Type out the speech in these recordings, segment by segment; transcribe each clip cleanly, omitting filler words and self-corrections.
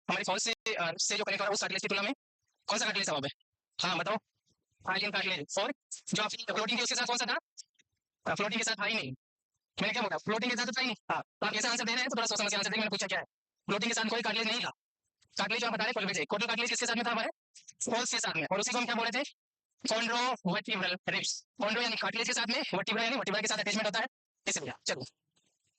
हमारी फॉल्स से जो कनेक्ट हो रहा है उस कार्टिलेज की तुलना में कौन सा कार्टिलेज था वहाँ पे? हाँ बताओ। हाइलियन कार्टिलेज। और जो आपकी फ्लोटिंग थी उसके साथ कौन सा था? फ्लोटिंग के साथ था ही नहीं। मैंने क्या बोला? फ्लोटिंग के साथ तो था ही नहीं। हाँ, तो आप ऐसा आंसर दे रहे हैं तो थोड़ा सोच समझ के आंसर देंगे। मैंने पूछा क्या है? फ्लोटिंग के साथ कोई कार्टिलेज नहीं था। कार्टिलेज जो आप बता रहे हैं कोटल कार्टिलेज किसके साथ में था हमारे? फॉल्स के साथ में। और उसी को हम क्या बोल रहे थे? कॉन्ड्रोवर्टिब्रल रिब्स। कॉन्ड्रो यानी कार्टिलेज के साथ में, वर्टिब्रा यानी वर्टिब्रा के साथ अटैचमेंट होता है, इसलिए। चलो,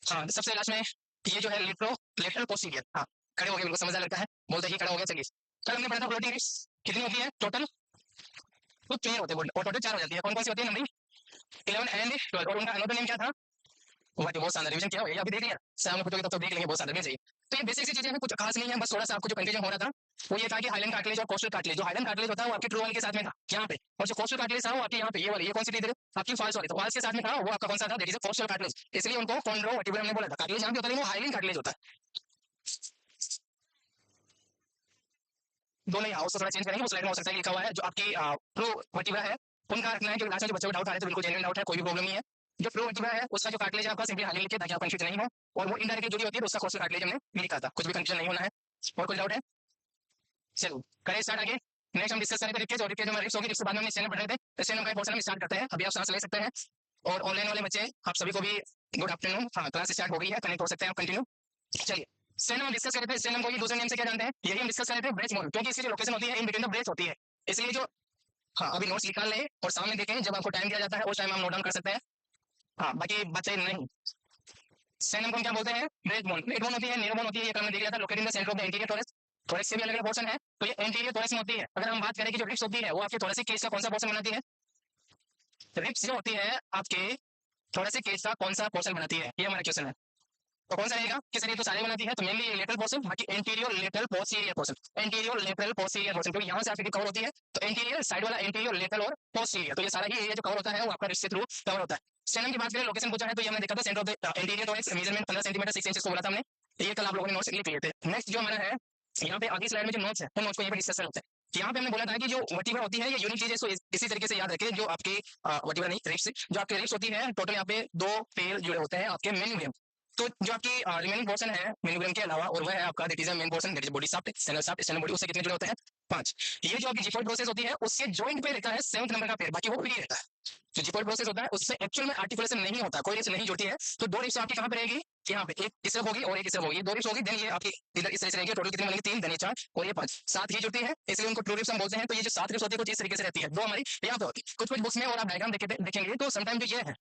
हाँ सबसे लास्ट में ये जो है लेटरल पोस्टीरियर। हाँ, खड़े हो गए, बिल्कुल समझदार लड़का है, बोलते ही खड़ा हो गया। चलिए, कल हमने पढ़ा था फ्लोटिंग रिब्स कितनी होती है टोटल? तो 3 होते हैं और टोटल 4 हो जाती है। कौन कौन सी होती है? Numbering 11 and 12। और उनका अनदर नेम क्या था? बहुत शानदार रिवीजन किया होगा, अभी देख लिया, शाम में पूछोगे तब देख लेंगे, बहुत शानदार चाहिए। तो ये बेसिक सी चीजें हैं, कुछ खास नहीं है, बस थोड़ा सा आपको जो कंफ्यूजन हो रहा था वो ये था कि हाइलैंड कार्टिलेज और कोस्टल कार्टिलेज। जो हाइलैंड कार्टिलेज होता है वो आपके ट्रू वाली के साथ में था यहाँ पे, और जो कोस्टल कार्टिलेज था वो आपके यहाँ पे, ये वाली, ये कौन सी थी आपकी फॉल्स वाली, तो फॉल्स के साथ में था वो आपका कौन सा था? That is costal cartilage. इसलिए उनको कॉन्ड्रोवर्टिब्रल हमने बोला था। कार्टिलेज यहाँ पे होता है, वो हाइलैंड कार्टिलेज होता है। दोनों यहाँ थोड़ा चेंज करेंगे, वो स्लाइड में हो सकता है लिखा हुआ है। जो आपकी प्रो वर्टिब्रा है उनका रखना है, क्योंकि लास्ट में जो बच्चों को डाउट आ रहे थे, बिल्कुल जेन्युइन डाउट है, कोई भी प्रॉब्लम नहीं है। जो प्रो वर्टिब्रा है उसका जो कार्टिलेज है आपका सिंपली हाइलैंड लिखिए ताकि आप कंफ्यूज नहीं हो, और वो इनडायरेक्टली जुड़ी होती है, तो उसका कोस्टल कार्टिलेज हमने लिखा था। कुछ भी कंफ्यूजन नहीं होना है। और कोई डाउट है? चलो करें स्टार्ट आगे। नेक्स्ट हम डिस्कस करेंगे रिप्स, और रिप्स में रिप्स होगी, रिप्स के बाद में हमने स्टेनम पढ़ रहे थे, तो स्टेनम का पोर्शन हम स्टार्ट करते हैं। अभी आप सांस ले सकते हैं। और ऑनलाइन वाले बच्चे आप सभी को भी गुड आफ्टरनून। हाँ, क्लास स्टार्ट हो गई है, कनेक्ट हो सकते हैं आप, कंटिन्यू। चलिए, स्टेनम हम डिस्कस कर रहे थे। स्टेनम को ये दूसरे नेम से क्या जानते हैं? यही हम डिस्कस कर रहे थे, ब्रेच मोड, क्योंकि इसकी जो लोकेशन होती है इन बिटवीन द ब्रेच होती है, इसलिए जो। हाँ, अभी नोट्स निकाल लें और सामने देखें, जब आपको टाइम दिया जाता है उस टाइम हम नोट डाउन कर सकते हैं। हाँ, बाकी बच्चे नहीं। स्टेनम को हम क्या बोलते हैं? Breach bone. ब्रेच बोन होती है, नीरो बोन होती है, ये कल देख लिया था, located in the centre of the anterior thorax. Thorax से भी अलग अलग पोर्शन है, तो ये एंटीरियर थोरैक्स में होती है। अगर हम बात करें कि जो रिप्स होती है वो आपके थोरैसिक केज का कौन सा पोर्शन बनाती है? रिप्स जो होती है आपके थोरैसिक केज का कौन सा पोर्शन बनाती है, ये हमारा क्वेश्चन है। तो कौन सा रहेगा? किस शरीर तो सारे बनाती है, तो मेनली लेटरल पोर्शन, बाकी anterior lateral posterior portion, anterior lateral posterior portion, क्योंकि यहाँ से आपकी कवर होती है, तो एंटीरियर साइड वाला, एंटीरियर लेटरल और पोस्टीरियर, तो ये सारा ही एरिया जो कवर होता है वो आपका रिप्स के थ्रू कवर होता है। स्टेनम की बात करें, लोकेशन पूछा है, तो ये हमने देखा था centre of the anterior thorax, measurement 15 centimetre 6 inch को बोला था हमने, ये कल आप लोगों ने नोट्स लिख लिए थे। नेक्स्ट जो हमारा है, यहाँ पे आगे स्लाइड में जो नोट्स है, उन नोट्स को यहाँ पे डिस्कस होते हैं। यहाँ पे हमने बोला था कि जो वर्टिब्रा होती है ये यूनिक चीज है, इसको इसी तरीके से याद रखें। जो आपकी वर्टिब्रा नहीं, रिप्स, जो आपके रिप्स होती है, टोटल यहाँ पे 2 पेयर जुड़े होते हैं आपके मेन। तो जो आपकी रिमेनिंग पोर्शन है मेनुग्राम के अलावा, और वह है आपका that is main portion, that is body shaft, sternal shaft, sternal body, उससे कितने जुड़े होते हैं? 5। ये जो आपकी जिफोइड प्रोसेस होती है उसके जॉइंट पे रहता है 7th नंबर का पेयर, बाकी वो फ्री रहता है। जो जिफोइड प्रोसेस होता है उससे एक्चुअल में आर्टिकुलेशन नहीं होता, कोई रिप्स नहीं जुड़ती है। तो 2 रिप्स आपकी कहां पे रहेगी? यहाँ पे एक इस तरफ होगी और एक इस तरफ होगी, 2 रिप्स होगी, देन ये आपकी इधर इस तरह से रहेगी। टोटल कितनी बनेगी? 3, देन ये 4 और ये 5, 7 ही जुड़ती है, इसलिए उनको ट्रू रिप्स हम बोलते हैं। तो ये जो 7 रिप्स होती है कुछ इस तरीके से रहती है, 2 हमारी यहाँ पे होती है। कुछ बुक्स में और आप डायग्राम देखेंगे तो समटाइम जो ये है,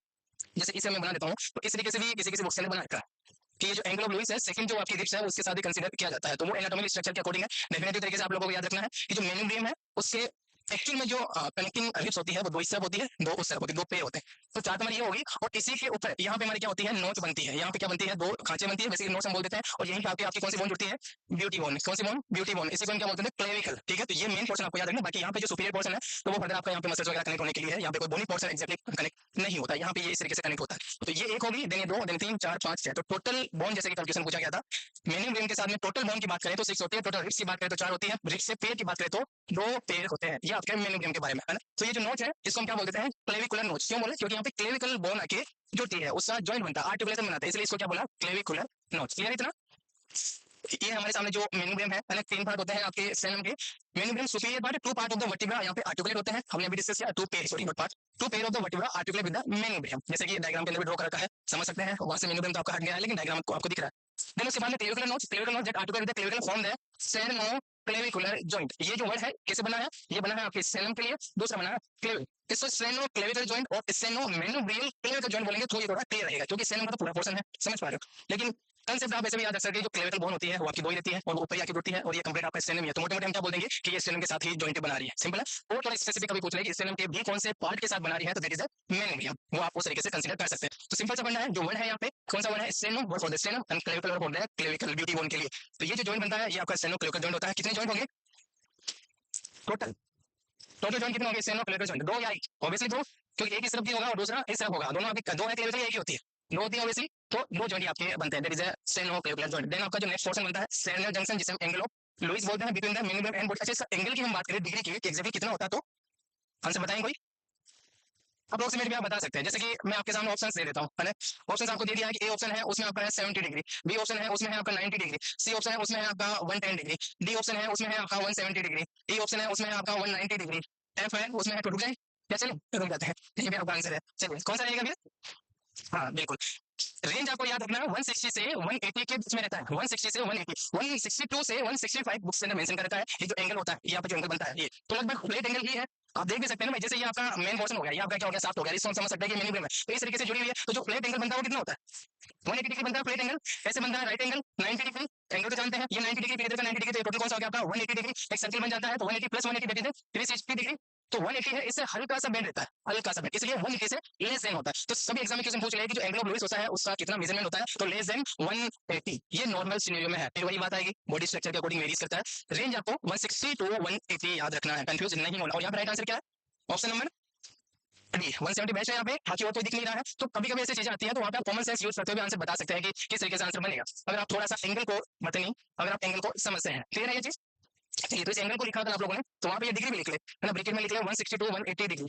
जैसे इसे मैं बना देता हूँ, तो इस तरीके से भी किसी किसी बुक्स ने बना रखा है कि ये जो एंगल ऑफ लुइस है, सेकंड जो आपकी रिप्स है उसके साथ ही कंसीडर किया जाता है। तो वो एनाटॉमिकल स्ट्रक्चर के अकॉर्डिंग है। डेफिनेटली तरीके से आप लोगों को याद रखना है कि जो मेनुब्रियम है उसके एक्चुअल में जो कनेक्टिंग रिप्स होती है वो 2 इस तरफ होती है, 2 उस तरफ होती है, 2 पेयर होते हैं। तो 4 हमारी ये होगी, और इसी के ऊपर यहाँ पे हमारी क्या होती है? नोच बनती है। यहाँ पे क्या बनती है? 2 खांचे बनती है, वैसे नोच हम बोल देते हैं। और यहीं पे आपकी कौन सी बोन जुड़ती है? Beauty bone. कौन सी बोन? Beauty bone. इसी को हम क्या बोलते हैं? क्लेविकल। ठीक है, तो ये मेन पोर्शन आपको याद रखना। बाकी यहाँ पे जो सुपीरियर पोर्शन है तो वो फर्दर आपका यहाँ पे मसल्स वगैरह कनेक्ट होने के लिए है। यहाँ पे कोई बोनी पोर्शन एक्जेक्टली कनेक्ट नहीं होता, यहाँ पे ये इस तरीके से कनेक्ट होता है। तो ये एक होगी, देन ये 2, देन 3, 4, 5, 6। तो टोटल बोन जैसे कि कैलकुलेशन पूछा गया था, मेनिब्रियम के साथ में टोटल बोन की बात करें तो 6 होती है, टोटल रिप्स की बात करें तो 4 होती है, रिप्स से पेयर की बात करें तो 2 पेयर होते हैं। ये आपके मेनिब्रियम के बारे में है ना। तो ये जो नोच है इसको हम क्या बोलते हैं? क्लेविकुलर नोच। क्यों बोले? क्योंकि यहाँ पे क्लेविकल बोन आके जुड़ती है, उसका जॉइंट बनता है, आर्टिकुलेशन बनाता है, इसलिए इसको क्या बोला? क्लेविकुलर नोच। क्लियर इतना? ये हमारे सामने जो मेनुब्रियम है, 3 पार्ट होते हैं आपके स्टेनम के। Manubrium superior part, 2 part of the vertebra यहाँ पे आर्टिकुलेट होते हैं, हमने भी डिस्कस किया। 2 pair, sorry not part, 2 pair of the vertebra articulate with the manubrium, जैसे कि डायग्राम के अंदर भी ड्रॉ कर रखा है, समझ सकते हैं। वहां से मेनुब्रियम तो आपका हट गया है, लेकिन डायग्राम आपको दिख रहा है। देन उसके बाद में क्लेविकुलर नोच। क्लेविकुलर नोच that articulate with the clavicle form the steno clavicular joint. ये जो वर्ड है कैसे बना है? ये बना है आपके स्टेनम के लिए, दूसरा बना है क्लेविक। इसको स्टेनो क्लेविकल जॉइंट और स्टेनो मेनुब्रियल क्लेविकल जॉइंट बोलेंगे तो ये थोड़ा क्लियर रहेगा, क्योंकि स्टेनम का तो पूरा पोर्शन है, समझ पा रहे हो। लेकिन कंसेप्ट आप ऐसे भी याद रख सकते हैं, जो क्लेविकल बोन होती है वो आपकी 2 ही रहती है और वो ऊपर आके जुड़ती है, और ये कंप्लीट आपका स्टेनम है। तो मोटे मोटे हम क्या बोल देंगे कि ये स्टेनम के साथ ही जॉइंट बना रही है, सिंपल है। और थोड़ा स्पेसिफिक कभी पूछ ले कि स्टेनम के भी कौन से पार्ट के साथ बना रही है, तो दैट इज द मेनुब्रियम, वो आप उस तरीके से कंसीडर कर सकते हैं। तो सिंपल सा बनना है, जो वर्ड है यहाँ पे कौन सा वर्ड है? Steno, word for the stannum, and clavicle word for the clavicle beauty bone के लिए। तो ये जो जॉइंट बनता है ये आपका स्टेनो क्लेविकल जॉइंट होता है। कितने जॉइंट होंगे टोटल? टोटल जॉइंट कितने होंगे? स्टेनो क्लेविकल जॉइंट 2 या 1? ऑब्वियसली 2, क्योंकि एक इस तरफ की होगा और दूसरा इस तरफ होगा, दोनों आपके 2 है, क्लेविकल एक ही होती है, 2 होती है ऑब्वियसली। तो 2 जॉइंट आपके बनते हैं, that is a steno clavicle joint. Then आपका जो नेक्स्ट पोर्शन बनता है स्टेनल जंक्शन, जिसे हम एंगल ऑफ लुइस बोलते हैं, between the manubrium and body. अच्छा, इस एंगल की हम बात करें डिग्री की, एग्जैक्टली कितना होता है, तो आंसर बताएं कोई? अप्रोक्सीमेट भी आप बता सकते हैं, जैसे कि मैं आपके सामने ऑप्शंस दे देता हूँ, है ना। ऑप्शंस आपको दे दिया है कि ए ऑप्शन है उसमें आपका है 70 डिग्री, बी ऑप्शन है उसमें है आपका 90 डिग्री, सी ऑप्शन है उसमें है आपका 110 डिग्री, डी ऑप्शन है उसमें है आपका 170 डिग्री, ई ऑप्शन है उसमें है आपका 190 डिग्री, एफ है उसमें है तो रुक जाए या चलिए रुक जाते हैं, यही भी आपका आंसर है। चलिए कौन सा रहेगा भैया? हाँ बिल्कुल। रेंज आपको याद रखना है 160 से 180 के बीच में रहता है, 160 से 180, 162 से 165 बुक्स के अंदर मेंशन करता है। ये जो एंगल होता है, ये यहाँ पे जो एंगल बनता है, ये तो लगभग फ्लैट एंगल ही है। आप देख भी सकते हैं ना भाई, जैसे ये आपका मेन पोर्शन हो गया, ये आपका क्या हो गया, साफ्ट हो गया, इसको हम समझ सकते हैं कि मेन बीम है, तो इस तरीके से जुड़ी हुई है। तो जो फ्लैट एंगल बनता है वो कितना होता है? 180 डिग्री बनता है फ्लैट एंगल। कैसे बनता है? राइट एंगल 90 डिग्री, एंगल तो जानते हैं, ये 90 डिग्री, इधर का 90 डिग्री, तो टोटल कौन सा हो गया आपका 180 डिग्री। एक सर्कल बन जाता है तो 180 प्लस 180 दैट इज 360 डिग्री। तो 180 है, इससे हल्का सा बेंड रहता है, हल्का सा बेंड, इसलिए 180 से लेस देन होता है। तो सभी एग्जाम में क्वेश्चन पूछ रहे हैं कि जो एंगल ऑफ लुइस होता है उसका कितना मेजरमेंट होता है, तो लेस देन 180, ये नॉर्मल सिनेरियो में है। फिर वही बात आएगी, बॉडी स्ट्रक्चर के अकॉर्डिंग वेरीज करता है। रेंज आपको 160 टू 180 याद रखना है, कंफ्यूज नहीं होना। और यहाँ पर राइट आंसर क्या है? ऑप्शन नंबर डी 170 बेस्ट है यहाँ पे, बाकी और कोई दिख नहीं रहा है। तो कभी कभी ऐसी चीजें आती है तो वहाँ पे आप कॉमन सेंस यूज करते हुए आंसर बता सकते हैं कि किस तरीके से आंसर बनेगा, अगर आप थोड़ा सा एंगल को मतलब नहीं, अगर आप एंगल को समझते हैं। क्लियर है ये चीज? चलिए, तो इस एंगल को लिखा था आप लोगों ने, तो वहाँ पे ये डिग्री भी लिख ले, है ना, ब्रैकेट में लिख ले 160 टू 180 डिग्री,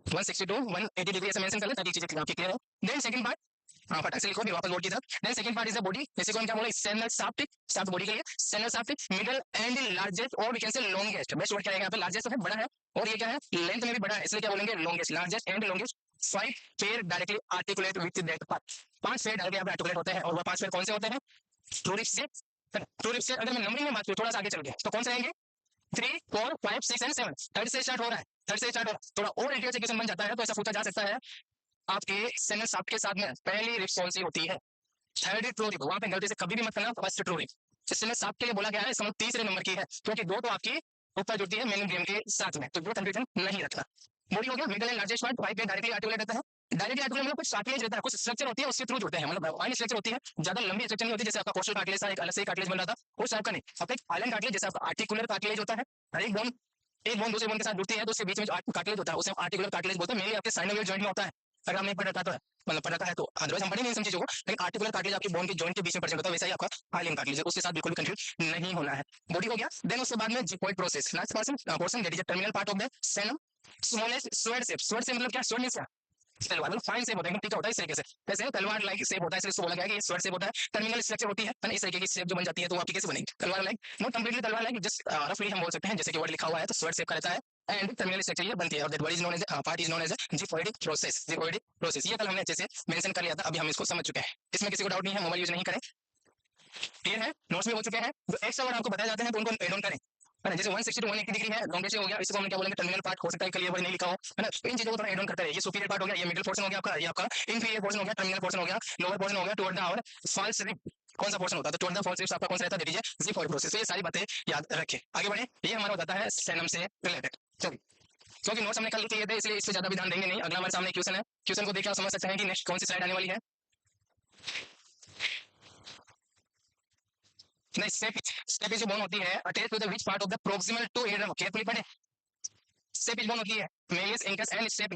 160 टू 180 डिग्री ऐसे मेंशन कर ले ताकि चीजें आपकी क्लियर है। देन सेकंड पार्ट, हाँ फटाक से लिखो भी वापस बोर्ड की तरफ। Then second part is the body, जैसे को हम क्या बोले, स्टेनल शाफ्ट, शाफ्ट बॉडी के लिए sternal shaft, middle and largest और we can say longest. Best word क्या रहेगा यहाँ पे? लार्जेस्ट तो है, बड़ा है, और ये क्या है, लेंथ में भी बड़ा है, इसलिए क्या बोलेंगे? Longest, largest and longest. 5 pair directly articulate with that part, 5 pair directly यहाँ पे आर्टिकुलेट होते हैं, और वो 5 पेयर कौन से होते हैं? ट्रू रिप्स से, ट्रू रिप्स से अगर मैं नंबरिंग में बात करूँ थोड़ा सा आगे चल गया तो कौन से रहेंगे? 3 4 5 6 एंड 7, थर्ड से स्टार्ट हो रहा है, थर्ड से स्टार्ट हो रहा है। थोड़ा और डिटेल से क्वेश्चन बन जाता है तो ऐसा पूछा जा सकता है आपके स्टेनल शाफ्ट के साथ में पहली रिप्स कौन सी होती है? थर्ड ट्रू रिप, वहां पे गलती से कभी भी मत करना फर्स्ट ट्रू रिप। स्टेनल शाफ्ट के लिए बोला गया है, इसमें तीसरे नंबर की है, क्योंकि दो तो आपकी ऊपर जुड़ती है मेन ब्रेन के साथ में, तो वो कंफ्यूजन नहीं रखना। बॉडी हो गया, मिडल एंड लार्जेस्ट पार्ट, 5 पे डायरेक्टली आर्टिकुलेट रहता है। डायरेक्टली आर्टिकुलेट मतलब कुछ कार्टिलेज रहता है, कुछ स्ट्रक्चर होती है उसके थ्रू जुड़ते हैं, मतलब फाइन स्ट्रक्चर होती है, ज्यादा लंबी स्ट्रक्चर नहीं होती, जैसे आपका कोस्टल कार्टिलेज था, एक अलग से कार्टिलेज बन रहा था, उस टाइप का नहीं। आपका एक आइलैंड कार्टिलेज जैसे आपका आर्टिकुलर कार्टिलेज होता है, हर एक बोन दूसरे बोन के साथ जुड़ती है तो उसके बीच में जो कार्टिलेज होता है उसे आर्टिकुलर कार्टिलेज बोलते हैं। मेनली आपके साइनोवियल जॉइंट में होता है, अगर आपने पढ़ रखा तो है, मतलब पढ़ रखा है तो, अदरवाइज हम पढ़े नहीं इन चीजों को, लेकिन आर्टिकुलर कार्टिलेज आपकी बोन के जॉइंट के बीच में प्रेजेंट होता है, वैसा ही आपका हाइलिंग कार्टिलेज, उसके साथ बिल्कुल भी कंफ्यूज नहीं होना है। बॉडी हो गया, देन उसके बाद में xiphoid process, last portion that is the terminal part of the sternum, smallest sword shape. Sword shape मतलब क्या? स्वर्ड मींस क्या? तलवार, मतलब फाइन शेप होता है, टीका होता है इस तरीके से, जैसे तलवार लाइक शेप होता है, इसलिए इसको बोला गया है कि ये स्वर्ड शेप होता है। टर्मिनल स्ट्रक्चर होती है ना, इस तरीके की शेप जो बन जाती है, तो वो आपकी कैसे बनेगी? तलवार लाइक, नॉट कंप्लीटली तलवार लाइक, जस्ट रफली हम बोल सकते हैं, जैसे कि वर्ड लिखा हुआ है तो स्वर्ड शेप का रहता है, एंड टर्मिनल स्ट्रक्चर ये बनती है, और that word is known as part is known as xiphoidic process. Xiphoidic process ये कल हमने अच्छे से मेंशन कर लिया था, अभी हम इसको समझ चुके हैं, इसमें किसी को डाउट नहीं है, मोबाइल यूज नहीं करें, क्लियर है, नोट्स भी हो चुके हैं। जो एक्स्ट्रा वर्ड आपको बताए जाते हैं तो उनको एड ऑन करें, है ना, जैसे 160 टू 180 डिग्री है, लॉन्गेस्ट हो गया, इसको हम क्या बोलेंगे? टर्मिनल पार्ट, हो सकता है क्लियर वर्ड नहीं लिखा हो, है ना, इन चीजों को थोड़ा एड ऑन करते रहिए। ये सुपीरियर पार्ट हो गया, ये मिडिल पोर्शन हो गया आपका, ये आपका इंफीरियर पोर्शन हो गया, टर्मिनल पोर्शन हो गया, लोअर पोर्शन हो गया, toward the our false rib कौन सा पोर्शन होता है? तो टुवर्ड द फॉल्स रिप्स आपका कौन सा रहता है? That is xiphoid process. तो ये सारी बातें याद रखें, आगे बढ़े, ये हमारा हो जाता है स्टेनम से रिलेटेड। चलिए, क्योंकि नोट्स हमने कल लिख लिए थे इसलिए इस पे ज्यादा भी ध्यान देंगे नहीं, अगला हमारे सामने क्वेश्चन है, क्वेश्चन को देखकर आप समझ सकते हैं कि नेक्स्ट कौन सी स्लाइड आने वाली है। नहीं, स्टेप जो बोन होती है attach to the which part of the proximal to eardrum, carefully पढ़े, स्टेप बोन होती है malleus incus and stapes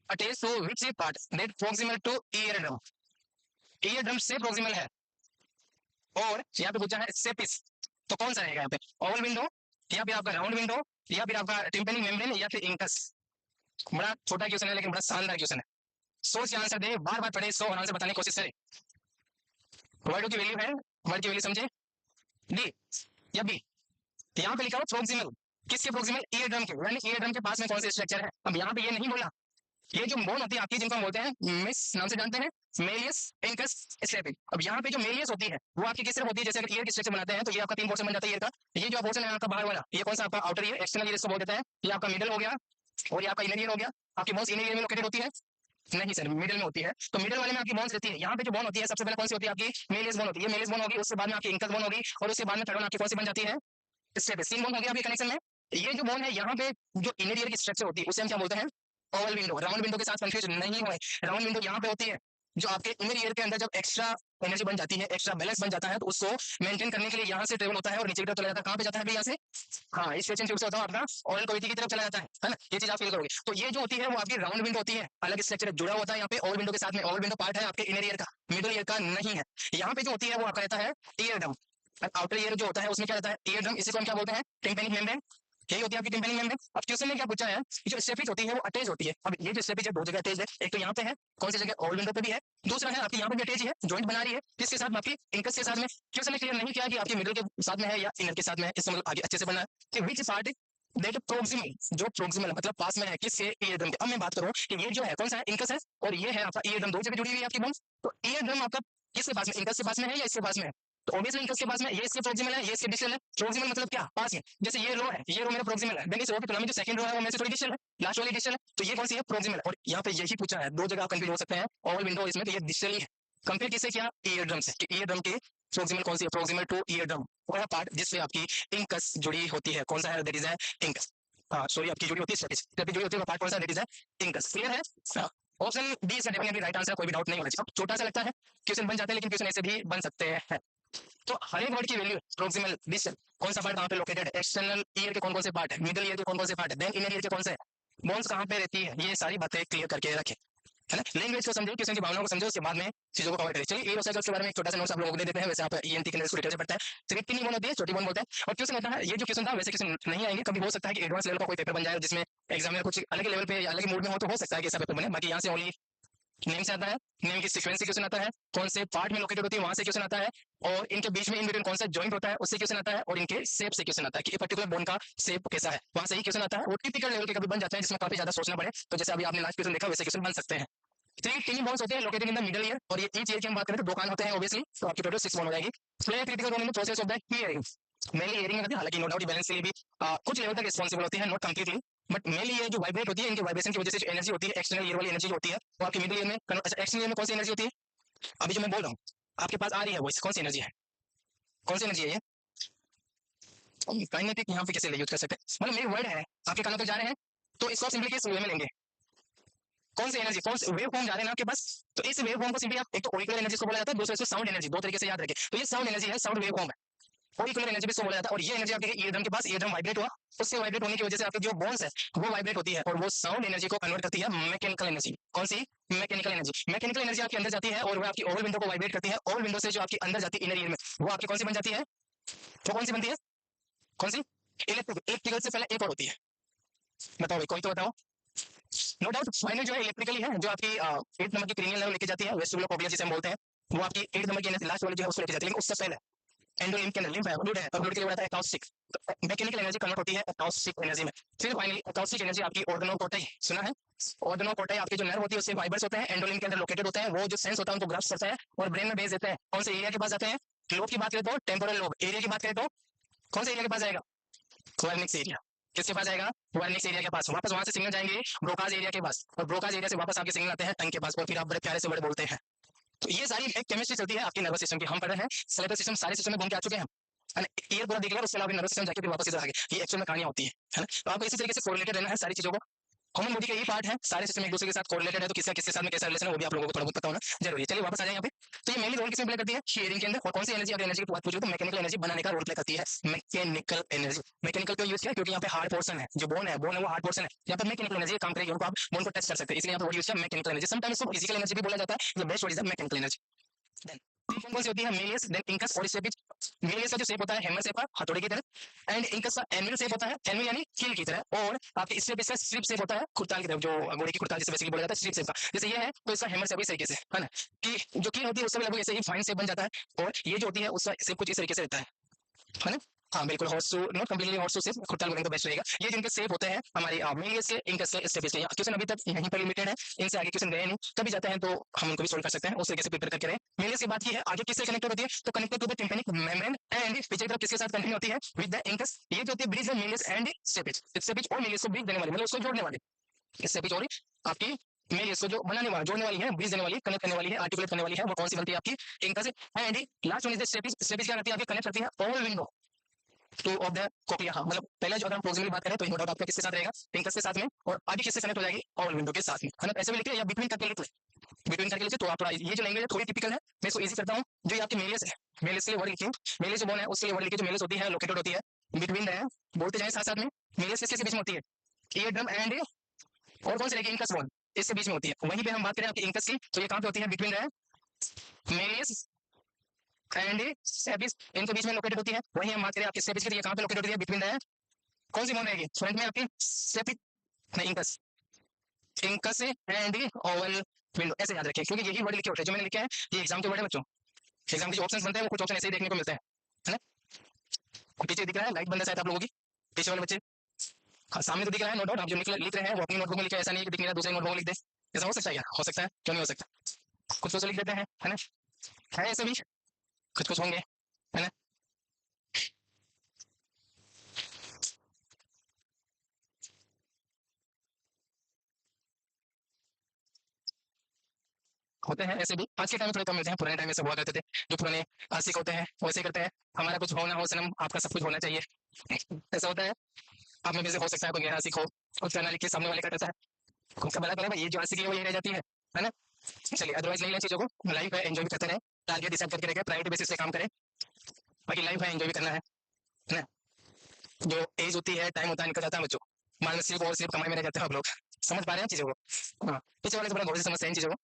attach to which part that proximal to eardrum, eardrum से प्रोक्सिमल है, और यहाँ पे पूछा है स्टेपिस, तो कौन सा रहेगा यहाँ पे? ओवल विंडो, या फिर आपका राउंड विंडो, या फिर आपका टिम्पेनिक मेम्ब्रेन, या फिर इंकस। बड़ा छोटा क्वेश्चन है लेकिन बड़ा शानदार क्वेश्चन है, सोच के आंसर दे, बार बार पढ़े इसको और आंसर बताने की कोशिश करे। वर्ड की वैल्यू है, वर्ड की वैल्यू समझे, डी या बी। यहाँ पे लिखा हुआ प्रोक्सिमल, किसके प्रोक्सिमल? ईयरड्रम के, यानी ईयरड्रम के पास में कौन सा स्ट्रक्चर है। अब यहाँ पे ये नहीं बोला, ये जो बोन होती है आपकी जिनको हम बोलते हैं मिस नाम से जानते हैं, मेलियस इंकस स्टेपिस। अब यहाँ पे जो मेलियस होती है वो आपकी किस तरह होती है? जैसे अगर ईयर की स्ट्रक्चर बनाते हैं तो ये आपका 3 पोर्शन बन जाता है ईयर का, ये जो पोर्शन है आपका बाहर वाला, ये कौन सा आपका आउटर ईयर, एक्सटर्नल ईयर इसको बोल देते हैं, ये आपका मिडल हो गया, और ये आपका इनर ईयर हो गया। आपकी बोन्स इनर ईयर में लोकेटेड होती है? नहीं सर, मिडल में होती है, तो मिडल वाले में आपकी बोन्स रहती है। यहाँ पे जो बोन होती है सबसे पहले कौन सी होती है? आपकी मेलियस बोन होती है, मेलियस बोन होगी, उसके बाद में आपकी इंकस बोन होगी, और उसके बाद में थर्ड वन आपकी कौन सी बन जाती है? स्टेपिस। 3 बोन हो गया आपके कनेक्शन में। ये जो बोन है यहाँ पे जो इनर ईयर की स्ट्रक्चर होती है उसे हम क्या बोलते हैं? Oval window. राउंड विंडो के साथ कंफ्यूज नहीं हुए, राउंड विंडो यहाँ पे होती है, जो आपके इनर ईयर के अंदर जब एक्स्ट्रा एनर्जी बन जाती है, एक्स्ट्रा बैलेंस बन जाता है, तो उसको मेंटेन करने के लिए यहाँ से ट्रेवल होता है और नीचे की तरफ चला जाता है। कहाँ पे जाता है भाई? यहाँ से, हाँ, इस स्ट्रेचिंग ट्यूब से होता है आपका ऑयल कैविटी की तरफ चला जाता है ना, ये चीज आप फील करोगे। तो ये जो होती है वो आपकी राउंड विंडो होती है, अलग स्ट्रक्चर जुड़ा होता है यहाँ पे ओवल विंडो के साथ में। ओवल विंडो पार्ट है आपके इनर ईयर का, मिडल ईयर का नहीं है। यहाँ पे जो होती है वो आपका रहता है ईयर ड्रम, आउटर ईयर जो होता है उसमें क्या रहता है? ईयर ड्रम, इसी को हम क्या बोलते हैं? Tympanic membrane. यही होती है आपकी टिम्पैनिक मेम्ब्रेन। अब क्वेश्चन में क्या पूछा है कि जो स्टेपिज होती है वो अटैच होती है। अब ये जो स्टेपिज है दो जगह अटैच है, एक तो यहाँ पे है, कौन सी जगह, ओवल विंडो पे भी है, दूसरा है आपकी यहाँ पे भी अटैच है, जॉइंट बना रही है किसके साथ में, आपकी इंकस के साथ में। क्वेश्चन में क्लियर नहीं किया कि आपकी मिडिल के साथ में है या इनर के साथ में है, इसका मतलब आगे अच्छे से बनना है कि विच पार्ट दैट प्रोक्सिमल, जो प्रोक्सिमल मतलब पास में है किसके, ईयर ड्रम के। अब मैं बात करूं कि ये जो है कौन सा है, इंकस है, और ये है आपका ईयर ड्रम, दो जगह जुड़ी हुई है आपकी बोन्स। तो ईयर ड्रम आपका किसके पास में, इंकस के पास में है या इसके पास में है, तो ऑब्वियसली इंकस के पास में, ये इसके प्रोक्सिमल है, ये इसके डिस्टल है। प्रोक्सिमल मतलब क्या, पास में। जैसे ये रो है, ये रो मेरा प्रोक्सिमल है, देन इस रो की तुलना में जो सेकंड रो है वो मेरे से थोड़ी डिस्टल है, लास्ट वाली डिस्टल है, तो ये कौन सी है, प्रोक्सिमल है। और यहाँ पे यही पूछा है, दो जगह आप कंफ्यूज हो सकते हैं, ओवल विंडो इसमें, तो ये डिस्टल ही है। कंपेयर किससे किया, ईयर ड्रम से, कि ईयर ड्रम के प्रोक्सिमल कौन सी है, प्रोक्सिमल टू ईयर ड्रम, वह पार्ट जिससे आपकी इंकस जुड़ी होती है, कौन सा है, दैट इज इंकस। सॉरी आपकी जुड़ी होती है स्टेपिज, स्टेपिज जुड़ी होती है, पार्ट कौन सा, दैट इज इंकस। क्लियर है। ऑप्शन डी इसका डेफिनेटली राइट आंसर, कोई भी डाउट नहीं होना चाहिए। अब छोटा सा लगता है, क्वेश्चन बन जाते हैं, लेकिन क्वेश्चन ऐसे भी बन सकते हैं। तो हर एक वर्ड की वैल्यू, प्रोक्सिमल, डिस्टल, कौन सा पार्ट कहां पे लोकेटेड है, एक्सटर्नल ईयर के कौन कौन से पार्ट है, मिडिल ईयर के कौन कौन से पार्ट है, देन इनर ईयर के कौन से, बोन्स कहां पे रहती है, ये सारी बातें क्लियर करके रखें, है ना। लैंग्वेज को समझो, क्वेश्चन की भावनाओं को समझो, उसके बाद में चीजों को कवर करें। चलिए एरो साइकिल्स के बारे में एक छोटा सा नोट्स आप लोगों को दे देते हैं, वैसे आप ईएनटी के अंदर डिटेल से पढ़ते हैं। चलिए कितनी बोन होती है, छोटी बोन बोलते हैं। और क्वेश्चन होता है, ये जो क्वेश्चन था वैसे क्वेश्चन नहीं आएंगे, कभी हो सकता है कि एडवांस लेवल का कोई पेपर बन जाए जिसमें एग्जामिनर कुछ अलग लेवल पे या अलग मूड में हो, तो हो सकता है कि ऐसा पेपर बने। बाकी यहाँ से ओनली नेम से आता है, नेम की सीक्वेंस से क्वेश्चन आता है, कौन से पार्ट में लोकेटेड होती है वहां से क्वेश्चन आता है, और इनके बीच में इन बिटवीन कौन सा जॉइंट होता है उससे क्वेश्चन आता है, और इनके शेप से क्वेश्चन आता है कि पर्टिकुलर बोन का शेप कैसा है, वहां से ही क्वेश्चन आता है। वो टिपिकल लेवल के कभी बन जाते हैं जिसमें काफी ज्यादा सोचना पड़े, तो जैसे अभी आपने लास्ट क्वेश्चन देखा वैसे क्वेश्चन बन सकते हैं। थ्री टिनी बोन्स होते हैं located in the middle ear, और ये ईच ईयर की हम बात करें तो दो कान होते हैं ऑब्वियसली, तो आपकी टोटल 6 बोन हो जाएगी। Play critical role in the process of the hearing, mainly hearing में हालांकि नो डाउट बैलेंस के लिए भी कुछ लेवल तक रिस्पॉन्सिबल होती है, नॉट कंप्लीटली, बट मेनली ये जो वाइब्रेट होती है, इनके वाइब्रेशन की वजह से जो एनर्जी होती है, एक्सटर्नल ईयर वाली एनर्जी होती है, वो आपके मिडिल ईयर में, एक्सटर्नल ईयर में कौन सी एनर्जी होती है, अभी जो मैं बोल रहा हूँ आपके पास आ रही है वॉइस, कौन सी एनर्जी है, कौन सी एनर्जी है ये काइनेटिक, यहाँ पे कैसे यूज कर सकते हैं, मतलब मेरे वर्ड है आपके कानों तक जा रहे हैं, तो इसको आप सिंपली किस वे में लेंगे, कौन सी एनर्जी, कौन से वेव फॉर्म जा रहे हैं आपके पास, तो इस वेव फॉर्म को सिंपली आप एक तो ऑरिकुलर एनर्जी को बोला जाता है, दूसरे इसको साउंड एनर्जी, दो तरीके से याद रखें। तो ये साउंड एनर्जी है, साउंड वेव फॉर्म है, ऑरिकुलर एनर्जी भी इसको बोला जाता है। और ये एनर्जी आपके ईयर ड्रम के पास, ईयर ड्रम वाइब्रेट हुआ, उससे वाइब्रेट होने की वजह से आपके जो बोन्स है वो वाइब्रेट होती है, और वो साउंड एनर्जी को कन्वर्ट करती है मैकेनिकल एनर्जी। कौन सी, मैकेनिकल एनर्जी। मैकेनिकल एनर्जी आपके अंदर जाती है और वो आपकी ओवल विंडो को वाइब्रेट करती है, ओवल विंडो से जो आपकी अंदर जाती है इनर ईयर में, वो आपकी कौन सी बन जाती है, वो कौन सी बनती है, कौन सी, इलेक्ट्रिकल से पहले एक और होती है, बताओ भाई कोई तो बताओ। नो डाउट फाइनल जो है इलेक्ट्रिकली है, जो आपकी 8 नंबर की क्रीनियल लेवल लेके जाती है, वेस्टिबुलर कॉक्लिया जिसे हम बोलते हैं, वो आपकी 8 नंबर की लास्ट वाली जो है उसको लेके जाती है, लेकिन उससे पहले एंडोलिम्फ के अंदर लिम्फ है, फ्लूइड है, और फ्लूइड के लिए बताता है अकाउस्टिक, मैकेनिकल एनर्जी कन्वर्ट होती है अकाउस्टिक एनर्जी में। फिर फाइनली अकाउस्टिक एनर्जी आपकी ऑर्गेनोकोर्टाई, सुना है, ऑर्गेनोकोर्टाई आपके जो नर्व होती है उससे फाइबर्स होते हैं, एंडोलिम्फ के अंदर लोकेटेड होते हैं, वो जो सेंस होता है उनको ग्रास्प करता है और ब्रेन में भेज देते हैं। कौन से एरिया के पास जाते हैं, लोब की बात करें तो टेम्पोरल लोब, एरिया की बात करें तो कौन से एरिया के पास जाएगा, क्वार्निक्स एरिया, किसके पास जाएगा, क्वार्निक्स एरिया के पास। वापस वहां से सिग्नल जाएंगे ब्रोकाज एरिया के पास, और ब्रोकाज एरिया से वापस आपके सिग्नल आते हैं टंग के पास, और फिर आप बड़े प्यारे से वर्ड बोलते हैं। तो ये सारी एक केमिस्ट्री चलती है आपके नर्वस सिस्टम की, हम पढ़ रहे हैं सेरेब्रल सिस्टम, सारे सिस्टम में घूम के आ चुके हैं, ईयर पूरा देख लिया, उसके अलावा नर्वस सिस्टम जाके फिर वापस इधर आ गए, ये एक्चुअल में कहानियां होती है ना। तो आपको इसी तरीके से कोरिलेटेड रहना है सारी चीजों को, ह्यूमन बॉडी का यही पार्ट है, सारे सिस्टम एक दूसरे के साथ कोरिलेटेड है, तो किसका किसके साथ में कैसा रिलेशन है वो भी आप लोगों को थोड़ा बहुत पता होना जरूरी है। चलिए वापस आ जाए यहाँ पे, तो ये मेनली रोल किसमें प्ले करती है, हियरिंग के अंदर, और कौन सी एनर्जी, अगर एनर्जी की बात पूछो तो मैकेनिकल एनर्जी बनाने का रोल प्ले करती है, मैकेनिकल एनर्जी। मैकेनिकल क्यों यूज किया, क्योंकि यहाँ पे हार्ड पोर्सन है, जो बोन है वो हार्ड पोर्सन है, यहाँ पे मैकेनिकल एनर्जी काम करेगी, उनको आप बोन को टच कर सकते हैं, इसलिए यहाँ पे वर्ड यूज किया मैकेनिकल एनर्जी। समटाइम्स इसको फिजिकल एनर्जी भी बोला जाता है, best word is mechanical energy. Then कौन सी होती है, मेलियस, देन इंकस, और स्टेपिज। मेलियस का जो शेप होता है हैमर शेप का, हथौड़े की तरह, एंड इंकस का एनविल शेप होता है, एनविल यानी कील की तरह, और आपके स्टेपिज का स्ट्रिप शेप होता है, खुरताल की तरह, जो घोड़े की खुरताल जिसे बेसिकली बोला जाता है स्ट्रिप शेप का, जैसे ये है तो इसका हैमर शेप इस तरीके से है ना, कि जो कील होती है उससे भी लगभग ऐसे ही फाइन शेप बन जाता है, और ये जो होती है उसका शेप कुछ इस तरीके से रहता है ना। हाँ बिल्कुल, horse not completely horse shape, खुरताल बोलेंगे तो बेस्ट रहेगा। ये जिनके शेप होते हैं हमारे मेलियस के, इंकस के, स्टेपिज के। क्वेश्चन अभी तक यहीं पर लिमिटेड है, इनसे आगे क्वेश्चन गए नहीं, कभी जाते हैं तो हम उनको भी सोल्व कर सकते हैं, उस तरीके से प्रिपेयर करके रहे। मेलियस की बात की है, आगे किससे कनेक्टेड होती है, तो connected to the tympanic membrane, and पीछे की तरफ किसके साथ कंटिन्यू होती है, विद द इंकस। ये जो होती है ब्रिज है मेलियस एंड स्टेपिज, स्टेपिज और मेलियस को ब्रिज देने वाली, मतलब उसको जोड़ने वाली, स्टेपिज और आपकी मेलियस को जो बनाने वाला, जोड़ने वाली है, ब्रिज देने वाली, कनेक्ट करने वाली है, आर्टिकुलेट करने वाली है, वो कौन सी बनती है आपकी, incus. And last one is the stapes. Stapes क्या करती है, आपके कनेक्ट करती है Oval window two of the cochlea. हाँ मतलब पहले जो अगर हम प्रोक्सिमली बात करें तो नो डाउट आपका किसके साथ रहेगा, इंकस के साथ में, और आगे किससे कनेक्ट हो जाएगी, ओवल विंडो के साथ में, है ना। ऐसे भी लिखे या बिटवीन करके लिख ले, बिटवीन करके लिखे तो आप थोड़ा, ये जो लैंग्वेज है थोड़ी टिपिकल है, मैं इसको इजी करता हूँ। जो ये आपकी मेलियस है, मेलियस के लिए वर्ड लिखिए, मेलियस जो बोन है उसके लिए वर्ड लिखिए, जो मेलियस होती है लोकेटेड होती है बिटवीन द, बोलते जाए साथ साथ में, मेलियस किसके बीच में होती है, ईयर ड्रम एंड, और कौन सी रहेगी, इंकस बोन, इसके बीच में होती है। वहीं पे हम बात करें आपकी इंकस की, तो ये कहाँ पे होती है, between the malleus and stapes, इनके बीच में लोकेटेड होती है। वहीं हम बात करें आपकी स्टेपिज की, तो ये कहाँ पे लोकेटेड होती है, बिटवीन द कौन सी बोन रहेगी फ्रंट में आपकी? सेपिक नहीं, incus, incus and Oval window, ऐसे याद रखिए क्योंकि यही वर्ड लिखे होते हैं जो मैंने लिखे हैं, ये एग्जाम के वर्ड है बच्चों। एग्जाम के जो ऑप्शंस बनते हैं वो कुछ ऑप्शन ऐसे ही देखने को मिलते हैं, है ना। पीछे दिख रहा है लाइट बंद है शायद आप लोगों की, पीछे वाले बच्चे। हाँ, सामने तो दिख रहा है नो डाउट, आप जो लिख रहे हैं वो अपनी नोटबुक में लिखे, ऐसा नहीं कि दिख नहीं रहा दूसरे नोटबुक में लिख दे। ऐसा हो सकता है क्या? हो सकता है, क्यों नहीं हो सकता। कुछ कुछ तो लिख देते हैं, है ना, है ऐसे भी कुछ कुछ होंगे, है ना। होते हैं ऐसे भी, आज के टाइम में थोड़े कम मिलते हैं, पुराने टाइम में सब हुआ करते थे। जो पुराने आशिक होते हैं वैसे करते हैं, हमारा कुछ हो ना हो सनम आपका सब कुछ होना चाहिए, ऐसा होता है। आप में भी से हो सकता है कोई गहरा आशिक हो, कुछ करना लिख के सामने वाले का कहता है खुद का भला करे भाई, ये जो आशिकी है वो ये रह जाती है ना। चलिए अदरवाइज नहीं लें चीजों को, लाइफ है एंजॉय भी करते रहे, टारगेट डिसाइड करके रखे, प्रायोरिटी बेसिस से काम करें, बाकी लाइफ है एंजॉय भी करना है ना। जो एज होती है टाइम होता है निकल जाता है बच्चों, मान लो सिर्फ और सिर्फ कमाई में रह जाते हैं आप लोग, समझ पा रहे हैं चीजों को। हाँ, पीछे वाले से बड़ा गौर से समझते हैं चीजों को,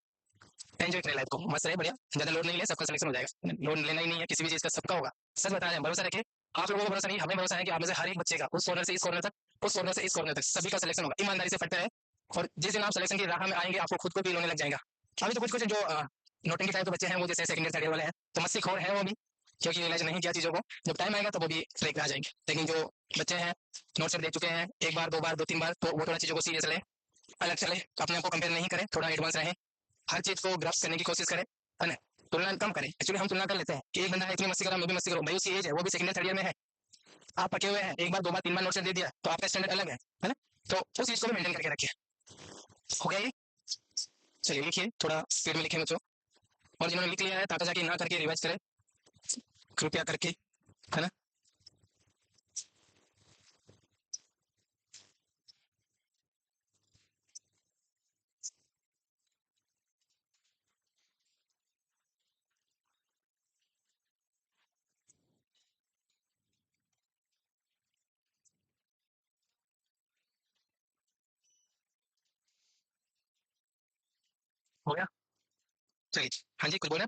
एंजॉय करें लाइफ को, मस्त रहे बढ़िया, ज्यादा लोड नहीं ले, सबका सिलेक्शन हो जाएगा, लोड लेना ही नहीं है किसी भी चीज का, सबका होगा। सच बता रहे हैं, भरोसा रखिए, आप लोगों को भरोसा नहीं, हमें भरोसा है कि आप में से हर एक बच्चे का उस कॉर्नर से इस कॉर्नर तक, उस कॉर्नर से इस कॉर्नर तक सभी का सिलेक्शन होगा, ईमानदारी से पढ़ते रहे। और जिस दिन आप सिलेक्शन की राह में आएंगे आपको खुद को फील होने लग जाएगा। अभी तो कुछ कुछ जो नोटिंग टाइप के बच्चे हैं वो जैसे सेकंड ईयर थर्ड ईयर वाले हैं तो मस्ती खोर है वो भी, क्योंकि रियलाइज नहीं किया चीजों को, जब टाइम आएगा तो वो भी ट्रैक पे आ जाएंगे। लेकिन जो बच्चे हैं नोट सेट देख चुके हैं एक बार दो बार दो तीन बार, तो वो थोड़ा चीजों को सीरियस ले, अलग चले, अपने आप को कंपेयर नहीं करें, थोड़ा एडवांस रहें, हर चीज को ग्रास्प करने की कोशिश करें, है ना। तुलना कम करें, एक्चुअली हम तुलना कर लेते हैं कि एक बंदा है इतनी मस्ती कर रहा मैं भी मस्ती करूँ, भाई उसकी एज है, वो भी सेकंड ईयर थर्ड ईयर में है, आप पके हुए हैं, एक बार दो बार तीन बार नोट सेट दे दिया तो आपका स्टैंडर्ड अलग है ना। तो उस चीज को भी मेंटेन करके रखिए, हो गया ये। चलिए लिखिए, थोड़ा स्पीड में लिखें बच्चों, और जिन्होंने लिख लिया है ताका जाके ना करके रिवाइज करें कृपया करके, है ना। हो गया, चलिए। हाँ जी कुछ बोले।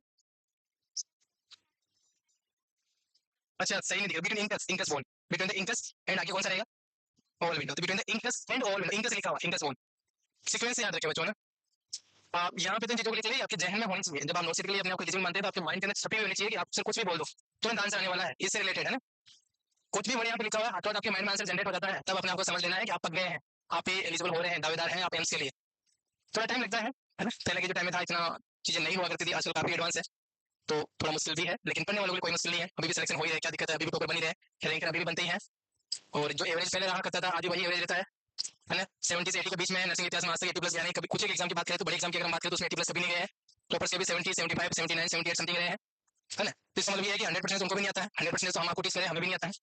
अच्छा सही नहीं दिखा, between incus, incus bond between the incus and आगे कौन सा रहेगा? ओवल विंडो, तो between the incus and Oval window, incus लिखा हुआ, इंकस बॉन्ड, सीक्वेंस से याद रखे बच्चों ना। आप यहाँ पे तो चीजों को लिख लिए आपके जहन में होनी चाहिए, जब आप नोट्स के लिए अपने आप को एलिजिबल मानते हैं तो आपके माइंड के अंदर छपी हुई होनी चाहिए कि आप सिर्फ कुछ भी बोल दो तुरंत आंसर आने वाला है, इससे रिलेटेड है ना। कुछ भी बढ़िया पे लिखा हुआ है हाथों आपके माइंड में आंसर जनरेट हो जाता है, तब अपने आपको समझ लेना है कि आप पक गए हैं, आप ये एलिजिबल हो रहे हैं, दावेदार हैं आप एम्स के लिए। थोड़ा टाइम लगता है ना, पहले के जो टाइम में था इतना चीजें नहीं हुआ करती थी, आजकल काफी एडवांस है, तो थोड़ा मुश्किल भी है, लेकिन पढ़ने वालों के लिए कोई मुश्किल नहीं है, अभी भी सिलेक्शन हो ही है, क्या दिक्कत है, अभी भी टॉपर बनी रहे, रैंक अभी भी बनते ही है। और जो एवरेज पहले रहा करता था आज भी वही एवरेज रहता है ना, 70 से 80 के बीच में नर्सिंग इतिहास में आज तक 80 प्लस गया नहीं कभी। कुछ एक एग्जाम की बात करें तो बड़े एग्जाम की अगर हम बात करें तो उसमें 80 प्लस कभी नहीं गए हैं, टॉपर्स के भी 70 75 79 78 समथिंग रहे हैं, है ना। तो इसका मतलब ये है कि 100% उनको भी नहीं आता है, 100% तो हम आपको टीच करें हमें भी नहीं आता है,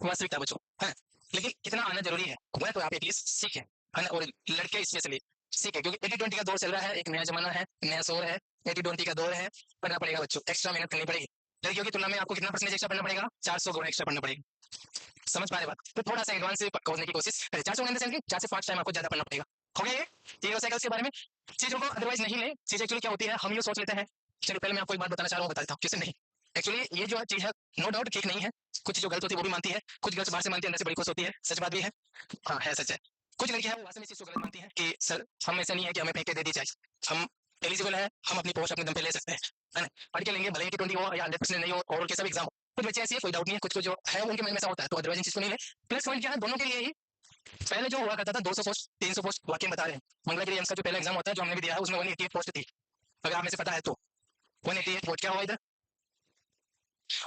वास्तविकता बच्चों, है ना। लेकिन कितना आना जरूरी है वह तो आप एटलीस्ट सीखें, है ना। और लड़के स्पेशली सीखें, क्योंकि 80-20 का दौर चल रहा है, एक नया जमाना है, नया शोर है, 80-20 का दौर है, पढ़ना पड़ेगा बच्चों, एक्स्ट्रा मेहनत करनी पड़ेगी। लड़कियों की तुलना में आपको कितना परसेंट एक्स्ट्रा पढ़ना पड़ेगा? 400 गुना एक्स्ट्रा पढ़ना पड़ेगा, समझ पा रहे बात, तो थोड़ा सा एडवांस से पढ़ने की कोशिश करें, 400 गुना 4 से 5 टाइम आपको ज्यादा पढ़ना पड़ेगा, हो गया ये हो साइकिल्स के बारे में। चीजों को अदरवाइज नहीं ले, चीज एक्चुअली क्या होती है हम ये सोच लेते हैं। चलिए पहले मैं आपको एक बात बताना चाह रहा हूँ, बता देता हूँ किसे नहीं। एक्चुअली ये जो चीज है नो डाउट ठीक नहीं है, कुछ जो गलत होती है वो भी मानती है, कुछ गर्ल्स बाहर से मानती है अंदर से बड़ी खुश होती है, सच बात भी है, हाँ है सच है। कुछ लड़कियां हैं वो वास्तव में इस चीज को गलत मानती है कि सर हम ऐसा नहीं है कि हमें फेंक के दे दी जाए, हम एलिजिबल है, हम अपनी पोस्ट अपने दम पे ले सकते हैं ना, पढ़ के लेंगे, भले ही 20 हो या 100% नहीं हो, और कैसा भी एग्जाम हो। कुछ बच्चे ऐसे है कोई डाउट नहीं है, कुछ जो है उनके मन में ऐसा होता है, तो अदरवाइज इन चीज को नहीं ले। प्लस पॉइंट क्या है दोनों के लिए ही, पहले जो हुआ करता था 200 पोस्ट 300 पोस्ट, वाकई बता रहे हैं मंगलागिरी एम्स का जो पहला एग्जाम होता है जो हमने भी दिया है उसमें 188 पोस्ट थी, अगर आप में से पता है तो। 188 पोस्ट क्या हुआ इधर,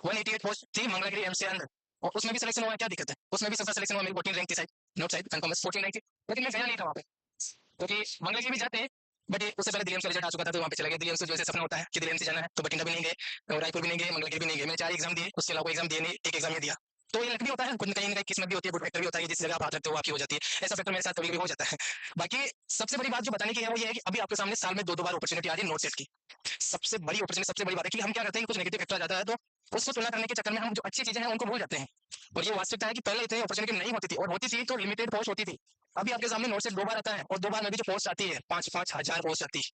188 पोस्ट थी मंगलागिरी एम्स के अंदर, और उसमें भी सिलेक्शन हुआ, क्या दिक्कत है, उसमें भी सबका सिलेक्शन हुआ, मेरी 14 रैंक थी शायद, नोट शायद कंफर्म 14 रैंक थी, लेकिन मैं गया नहीं था वहाँ पे, क्योंकि मंगलागिरी भी जाते हैं, बट उससे पहले दिल्ली का रिजल्ट आ चुका था तो वहाँ पे चला गया। दिल्ली से जो है सपना होता है कि दिल्ली से जाना है, तो बठिंडा भी नहीं गए, रायपुर भी नहीं गए, मंगलगिरी भी नहीं गए, मैंने 4 एग्जाम दिए, उसके अलावा कोई एग्जाम दिए नहीं, एक एग्जाम ये दिया। तो ये लक भी होता है, कुछ कहीं ना कहीं किस्मत भी होती है, गुड फैक्टर भी होता है, जिस जगह आप हाथ रखते हो आपकी हो जाती है, ऐसा फैक्टर मेरे साथ कभी भी हो जाता है। बाकी सबसे बड़ी बात जो बताने की है वो ये है कि अभी आपके सामने साल में 2-2 बार अपॉर्चुनिटी आ रही है नोट सेट की, सबसे बड़ी अपॉर्चुनिटी, सबसे बड़ी बात है कि हम क्या करते हैं, कुछ नेगेटिव फैक्टर आ जाता है तो उसको तुलना करने के चक्कर में हम जो अच्छी चीजें हैं उनको भूल जाते हैं। और ये वास्तविकता है कि पहले इतनी अपॉर्चुनिटी नहीं होती थी, और होती थी तो लिमिटेड पोस्ट होती थी। अभी आपके सामने नोट सेट 2 बार आता है, और 2 बार में भी जो पोस्ट आती है 5-5 हजार पोस्ट आती है,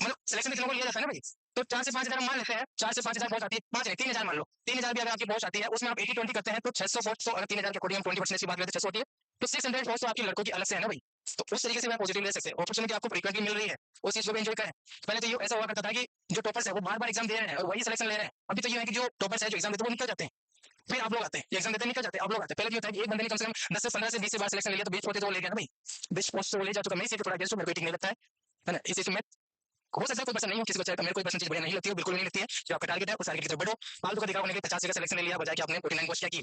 मतलब सिलेक्शन कितने को लिया जाता है ना भाई, तो 4 से 5 हजार मान लेते हैं, 4 से 5 हजार पहुंच आती है, 5 है 3 हजार मान लो, 3 हजार भी अगर आपकी पहुंच आती है, उसमें आप 80-20 करते हैं तो 600 पहुंच, तो अगर 3 हजार के अकॉर्डिंग हम 20% की बात करते हैं 600 होती है, तो 600 पहुंच तो आपकी लड़कों की अलग से है ना भाई। तो उस तरीके से मैं पॉजिटिव ले सकते हैं, अपॉर्चुनिटी आपको फ्रीक्वेंटली मिल रही है, उस चीज को भी एंजॉय करें। पहले तो ये ऐसा हुआ करता था कि जो टॉपर्स है वो बार बार एग्जाम दे रहे हैं और वही सिलेक्शन ले रहे हैं, अभी तो ये है कि जो टॉपर्स है जो एग्जाम देते हैं वो निकल जाते हैं, फिर आप लोग आते हैं, एग्जाम देते निकल जाते हैं, आप लोग आते हैं। पहले भी होता है कि एक बंदे ने कम से कम 10 से 15 से 20 से बार सिलेक्शन ले लिया तो 20 पोस्ट तो वो ले गया ना भाई, 20 पोस्ट तो वो ले जा चुका। मैं इसी को थोड़ा गेस्ट मेरे को ठीक नहीं लगता है ना, इसी में हो सकता है कोई पसंद नहीं हो किसी को, चाहे मेरे कोई पसंद चीज बढ़िया नहीं लगती है, बिल्कुल नहीं लगती है। जो आपका टारगेट है उस टारगेट की तरफ बढ़ो, फालतू का दिखावा होने के 50 का सिलेक्शन ले लिया बजाय कि आपने 49 पोस्ट क्या की,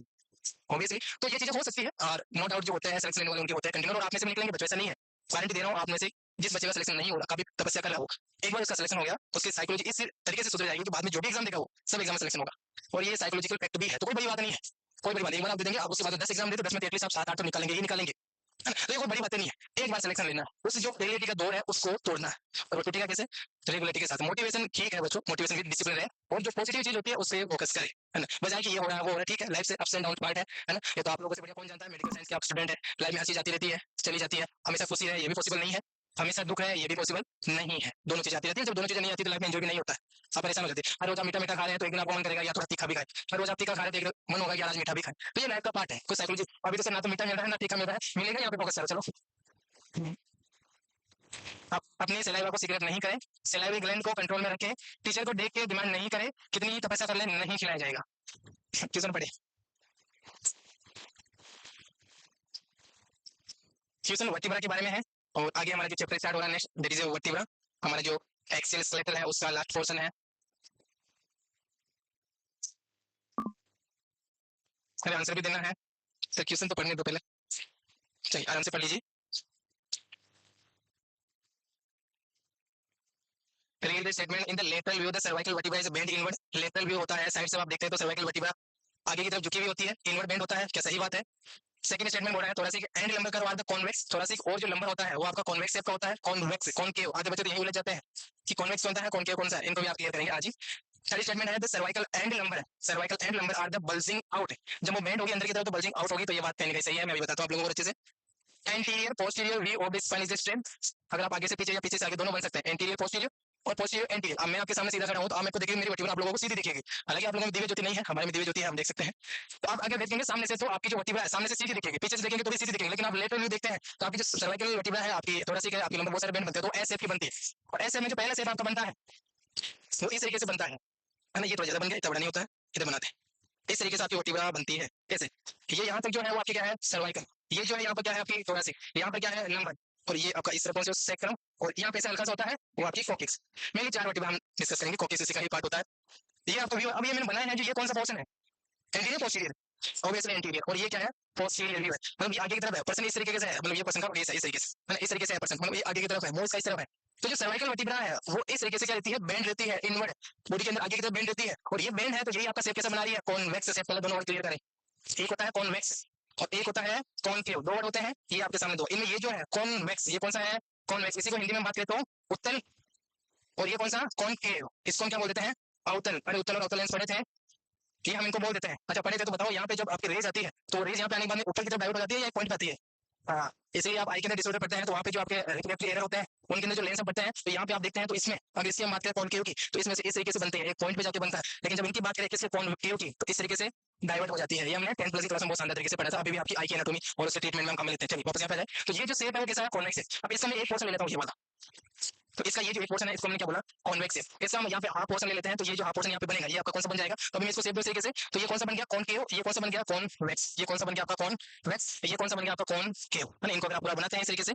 ऑब्वियसली तो ये चीजें हो सकती है। और नो डाउट जो होते हैं सिलेक्शन लेने वाले उनके होते हैं कंटिन्यू, और आप में से निकलेंगे बच्चों, ऐसा नहीं है, गारंटी दे रहा हूँ। आप में से जिस बच्चे का सिलेक्शन नहीं हो रहा, काफी तपस्या कर रहा हो, एक बार उसका सिलेक्शन हो गया, उसकी साइकोलॉजी इस तरीके से सुधर जाएगी कि बाद में जो भी एग्जाम देगा वो सब एग्जाम में सिलेक्शन होगा, और ये साइकोलॉजिकल फैक्ट भी है, तो कोई बड़ी बात नहीं है, कोई बड़ी बात नहीं। एक बार आप दे देंगे, आप उसके बाद 10 एग्जाम देते 10 में एटलीस्ट आप 7-8 तो निकालेंगे ही निकालेंगे, है ना? तो ये कोई बड़ी बात नहीं है, एक बार सिलेक्शन लेना, उस जो रियलिटी का दौर है उसको तोड़ना है, और वो टूटेगा कैसे? रेगुलरिटी के साथ। मोटिवेशन ठीक है बच्चों, मोटिवेशन विद डिसिप्लिन है, और जो पॉजिटिव चीज होती है उससे फोकस करें, है ना, बजाय कि ये हो रहा है वो हो रहा है, ठीक है, लाइफ से अप्स एंड डाउन पार्ट है ना। ये तो आप लोगों से बढ़िया कौन जानता है, मेडिकल साइंस के आप स्टूडेंट है, लाइफ में हर चीज आती रहती है, चली जाती है, हमेशा खुशी है ये भी पॉसिबल नहीं है, हमेशा दुख है ये भी पॉसिबल नहीं है, दोनों चीज आती रहती है। जब दोनों चीजें नहीं आती तो लाइफ में एंजॉय भी नहीं होता है, आप परेशान हो जाते हैं। हर रोज आप मीठा मीठा खा रहे हैं तो एक दिन आपको मन करेगा या थोड़ा तीखा भी खाए, हर रोज आप तीखा खा रहे हैं तो एक मन होगा कि आज मीठा भी खाए, तो ये लाइफ का पार्ट है, कुछ साइकोलॉजी। अभी तो सर ना तो मीठा मिल रहा है ना तीखा मिल रहा है, मिलेगा यहाँ पे फोकस करो। चलो आप अपनी सलाइवा को सिगरेट नहीं करें, सलाइवा ग्लैंड को कंट्रोल में रखें, टीचर को देख के डिमांड नहीं करें, कितनी ही तपस्या कर ले नहीं खिलाया जाएगा। ट्यूशन पढ़े, ट्यूशन वर्टिब्रा के बारे में है, और आगे हमारा जो चैप्टर स्टार्ट हो रहा है नेक्स्ट, दैट इज वर्टिब्रा, हमारा जो एक्सियल स्केलेटल है उसका लास्ट पोर्शन है। हमें आंसर भी देना है, तो क्वेश्चन तो पढ़ने दो पहले, चलिए आराम से पढ़ लीजिए। Read the statement in the lateral view the cervical vertebra is bent inward, lateral view होता है साइड से आप देखते हैं तो cervical vertebra आगे की तरफ झुकी हुई होती है, इनवर्ड बेंड होता है, क्या सही बात है? सेकंड स्टेटमेंट बोल रहा है thoracic and lumbar curve are the convex, thoracic और जो लंबर होता है वो आपका कॉन्वेक्स शेप का होता है, कॉन्वेक्स कॉनकेव, आधे बच्चे तो यही उलझ जाते हैं कि कॉन्वेक्स कौन सा है कॉनकेव कौन सा है, इनको भी आप क्लियर करेंगे आज ही। थर्ड स्टेटमेंट है the cervical and lumbar, cervical and lumbar are the bulging out, जब वो बेंड होगी अंदर की तरफ तो बल्जिंग आउट होगी, तो ये बात कहीं ना कहीं सही है, मैं भी बताता हूँ आप लोगों को अच्छे से। Anterior posterior view of the spine is the strength, अगर आप आगे से पीछे या पीछे से आगे दोनों बन सकते हैं, एंटीरियर पोस्टीरियर और पोस्टीरियर एंटीरियर। अब मैं आपके सामने सीधा खड़ा हूं तो आप मेरे को देखिए, मेरी वर्टिब्रा आप लोगों को सीधी दिखेगी, हालांकि आप लोगों में दिव्य ज्योति नहीं है, हमारे में दिव्य ज्योति है, हम देख सकते हैं। तो आप अगर देखेंगे सामने से तो आपकी जो वर्टिब्रा है सामने से सीधी दिखेगी, पीछे से देखेंगे तो भी सीधी दिखेगी, लेकिन आप लेटरल व्यू देखते हैं तो आपकी जो सर्वाइकल वर्टिब्रा है आपकी थोरासिक है, आपकी लंबर बहुत सारे बेंड बनते हैं, तो एस शेप की बनती है, और एस शेप में जो पहला शेप आपका बनता है वो इस तरीके से बनता है ना, ये थोड़ा ज्यादा बन गया, इतना बड़ा नहीं होता है, इधर बनाते हैं इस तरीके से आपकी वर्टिब्रा बनती है। कैसे? ये यहाँ तक जो है वो आपकी क्या है सर्वाइकल, ये जो है यहाँ पर क्या है आपकी थोरासिक, यहाँ पर क्या है लंबर, और ये आपका इस तरफ से सेक करो, और यहाँ पे से हल्का सा होता है वो आपकी कोकिक्स। मेनली 4 वर्टिब्रा हम डिस्कस करेंगे, कोकिक्स इसी का ही पार्ट होता है। ये आपका व्यू अब ये मैंने बनाया है जो ये कौन सा पोर्शन है, एंटीरियर पोस्टीरियर, ऑब्वियसली एंटीरियर, और ये क्या है पोस्टीरियर व्यू है, मतलब ये आगे की तरफ है, पर्सन इस तरीके से है, मतलब ये पर्सन का फेस है इस तरीके से, मतलब इस तरीके से है पर्सन, मतलब ये आगे की तरफ है, मोस्ट का इस तरफ है। तो जो सर्वाइकल वर्टिब्रा है वो इस तरीके से क्या रहती है, बेंड रहती है इनवर्ड, बॉडी के अंदर आगे की तरफ बेंड रहती है, और ये बेंड है तो यही आपका शेप कैसा बना रही है, कॉन्वेक्स शेप, पहले दोनों वर्ड क्लियर करें। एक होता है कॉन्वेक्स और एक होता है कॉनकेव, दो वर्ड होते हैं ये आपके सामने दो, इनमें ये जो है कॉन्वेक्स, ये कौन सा है कॉन्वेक्स, इसी को हिंदी में बात करें तो उत्तल, और ये कौन सा कॉनकेव, इसको हम क्या बोल देते हैं अवतल। अरे उत्तल और अवतल लेंस पढ़े थे कि हम इनको बोल देते हैं, अच्छा पढ़े थे तो बताओ, यहाँ पे जब आपकी रेज आती है तो रेज यहाँ पे आने के बाद में ऊपर की तरफ डाइवर्ट हो जाती है या एक पॉइंट पे आती है? हाँ, इसलिए आप आई के अंदर डिसऑर्डर पढ़ते हैं तो वहाँ पे जो आपके रिफ्लेक्टिव एरर होते हैं उनके अंदर जो लेंस पढ़ते हैं, तो यहाँ पे आप देखते हैं तो इसमें अगर इसकी हम बात करें कॉनकेव की तो इसमें से इस तरीके से बनते हैं, एक पॉइंट पे जाके बनता है, लेकिन जब इनकी बात करें किसके कॉनकेव की तो इस तरीके से डाइवर्ट हो जाती है। ये हमने 10 प्लस की क्लास में बहुत शानदार तरीके से पढ़ा था, अभी भी आपकी आई की एनाटॉमी और उसके ट्रीटमेंट में हम काम लेते हैं। चलिए वापस यहाँ पे जाए, तो ये जो शेप है वो कैसा है कॉन्वेक्स शेप। अब इसका मैं एक पोर्शन ले लेता हूँ ये वाला, तो इसका ये जो एक पोर्शन है इसको हमने क्या बोला कॉन्वेक्स शेप, इसका हम यहाँ पे हाफ पोर्शन ले लेते हैं, तो ये जो हाफ पोर्शन यहाँ पे बनेगा ये आपका कौन सा बन जाएगा, तो अभी मैं इसको शेप दो तरीके से, तो ये कौन सा बन गया कॉनकेव, ये कौन सा बन गया कॉन्वेक्स, ये कौन सा बन गया आपका कॉन्वेक्स, ये कौन सा बन गया आपका कॉनकेव, है ना। इनको अगर आप पूरा बनाते हैं इस तरीके से,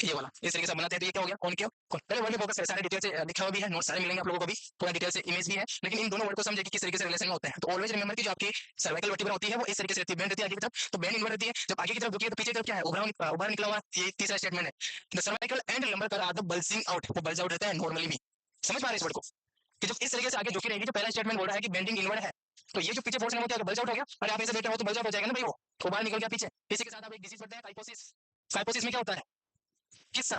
ये वाला इस तरीके से बनाते हैं तो ये क्या हो गया कॉनकेव। पहले वर्ड में फोकस करें, सारे डिटेल से लिखा हुआ भी है, नोट सारे मिलेंगे आप लोगों को भी, पूरा डिटेल से इमेज भी है, लेकिन इन दोनों वर्ड को समझे कि किस तरीके से रिलेशन में होते हैं। तो ऑलवेज रिमेंबर कि जो आपकी सर्वाइकल वर्टिब्रा होती है वो इस तरीके से रहती है, बेंड रहती है आगे की तरफ, तो बेंड इनवर्ड रहती है, जब आगे की तरफ झुकी है तो पीछे की तरफ क्या है उभरा निकला हुआ, ये तीसरा स्टेटमेंट है। द सर्वाइकल एंड लंबर कर आर द बल्जिंग आउट, वो बल्ज आउट रहता है नॉर्मली भी, समझ पा रहे इस वर्ड को कि जब इस तरीके से आगे झुकी रहेगी, जो पहला स्टेटमेंट बोल रहा है कि बेंडिंग इनवर्ड है, तो ये जो पीछे पोर्शन है वो क्या बल्ज आउट हो गया, अरे आप ऐसे बैठे हो तो बल्ज आउट हो जाएगा ना भाई, वो बाहर निकल गया पीछे। इसी के साथ आप एक डिजीज पढ़ते हैं काइपोसिस, काइपोसिस में क्या होता है किस्सा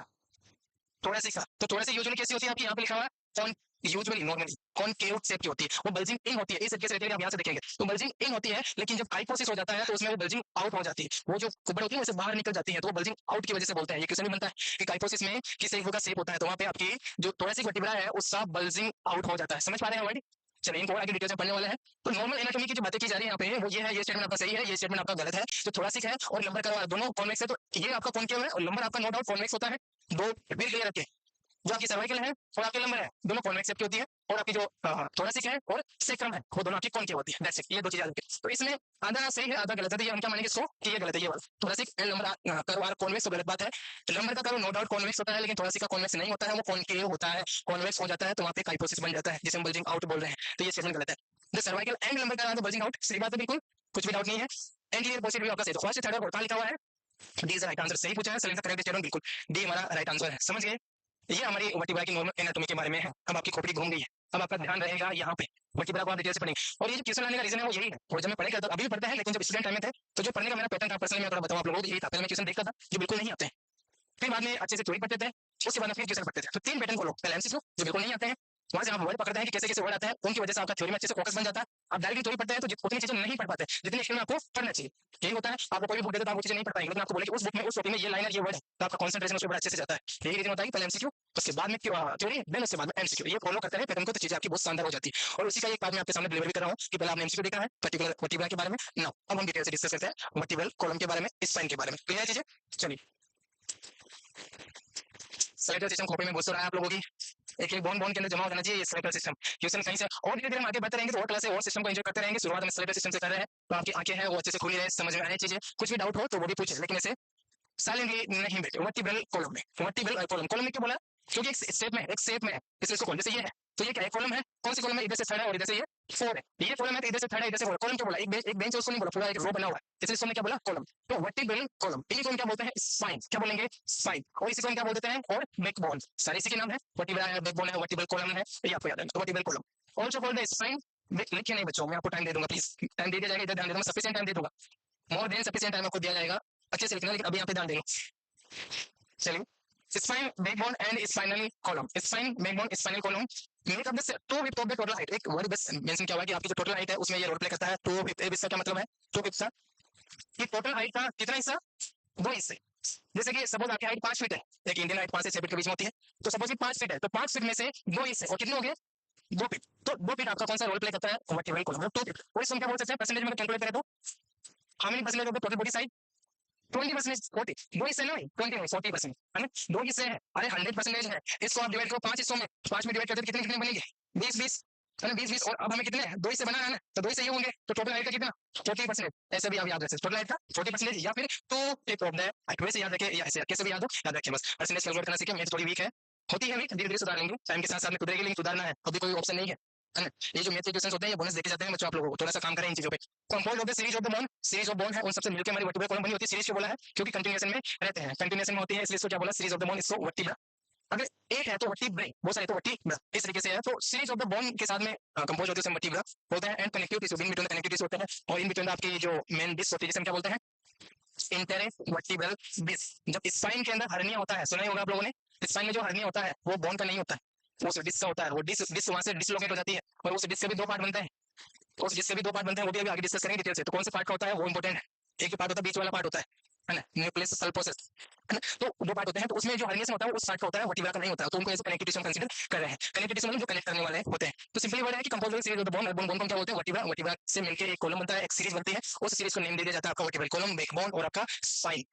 थोड़ा सा, तो थोड़ा सा यूजुअली कैसी होती है आपकी यहाँ पे लिखा हुआ है कौन यूजुअली नॉर्मली कॉनकेव शेप की होती है, वो बल्जिंग इन होती है। इस तरीके से रहती है, आप यहाँ से देखेंगे तो बल्जिंग इन होती है, लेकिन जब काइपोसिस हो जाता है तो उसमें वो बल्जिंग आउट हो जाती है। वो जो कुबड़ होती है वैसे बाहर निकल जाती है, तो वो बल्जिंग आउट की वजह से बोलते हैं। ये क्वेश्चन भी बनता है कि काइपोसिस में किस तरीके का शेप होता है, तो वहाँ पे आपकी जो थोरेसिक वर्टिब्रा है उसका बल्जिंग आउट हो जाता है। समझ पा रहे हैं वर्ड? चलिए इनको आगे डिटेल में पढ़ने वाले हैं। तो नॉर्मल एनाटॉमी की जो बातें की जा रही है यहाँ पे वो ये है, ये स्टेटमेंट आपका सही है, ये स्टेटमेंट आपका गलत है। जो थोरासिक है और लंबर का दोनों कॉन्वेक्स है, तो ये आपका कॉनकेव है और लंबर आपका नो डाउट कॉन्वेक्स होता है। दो बिल क्लियर रखे, जो आपकी सर्वाइकल है और आपकी लंबर है दोनों कॉन्वेक्स शेप की होती है, और आपकी जो थोरेसिक है और सेक्रम है वो दोनों आपकी कॉनकेव होती है। दैट्स इट, ये दो चीजें याद रखें। तो इसमें आधा सही है आधा गलत है, तो ये हम क्या मानेंगे इसको कि ये गलत है। ये वाला thoracic and lumbar curve are convex, तो गलत बात है। लंबर का कर्व नो डाउट कॉन्वेक्स होता है, लेकिन थोरेसिक का कॉन्वेक्स नहीं होता है, वो कॉनकेव होता है। कॉन्वेक्स हो जाता है तो वहाँ पे काइपोसिस बन जाता है, जिसे हम बल्जिंग आउट बोल रहे हैं। तो ये स्टेटमेंट गलत है। द सर्वाइकल एंड लंबर का बल्जिंग आउट सही बात है, बिल्कुल कुछ भी डाउट नहीं है। एंड क्लियर पोस्टेड व्यू आपका सही। तो फर्स्ट थर्ड और फोर्थ लिखा हुआ है, डी इज राइट आंसर। सही पूछा है, सेलेक्ट द करेक्ट स्टेटमेंट, बिल्कुल डी हमारा राइट आंसर है। समझ गए? ये हमारी वर्टिब्रा की नॉर्मल एनाटॉमी के बारे में है। अब आपकी खोपड़ी घूम गई है, अब आपका ध्यान रहेगा यहाँ पे। वर्टिब्रा को आप डिटेल से पढ़ेंगे, और ये जो क्वेश्चन लाने का रीजन है वो यही है। और जब मैं पढ़ेगा तो अभी भी पढ़ते हैं, लेकिन जब स्टूडेंट टाइम में थे तो जो पढ़ने का मेरा पैटर्न था पर्सनली मैं थोड़ा बताऊं आप लोगों को, यही था। पहले मैं क्वेश्चन देखता था जो बिल्कुल नहीं आते हैं, फिर बाद में अच्छे से थ्योरी पढ़ते थे, उसके बाद में फिर क्वेश्चन पढ़ते थे। तो तीन पैटर्न फॉलो, पहले एमसीक्यू जो बिल्कुल नहीं आते हैं, वहां से आप वर्ड पकड़ते हैं कि कैसे कैसे वर्ड आता है, उनकी वजह से आपका थ्योरी में अच्छे से फोकस बन जाता है। आप डायरेक्टली थ्योरी पढ़ते हैं तो उतनी चीजें नहीं पढ़ पाते जितनी एक्चुअल में आपको पढ़ना चाहिए। यही होता है, आपको कोई भी बुक देता है तो आप वो चीजें नहीं पढ़ पाएंगे, लेकिन आपको बोले कि उस बुक में उस टॉपिक में ये लाइन है ये वर्ड है, तो आपका कंसंट्रेशन उसमें बड़ा अच्छे से जाता है। यही रीजन होता है कि पहले एमसीक्यू उसके बाद में थ्योरी, देन उसके बाद में एमसीक्यू। ये फॉलो करते हैं पैटर्न को, तो चीजें आपकी बहुत शानदार हो जाती है। और उसी का एक बात मैं आपके सामने डिलीवर भी कर रहा हूँ कि पहले आपने एमसीक्यू देखा है पर्टिकुलर वर्टिब्रा के बारे में। नाउ अब हम डिटेल से डिस्कस करते हैं वर्टिब्रल कॉलम के बारे में, स्पाइन के बारे में। क्लियर है चीजें? चलिए, सर्कुलर सिस्टम खोपड़ी में घुस रहा है आप लोगों की, एक एक बोन बोन के अंदर जमा हो जाना चाहिए ये सर्कुलर सिस्टम। क्वेश्चन कहीं से और धीरे धीरे हम आगे बढ़ते रहेंगे तो और क्लास और सिस्टम को एंजॉय करते रहेंगे। शुरुआत में सर्कुलर सिस्टम से कर रहे हैं, तो आपकी आंखें हैं वो अच्छे से खुली रहे, समझ में आए चीजें। कुछ भी डाउट हो तो वो भी पूछे, लेकिन ऐसे साइलेंटली नहीं बैठे। वर्टिब्रल कॉलम में, वर्टिब्रल कॉलम, कॉलम में क्यों बोला? क्योंकि एक स्टेप में, एक शेप में है, इसलिए इसको कॉलम। जैसे ये है तो ये क्या है? कॉलम है। कौन सी कॉलम है? इधर से थर्ड है और इधर से ये फोर है। ये कॉलम है तो इधर से थर्ड है इधर से फोर। कॉलम क्या बोला? एक बेंच है उसको नहीं बोला, पूरा एक रो बना हुआ है, इसलिए इसको हमने क्या बोला? कॉलम। तो वर्टिब्रल कॉलम, इन्हीं को हम क्या बोलते हैं? स्पाइन। क्या बोलेंगे? स्पाइन। और इसी को हम क्या बोल देते हैं? और बैकबोन। सारे इसी के नाम है, वर्टिब्रा है, बैकबोन है, वर्टिब्रल कॉलम है, ये आपको याद है। तो vertebral column also called spine. लिखिए नहीं बच्चों, मैं आपको टाइम दे दूंगा, प्लीज टाइम दे दिया जाएगा, इधर ध्यान दे दूंगा, सफिशिएंट टाइम दे दूंगा, मोर देन सफिशिएंट टाइम आपको दिया जाएगा। अच्छे से लिखना, लेकिन अभी यहाँ पे ध्यान दे लो। चलिए, spine, backbone and spinal column. Spine, backbone, spinal column make up the two fifth of the total height. एक वर्ड बस मेंशन किया हुआ है कि आपकी जो टोटल हाइट है उसमें ये रोल प्ले करता है। टू फिफ्थ, इसका क्या मतलब है? टू फिफ्थ कि टोटल हाइट का कितना हिस्सा? दो हिस्से। जैसे कि सपोज आपकी हाइट 5 फीट है, एक इंडियन हाइट 5 से 6 फीट के बीच में होती है, तो सपोज 5 फीट है तो 5 फीट में से दो हिस्से और कितने हो गए? 2 फीट। तो 2 फीट आपका कौन सा रोल प्ले करता है? Vertebral column. 2 फीट। और इसको हम क्या बोल सकते हैं? परसेंटेज में कैलकुलेट करें तो how many percentage of the total body size? 20%, 40। दो हिस्से नहीं, 20 नहीं, 40% है ना? दो हिस्से हैं, अरे 100% है। इसको आप डिवाइड करो 5 हिस्सों में, 5 में डिवाइड करते कितने कितने बनेंगे? 20-20 है ना? 20-20। और अब हमें कितने दो हिस्से बनाना है ना, तो दो हिस्से ये होंगे, तो टोटल हाइट का कितना? 40%। ऐसे भी आप याद रख सकते, टोटल हाइट का 40%, या फिर to tip of the height. वैसे याद रखे या ऐसे कैसे भी याद हो, याद रखिए बस। परसेंटेज कैलकुलेट करना सीखे, मैथ थोड़ी वीक है, होती है वीक, धीरे धीरे सुधार लेंगे, टाइम के साथ साथ में सुधरेगी, लेकिन सुधारना है, अभी कोई ऑप्शन नहीं है ना? ये जो मैथ के क्वेश्चंस होते हैं ये बोनस देके जाते हैं बच्चों आप लोगों को, थोड़ा सा काम करें इन चीजों पे। Compound of the series of the bone, series of bone है उन सबसे मिलकर हमारी वर्टिब्रल कॉलम बनी होती है। सीरीज क्यों बोला है? क्योंकि कंटिन्यूएशन में रहते हैं, कंटिन्यूएशन में होती है, इसलिए इसको क्या बोला? सीरीज ऑफ द बोन, इसको वर्टिब्रा। अगर एक है तो वर्टिब्रा, बहुत सारे तो वर्टिब्रा, इस तरीके से है। तो सीरीज ऑफ द बोन के साथ में कंपोज होती है, वर्टिब्रा बोलते हैं। And connective tissue, in between the connective tissue होते हैं, और इन बिटवीन आपकी जो मेन डिस्क होती है जिसे हम क्या बोलते हैं? Intervertebral disc. जब स्पाइन के अंदर हर्निया होता है, सुना ही होगा आप लोगों ने, स्पाइन में जो हर्निया होता है वो बोन का नहीं होता है, वो उस डिस्क का होता है। वो डिस्क वहां से डिसलोकेट हो जाती है, और उस डिस्क के भी दो पार्ट बनते हैं, उस डिस्क के भी दो पार्ट बनते हैं, वो भी अभी आगे डिस्कस करेंगे डिटेल से। तो कौन सा पार्ट का होता है वो इंपॉर्टेंट है। एक ही पार्ट होता है, बीच वाला पार्ट होता है ना, न्यूक्लियस सल्पोसिस, है ना? तो दो पार्ट होते हैं, तो उसमें जो हर्निया होता है वो उस पार्ट का होता है, वर्टिब्रा का नहीं होता है। तो उनको ऐसे कनेक्टिव टिश्यू कंसीडर कर रहे हैं। कनेक्टिव टिश्यू मतलब जो कनेक्ट करने वाले होते हैं। तो सिंपली वर्ड है कि compose series of the bone, bone को क्या बोलते हैं? वर्टिब्रा। वर्टिब्रा से मिलकर एक कॉलम बनता है, एक सीरीज बनती है, उस सीरीज को नेम दे दिया जाता है आपका वर्टिब्रल कॉलम, बैकबोन और आपका spine.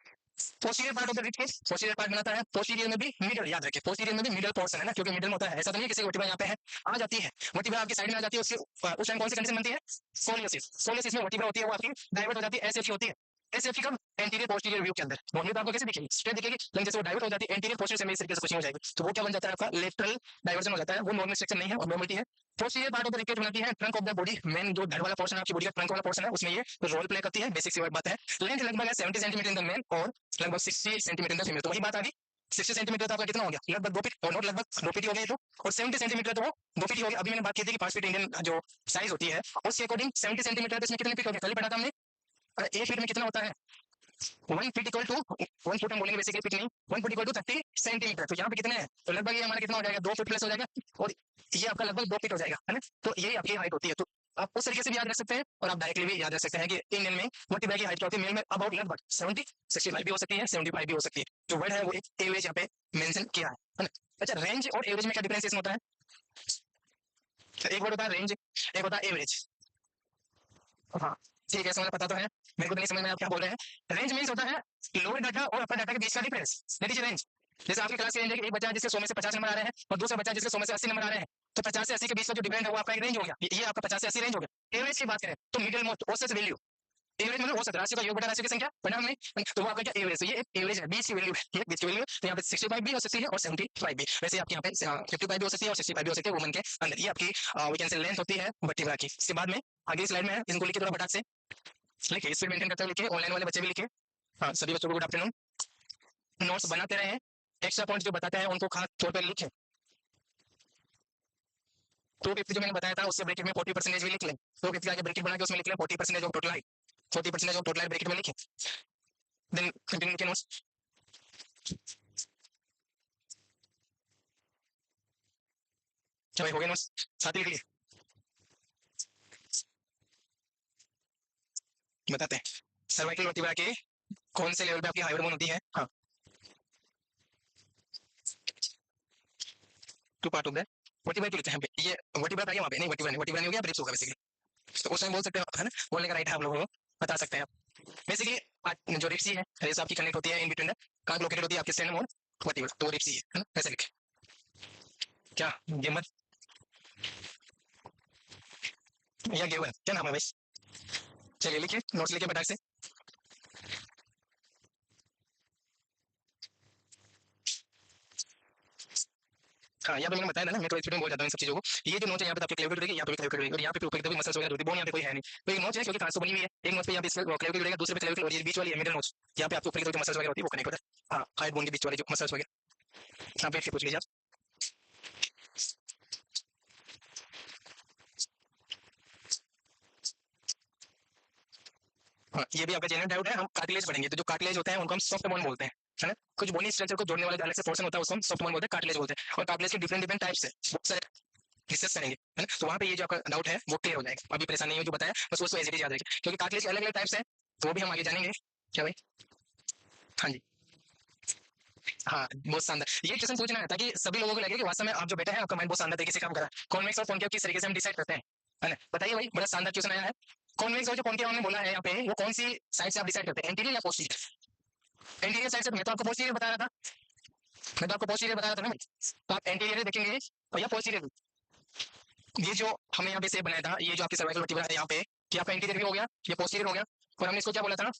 Posterior part of the rib cage, posterior part बनाता है, पोस्टीरियर में भी मिडल, याद रखिए पोस्टीरियर में भी मिडल पोर्शन है ना, क्योंकि मिडल में होता है। ऐसा तो नहीं किसी वर्टिब्रा यहाँ पे है, आ जाती है वर्टिब्रा आपकी साइड में आ जाती है, उसके उस टाइम कौन सी कंडीशन बनती है? सोलियोसिस। सोलियोसिस में वर्टिब्रा होती है वो आपकी डाइवर्ट हो जाती है, एसएफ होती है। एसएफ कब? एंटीरियर पोस्टीरियर व्यू के अंदर। बोन में आपको कैसे दिखेगी? स्ट्रेट दिखेगी, लेकिन जैसे वो डाइवर्ट हो जाती है एंटीरियर पोस्टीरियर से, इस तरीके से कुछ हो जाएगी, तो वो क्या बन जाता है आपका? लेटरल डाइवर्जन हो जाता है। वो नॉर्मल स्ट्रक्चर नहीं है, ऑब्नॉर्मलिटी है। Posterior part of the rib बनाती है trunk of the body, main जो धड़ वाला पोर्शन है आपकी बॉडी का, ट्रंक वाला पोर्शन है, उसमें ये रोल प्ले करती है। बेसिक सी बात है। लेंथ लगभग है 70 सेंटीमीटर इन द मेल और लगभग 60 सेंटीमीटर इन द फीमेल। तो वही बात आ गई, 60 सेंटीमीटर तो आपका कितना हो गया? लगभग 2 फीट, और नोट लगभग 2 फीट ही हो गया तो, और 70 सेंटीमीटर तो वो 2 फीट ही हो गया। अभी मैंने बात की थी कि 5 फीट इंडियन जो साइज होती है उसके अकॉर्डिंग 70 सेंटीमीटर, इसमें कितने फीट हो गया? कल ही पढ़ा था हमने। 1 फीट में कितना होता है? 1 फीट इक्वल टू 1 फुट हम बोलेंगे बेसिकली, फीट नहीं, 1 फुट इक्वल टू 30 सेंटीमीटर। तो यहाँ पे कितने हैं, तो लगभग ये हमारा कितना हो जाएगा, 2 फीट प्लस हो जाएगा, और ये आपका लगभग 2 फीट हो जाएगा, है ना। तो ये आपकी हाइट होती है। तो आप उस तरीके से भी याद रख सकते हैं, और आप डायरेक्टली भी याद रख सकते हैं कि इंडियन में वर्टिब्रा की हाइट क्या होती है, मेल में अबाउट लगभग 70 65 भी हो सकती है, 75 भी हो सकती है। जो वर्ड है वो एक एवरेज यहाँ पे मेंशन किया है ना। अच्छा, रेंज और एवरेज में क्या डिफरेंशिएशन होता है, एक वर्ड होता है रेंज, एक होता है एवरेज। हाँ ठीक है, समझ पता तो है, मेरे को तो नहीं समझ में आप क्या बोल रहे हैं। रेंज मीन्स होता है लोअर डाटा और अपर डाटा के बीच का डिफरेंस, दैट इज रेंज। जैसे आपकी क्लास की रेंज है कि एक बच्चा जिसके 100 में से 50 नंबर आ रहे हैं और दूसरा बच्चा जिसके 100 में से 80 नंबर आ रहे हैं, तो 50 से 80 के बीच का जो डिफरेंस है वो आपका एक रेंज हो गया, ये आपका 50 से 80 रेंज हो गया। एवरेज की बात करें तो मिडिल मोस्ट औसत वैल्यू, एवरेज मतलब औसत राशि का योग बटा राशि की संख्या परिणाम में, तो वो आपका क्या एवरेज, तो ये एक एवरेज है, बीच की वैल्यू है, बीच की वैल्यू। तो यहाँ पे 65 भी हो सकती है और 75 भी, वैसे आपके यहाँ पे 55 भी हो सकती है और 65 भी हो सकती है वुमन के अंदर। ये आपकी वी कैन से लेंथ होती है वर्टिब्रा की। इसके बाद में आगे स्लाइड में है, इनको लिखिए थोड़ा फटाक से, लिखिए स्पीड मेंटेन करते हुए लिखिए, ऑनलाइन वाले बच्चे भी लिखिए। हाँ सभी बच्चों को गुड आफ्टरनून। नोट्स बनाते रहे, एक्स्ट्रा पॉइंट जो बताते हैं उनको खास तौर पर लिखें। 250 जो मैंने बताया था उससे ब्रैकेट में 40% भी लिख लें, 250 आगे ब्रैकेट बना के उसमें लिख लें 40% of total height, 40% of total height bracket में लिखें। देन कंटिन्यू के नोट्स। क्या भाई हो गए नोट्स, साथ ही लिख लिए, बताते हैं सर्वाइकल वर्टिब्रा के कौन से लेवल पे आपकी हाइपर बोन होती है। हाँ, two part of that vertebra क्यों लिखते हैं पे, ये वर्टिब्रा आ गया वहाँ पे, नहीं वर्टिब्रा नहीं हो गया, ब्रिक्स होगा बेसिकली। तो उस टाइम बोल सकते हो, है ना, बोलने का राइट है आप लोगों को, बता सकते हैं आप। बेसिकली जो रिप्सी है रेस आपकी कनेक्ट होती है इन बिटवीन, कहाँ लोकेटेड होती है आपके स्टेनम और वर्टिब्रा, तो रिप्सी है ना, ऐसे लिखे। क्या गेमर या गेवर क्या नाम है भाई, चलिए लिखिए नोट्स लिखिए फटाक से। हाँ यहाँ पे मैंने बताया था ना, मैं तो एक्सपीरियंस बोल जाता हूँ इन सब चीजों को। ये जो नोच है यहाँ पे आपके क्लेविकल रहेगी, यहाँ पे क्लेविकल रहेगी, और यहाँ पे ऊपर मसल्स वगैरह होती है, बोन यहाँ पे कोई है नहीं। तो ये नोच है क्योंकि ट्रांसफर बनी हुई है, एक नोच पे यहाँ पे क्लेविकल रहेगा, दूसरे पे क्लेविकल, और ये बीच वाली है मिडिल नोच, यहाँ पे आपके ऊपर की जो मसल्स वगैरह होती है वो कनेक्ट होता है। हाँ हाइट बोन के बीच वाली जो मसल्स वगैरह, यहाँ पे पूछ लीजिए आप। हाँ ये भी आपका जेन्युइन डाउट है, हम कार्टिलेज पढ़ेंगे, तो जो कार्टिलेज होते हैं उनको हम सॉफ्ट बोन बोलते हैं, है ना। कुछ बोनी स्ट्रक्चर को जोड़ने वाला अलग से पोर्शन होता है उसको हम सॉफ्ट बोन बोलते हैं, कार्टिलेज बोलते हैं। और कार्टिलेज के डिफरेंट डिफरेंट टाइप्स है, बहुत सारे डिस्कस करेंगे, है ना। तो वहाँ पे ये जो आपका डाउट है वो क्लियर हो जाएगा, अभी परेशान नहीं हो जो बताया, बस उसको एज इट इज याद रखिए, क्योंकि कार्टिलेज के अलग अलग टाइप्स है, तो वो भी हम आगे जानेंगे। क्या भाई, हाँ जी, हाँ बहुत शानदार, ये क्वेश्चन पूछना है ताकि सभी लोगों को लगे कि वास्तव में आप जो बेटा है आपका माइंड बहुत शानदार तरीके से काम कर रहा है। कॉन्वेक्स और कॉनकेव किस तरीके से हम डिसाइड करते हैं, है ना, बताइए भाई, बड़ा शानदार क्वेश्चन आया है। कॉन्वेक्स और जो कॉनकेव हमने बोला है यहाँ पे, वो कौन सी साइड से आप डिसाइड करते हैं, एंटीरियर या पोस्टीरियर। एंटीरियर साइड से, मैं तो आपको पोस्टीरियर बता रहा था, मैं तो आपको पोस्टीरियर बता रहा था ना भाई, तो आप एंटीरियर देखेंगे और या पोस्टीरियर। ये जो हमने यहाँ पे सेप बनाया था, ये जो आपकी सर्वाइकल वर्टिब्रा है यहाँ पे, कि आपका एंटीरियर भी हो गया, ये पोस्टीरियर हो गया, और हमने इसको क्या बोला था,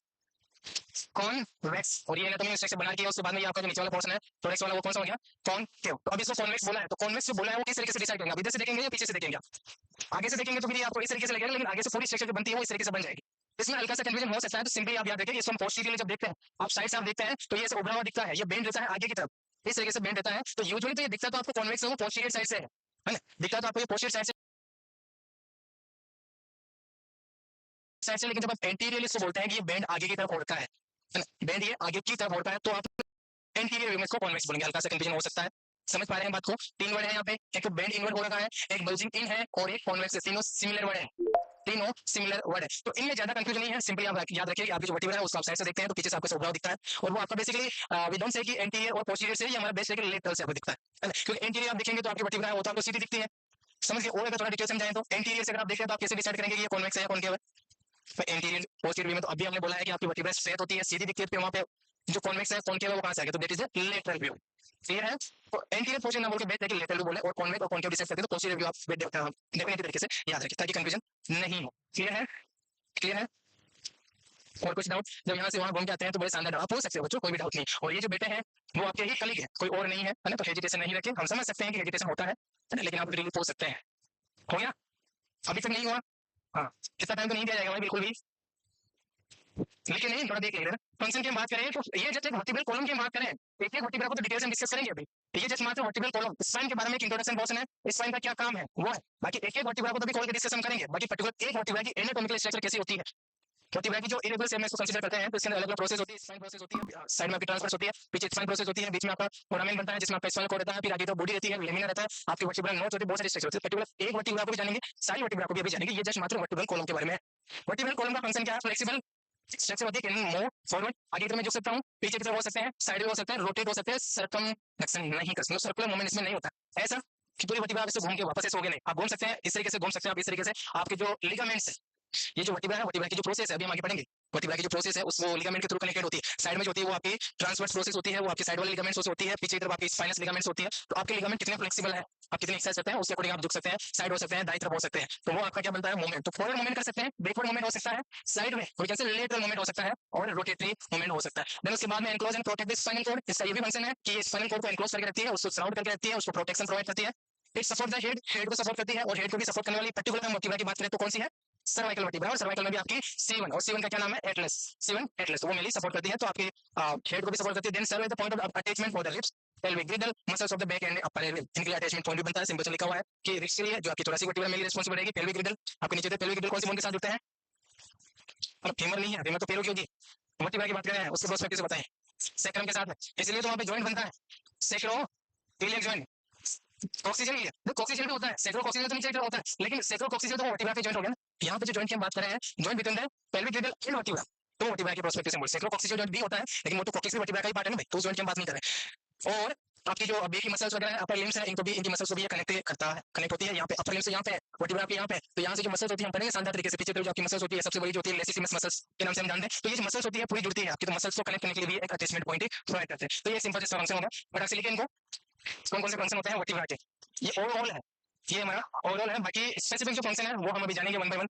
कॉन्वेक्स, और ये एनाटॉमी स्ट्रक्चर बना के उसके बाद में ये आपका जो नीचे वाला पोर्शन है थोड़ा वाला, वो कौन सा हो गया, कॉनकेव। तो अब इसको कॉन्वेक्स बोला है, तो कॉन्वेक्स जो बोला है वो किस तरीके से डिसाइड करेंगे, अब इधर से देखेंगे या पीछे से देखेंगे आप। आगे से देखेंगे तो फिर आपको इस तरीके से लगेगा, लेकिन आगे से पूरी स्ट्रक्चर जो बनती है वो इस तरीके से बन जाएगी। इसमें हल्का सा कंफ्यूजन हो सकता है, तो सिंपली आप याद रखिए, इसको हम पोस्टीरियरली जब देखते हैं, आप साइड से आप देखते हैं तो ये ऐसे उभरा हुआ दिखता है, ये बेंड रहता है आगे की तरफ, इस तरीके से बेंड रहता है, तो यूजुअली तो ये दिखता तो आपको कॉन्वेक्स है वो पोस्टीरियर साइड से है ना, दिखता तो आपको ये पोस्टीरियर साइड से, लेकिन जब आप एंटीरियरली इसको बोलते हैं कि ये बेंड आगे की तरफ होता है ना, बेंड ये आगे की तरफ होता है, तो आप एंटीरियर व्यू में इसको कॉन्वेक्स बोलेंगे। हल्का सा कंफ्यूजन हो सकता है, समझ पा रहे हैं बात को। तीन वर्ड है यहाँ पे, एक बेंड इनवर्ड हो रखा है, एक बल्जिंग इन है, और एक कॉन्वेक्स है, तीनों सिमिलर वर्ड है, तीनों सिमिलर वर्ड है, तो इनमें ज्यादा कंफ्यूजन नहीं है। सिंपली आप याद रखिए कि आपकी जो वर्टिब्रा है उसको आप साइड से देखते हैं तो पीछे से आपको उभरा दिखता है, और वो आपका बेसिकली वी डोंट से कि एंटीरियर और पोस्टीरियर से, ये हमारा बेस्ट है कि लेटरल से आपको दिखता है, क्योंकि एंटीरियर आप देखेंगे तो आपकी वर्टिब्रा है वो तो आपको सीधी दिखती है, समझ गए। और अगर थोड़ा डिटेल समझाएं तो एंटीरियर से अगर आप देखें तो आप कैसे डिसाइड करेंगे कि ये कॉन्वेक्स है या कॉनकेव है। एंटीरियर पोस्टीरियर में तो अभी हमने बोला है कि आपकी वर्टिब्रा स्ट्रेट होती है, सीधी दिखती है, वहां पे जो कॉन्वेक्स है कॉनकेव है वो कहां से आ गया, तो that is the lateral view, clear है। तो एंटीरियर पोर्शन ना बोल के बेस्ट है कि लेटरल व्यू बोले, और कॉन्वेक्स और कॉनकेव डिसाइड करते हैं तो पोस्टीरियर व्यू आप डेफिनेटली तरीके से याद रखिए ताकि कंफ्यूजन नहीं हो, क्लियर है, क्लियर है। और कुछ डाउट, जब यहाँ से वहां घूम के आते हैं तो बड़े शानदार डाउट आप पूछ सकते हो बच्चों, कोई भी डाउट नहीं। और ये जो बेटे हैं वो आपके ही कलीग है, कोई और नहीं है, है ना, तो हेजिटेशन नहीं रखें, हम समझ सकते हैं कि हेजिटेशन होता है ना, लेकिन आप रिलीव पूछ सकते हैं। हो गया, अभी तक नहीं हुआ, हाँ इतना टाइम तो नहीं दिया जाएगा भाई बिल्कुल भी, लेकिन नहीं थोड़ा देख लेंगे। फंक्शन की बात करें तो ये जस्ट एक वर्टिब्रल कॉलम की बात करें, एक एक वर्टिब्रा को तो डिटेल से डिस्कस करेंगे अभी, ये जस्ट मात्र वर्टिब्रल कॉलम, स्पाइन के बारे में एक इंट्रोडक्शन पोर्शन है, स्पाइन का क्या काम है वो है, बाकी एक एक वर्टिब्रा को तो भी खोल के डिस्कस हम करेंगे, बाकी पर्टिकुलर एक वर्टिब्रा की एनाटॉमिकल स्ट्रक्चर कैसी होती है, वर्टिब्रा की जो इरेगुलर शेप में इसको कंसीडर करते हैं तो इसके अंदर अलग अलग प्रोसेस होती है। स्पाइन प्रोसेस होती है, साइड में आपकी ट्रांसवर्स होती है, पीछे स्पाइन प्रोसेस होती है, बीच में आपका फोरामेन बनता है जिसमें आपका स्पाइनल कॉर्ड रहता है, फिर आगे तो बॉडी रहती है, लेमिना रहता है, आपकी वर्टिब्रल नोच होती है, बहुत सारी स्ट्रक्चर होती है। पर्टिकुलर एक वर्टिब्रा को भी जानेंगे, सारी वर्टिब्रा को भी अभी जानेंगे। ये जस्ट मात्र वर्टिब्रल कॉलम के बारे में है। वर्टिब्रल कॉलम का फंक्शन क्या है? फ्लेक्सिबल स्ट्रक्चर होती है, कैन मूव फॉरवर्ड, आगे की तरफ मैं झुक सकता हूँ, पीछे की तरफ हो सकते हैं, साइड में हो सकते हैं, रोटेट हो सकते हैं, सर्कमडक्शन नहीं कर सकते, सर्कुलर मूवमेंट इसमें नहीं होता ऐसा कि पूरी वर्टिब्रा से घूम के वापस ऐसे हो गए नहीं। आप घूम सकते हैं, इस तरीके से घूम सकते हैं आप, इस तरीके से आपके जो लिगामेंट्स है, ये जो वर्टिब्रा है, वर्टिब्रा की जो प्रोसेस है अभी हम आगे पढ़ेंगे, वर्टिब्रा की जो प्रोसेस है उस वो लिगामेंट के थ्रू कनेक्टेड होती है। साइड में जो होती है वो आपकी ट्रांसवर्स प्रोसेस होती है, वो आपकी साइड वाले लिगामेंट्स से होती है, पीछे की तरफ आपकी स्पाइनस लिगामेंट्स होती है। तो आपके लिगामेंट कितने फ्लेक्सिबल है, आप कितने एक्सरसाइज करते हैं उसके अकॉर्डिंग आप झुक सकते हैं, साइड हो सकते हैं, दाईं तरफ हो सकते हैं, तो वो आपका क्या बनता है? मूवमेंट। तो फॉरवर्ड मूवमेंट कर सकते हैं, बैकवर्ड मूवमेंट हो सकता है, साइड में कोई कैसे लेटरल मूवमेंट हो सकता है और रोटेटरी मूवमेंट हो सकता है। देन उसके बाद में enclose and protect the spinal cord, इसका ये भी फंक्शन है कि स्पाइनल कॉर्ड को एनक्लोज करके रखती है, उसको सराउंड करके रखती है, उसको प्रोटेक्शन प्रोवाइड करती है। It support the head, head को सपोर्ट करती है, और हेड को भी सपोर्ट करने वाली पर्टिकुलर वर्टिब्रा की बात करें तो कौन सी है? Cervical vertebra. और सर्वाइकल में भी आपकी C1, और C1 का क्या नाम है? एटलस। C1 एटलस, वो मेनली सपोर्ट करती है, तो आपकी हेड को भी सपोर्ट करती है। Then serve as the point of attachment for the ribs, pelvic girdle, muscles of the back and upper elbow, इनके लिए अटैचमेंट पॉइंट भी बनता है। सिंपल से लिखा हुआ है कि रिब्स के लिए जो आपकी थोरेसिक वर्टिब्रा मेनली रिस्पांसिबल रहेगी, pelvic girdle आपके नीचे से pelvic girdle कौन सी बोन के साथ जुड़ते हैं? अब फीमर नहीं है, फीमर तो पैरों की होगी। वर्टिब्रा की बात करें उसके प्रोस्पेक्टिव से बताएं, सेक्रम के साथ है, इसलिए तो वहां पे जॉइंट बनता है, सेक्रोइलियक जॉइंट। कॉक्सिजल ही है, कॉक्सिजल भी होता है, सेक्रोकॉक्सिजल तो नीचे की तरफ होता है, लेकिन सेक्रोकॉक्सिजल तो वर्टिब्रा के जॉइंट हो गया ना। यहाँ पे जो जॉइंट की हम बात कर रहे हैं, joint between the pelvic गिर्डल and vertebra, तो वर्टिब्रा के प्रोस्पेक्टिव सिंबल सेक्रोकॉक्सिजल जॉइंट भी होता है, लेकिन वो तो कॉक्सिक्स भी वर्टिब्रा का ही पार्ट है ना भाई, तो उस जॉइंट की हम बात नहीं कर रहे। और आपकी जो बे की मसल्स वगैरह है, अपर लिम्स है, इनको भी, इनकी मसल्स को भी ये कनेक्ट करता है, कनेक्ट होती है यहाँ पे अपर लिम्स से यहाँ पे वर्टिब्रा के यहाँ पे, तो यहाँ से जो मसल्स होती है हम पढ़ेंगे शानदार तरीके से। पीछे जो आपकी मसल्स होती है सबसे बड़ी जो होती है लेसिसिमस मसल्स के नाम से हम जानते हैं, तो ये जो मसल्स होती है पूरी जुड़ती है आपकी, तो मसल्स को कनेक्ट करने के लिए भी एक अटैचमेंट पॉइंट प्रोवाइड करते हैं। तो ये सिंपल सा फंक्शन होगा, बट आप लिखें इनको कौन कौन से फंक्शन होते हैं वर्टिब्रा के, ये ओवरऑल है, ये हमारा ओवरऑल है। बाकी स्पेसिफिक जो फंक्शन है वो हम अभी जानेंगे वन बाय वन।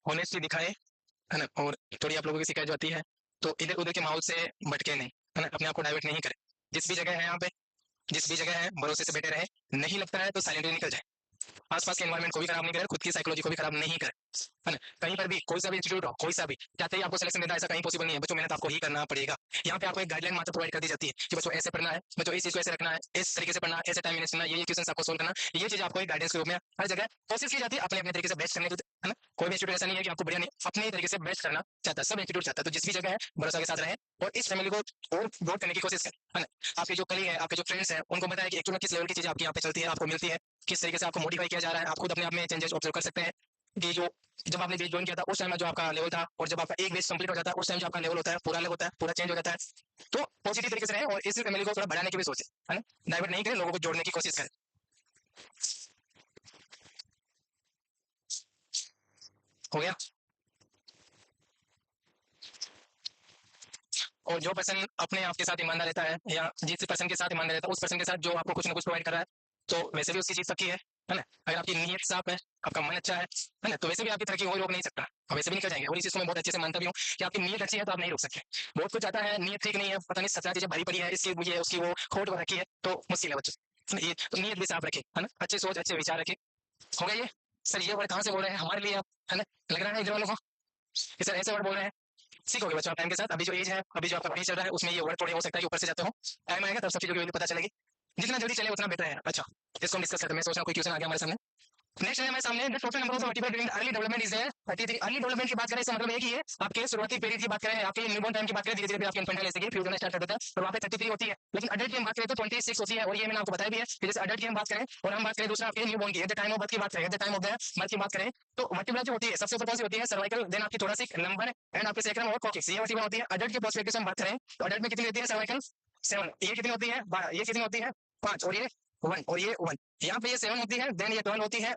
होनेस्टली दिखाए, है ना, और थोड़ी आप लोगों की शिकायत जो आती है तो इधर उधर के माहौल से भटके नहीं, है ना, अपने आप को डाइवर्ट नहीं करें। जिस भी जगह है यहाँ पे, जिस भी जगह है भरोसे से बैठे रहे, नहीं लगता है तो साइलेंटली निकल जाए, आसपास के एनवायरमेंट को भी खराब नहीं करे, खुद की साइकोलॉजी को भी खराब नहीं करे, है ना। कहीं पर भी कोई सा भी इंस्टीट्यूट हो, कोई सा भी चाहते ही आपको सिलेक्शन देना, ऐसा कहीं पॉसिबल नहीं है बच्चों, मेहनत आपको ही करना पड़ेगा। यहाँ पे आपको एक गाइडलाइन मात्र प्रोवाइड कर दी जाती है कि बच्चों ऐसे पढ़ना है, बच्चों इस चीज को ऐसे रखना है, इस तरीके से पढ़ना है, ऐसे टाइम मैनेज करना, ये क्वेश्चन आपको सोल्व करना, ये चीज आपको एक गाइडेंस के रूप में हर जगह कोशिश की जाती है अपने अपने तरीके से बेस्ट करने की, है ना। कोई भी इंस्टीट्यूट ऐसा नहीं है कि आपको बढ़िया नहीं, अपने तरीके से बेस्ट करना चाहता है, सब इंस्टीट्यूट चाहता है। तो जिस भी जगह है भरोसा के साथ रहे और इस फैमिली को और ग्रोथ करने की कोशिश करें, है ना। आपके जो कलीग है, आपके जो फ्रेंड्स हैं, उनको बताया कि एक्चुअली किस लेवल की चीज आपकी यहाँ पे चलती है, आपको मिलती है, किस तरीके से आपको मॉडिफाई किया जा रहा है, आप खुद अपने आप में चेंजेस ऑब्जर्व कर सकते हैं कि जो जब आपने बेच ज्वाइन किया था उस टाइम में जो आपका लेवल था, और जब आपका एक बेच कंप्लीट हो जाता है उस टाइम जो आपका लेवल होता है पूरा अलग होता है, पूरा चेंज हो जाता है। तो पॉजिटिव तरीके से रहें और इस फैमिली को थोड़ा बढ़ाने की भी सोचें, है ना, डाइवर्ट नहीं करें, लोगों को जोड़ने की कोशिश करें। हो गया। और जो पर्सन अपने आप के साथ ईमानदार रहता है, या जिस पर्सन के साथ ईमानदार रहता है, उस पर्सन के साथ जो आपको कुछ ना कुछ प्रोवाइड कर रहा है, तो वैसे भी उसकी चीज पक्की है ना। अगर आपकी नीयत साफ है, आपका मन अच्छा है ना, तो वैसे भी आपकी तरक्की कोई रोक नहीं सकता, आप वैसे भी निकल जाएंगे। और इस चीज को मैं बहुत अच्छे से मानता भी हूँ कि आपकी नीयत अच्छी है तो आप नहीं रोक सकते। बहुत कुछ आता है, नीयत ठीक नहीं है, पता नहीं 17 चीजें भरी पड़ी है, इसकी मुझे उसकी वो खोट हो रखी है, तो मुश्किल है बच्चों। ये तो नीयत भी साफ रखे, है ना, अच्छी सोच अच्छे विचार रखे। हो गया ये सर, ये वर्ड कहाँ से बोल रहे हैं हमारे लिए आप, है ना, लग रहा है इधर वालों को कि सर ऐसे वर्ड बोल रहे हैं। सीखोगे बच्चों टाइम के साथ, अभी जो एज है, अभी जो आपका पढ़ाई चल रहा है उसमें ये वर्ड थोड़े हो सकता है कि ऊपर से जाते हो, टाइम आएगा तब सब चीजों की वैल्यू पता चलेगी, जितना जल्दी चले उतना बेटर है। अच्छा, इसको हम डिस्कस करते हैं। मैं सोच रहा हूँ कोई क्वेश्चन आ गया हमारे सामने। नेक्स्ट है हमारे सामने the total number of vertebra during early development is there 33। Early development की बात करें इसका मतलब है कि ये आपके शुरुआती पीरियड की बात करें, आपके न्यूबॉर्न टाइम की बात करें, धीरे धीरे आपके इन्फेंटाइल एज फ्यूजन स्टार्ट कर देता है, तो वहाँ पे 33 होती है। लेकिन अडल्ट की हम बात करें तो 26 होती है, और ये मैंने आपको बताया भी है कि जैसे अडल्ट की हम बात करें और हम बात करें दूसरा आपके न्यूबॉर्न की, eight the time of birth की बात करें, eight the time of the birth की बात करें, तो वर्टिब्रा जो होती है सबसे ऊपर कौन सी होती है? सर्वाइकल, देन आपकी थोरेसिक, लंबर एंड आपके सेक्रम और कॉक्सिक्स, ये वर्टिब्रा होती है। अडल्ट के पर्सपेक्टिव से हम बात करें तो अडल्ट में कितनी होती है? सर्वाइकल 7, ये कितनी होती है? 12, ये कितनी होती है? 5, और ये 1, और ये 1, यहाँ पे ये 7 होती है, देन ये 12 होती है,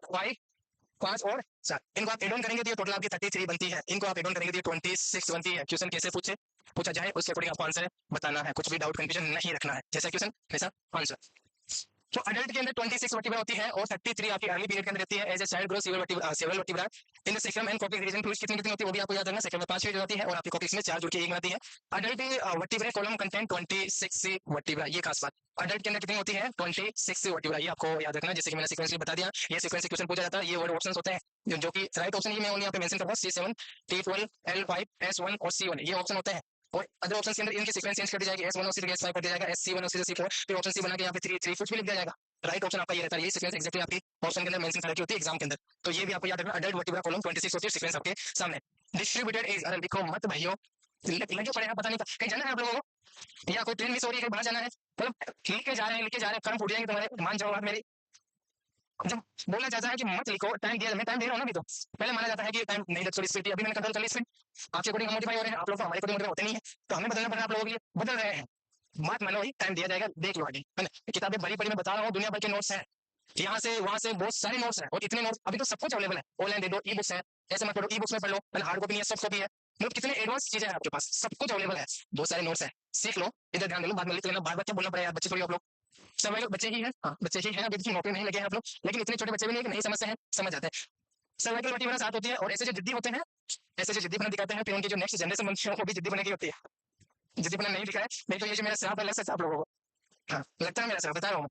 5 और 7, इनको आप एड ऑन करेंगे तो टोटल आपकी 33 बनती है, इनको आप एड ऑन करेंगे तो 26 बनती है। क्वेश्चन कैसे पूछा जाए उसके अकॉर्डिंग आपको आंसर बताना है, कुछ भी डाउट कंफ्यूजन नहीं रखना है, जैसा क्वेश्चन वैसा आंसर। तो अडल्ट के अंदर 26 वर्टिब्रा होती है और 33 आपकी अर्ली पीरियड के अंदर रहती है as a child grow several vertebra in the sacrum and cortex region. Fluids कितनी कितनी होती है वो भी आपको याद रखना। सेक्रम में 5 फीट होती है और आपकी कॉर्टेक्स में 4 जुड़ के 1 बनाती है। Adult vertebra column content 26 vertebra, ये खास बात। अडल्ट के अंदर कितनी होती है 26 वर्टिब्रा, ये आपको याद रखना। जैसे कि मैंने सीक्वेंसली बता दिया, ये सीक्वेंस क्वेश्चन पूछा जाता है, ये वर्ड ऑप्शंस होते हैं जो कि राइट ऑप्शन ये मैं ओनली यहाँ पे मेंशन करूंगा, C7 T12 L5 S1 और C1 ये ऑप्शन होते हैं। और अदर ऑप्शन के अंदर इनकी सीक्वेंस चेंज कर दी जाएगी, S1 से S5 कर दिया जाएगा, S C1 से C4, फिर ऑप्शन C बना के यहाँ पे 3 फुट भी लिख दिया जाएगा। राइट ऑप्शन आपका ये रहता है, ये सीक्वेंस एक्जेक्टली आपकी ऑप्शन के अंदर मेंशन करके होती है एग्जाम के अंदर। तो ये भी आपको याद रखना। अडल्ट वर्टिब्रा कॉलम 26 होती है, सीक्वेंस आपके सामने। डिस्ट्रीब्यूटेड एज, अरे देखो मत भाइयों, लगे पड़े हैं, पता नहीं कहीं जाना है आप लोगों को, या कोई ट्रेन मिस हो रही है, कहीं बाहर जाना है, मतलब लिख के जा रहे हैं, कर्म फूट जाएंगे तुम्हारे, मान जाओ बात मेरी। जब बोला जाता है कि मत लिखो, टाइम दिया, मैं टाइम दे रहा हूँ ना, अभी तो पहले माना जाता है कि टाइम नहीं, थोड़ी स्पीड, अभी मैंने कंट्रोल कर ली स्पीड, आपके अकॉर्डिंग मोटिफाई हो रहे हैं, आप लोग तो हमारे अकॉर्डिंग मोटिफाई होते नहीं है, तो हमें बदलना पड़ रहा है, आप लोगों के लिए बदल रहे हैं। बात मानो ही, टाइम दिया जाएगा, देख लो आगे, है ना। किताबें बड़ी बड़ी मैं बता रहा हूँ, दुनिया भर के नोट्स हैं, यहाँ से वहां से बहुत सारे नोट्स हैं, और इतने नोट्स अभी तो सब कुछ अवेलेबल है, ऑनलाइन दे दो, ई बुक्स है, ऐसे मत पढ़ो, ई बुक्स में पढ़ लो, हार्ड कॉपी नहीं है, सॉफ्ट कॉपी है, मतलब कितने एडवांस चीजें हैं आपके पास, सब कुछ अवेलेबल है, बहुत सारे नोट्स है, सीख लो, इधर ध्यान दे लो, बाद में लिख लेना, बार बार क्या बोलना पड़ेगा, बच्चे थोड़ी आप लोग, सर्वाइकल बच्चे ही हैं, हाँ बच्चे ही हैं, अभी तो नौकरी नहीं लगे हैं आप लोग, लेकिन इतने छोटे बच्चे भी नहीं कि नहीं समझते हैं, समझ जाते हैं। सर्वाइकल वर्टिब्रा साथ होती है, और ऐसे जो जिद्दी होते हैं, ऐसे जो जिद्दीपना दिखाते हैं, फिर उनकी जो नेक्स्ट जनरेशन बनती है वो भी जिद्दी बनने की होती है। जिद्दीपना नहीं दिखा है, नहीं तो ये जो मेरा श्राप है लग सकता है आप लोगों को, हाँ लगता है मेरा श्राप, बता रहा हूँ।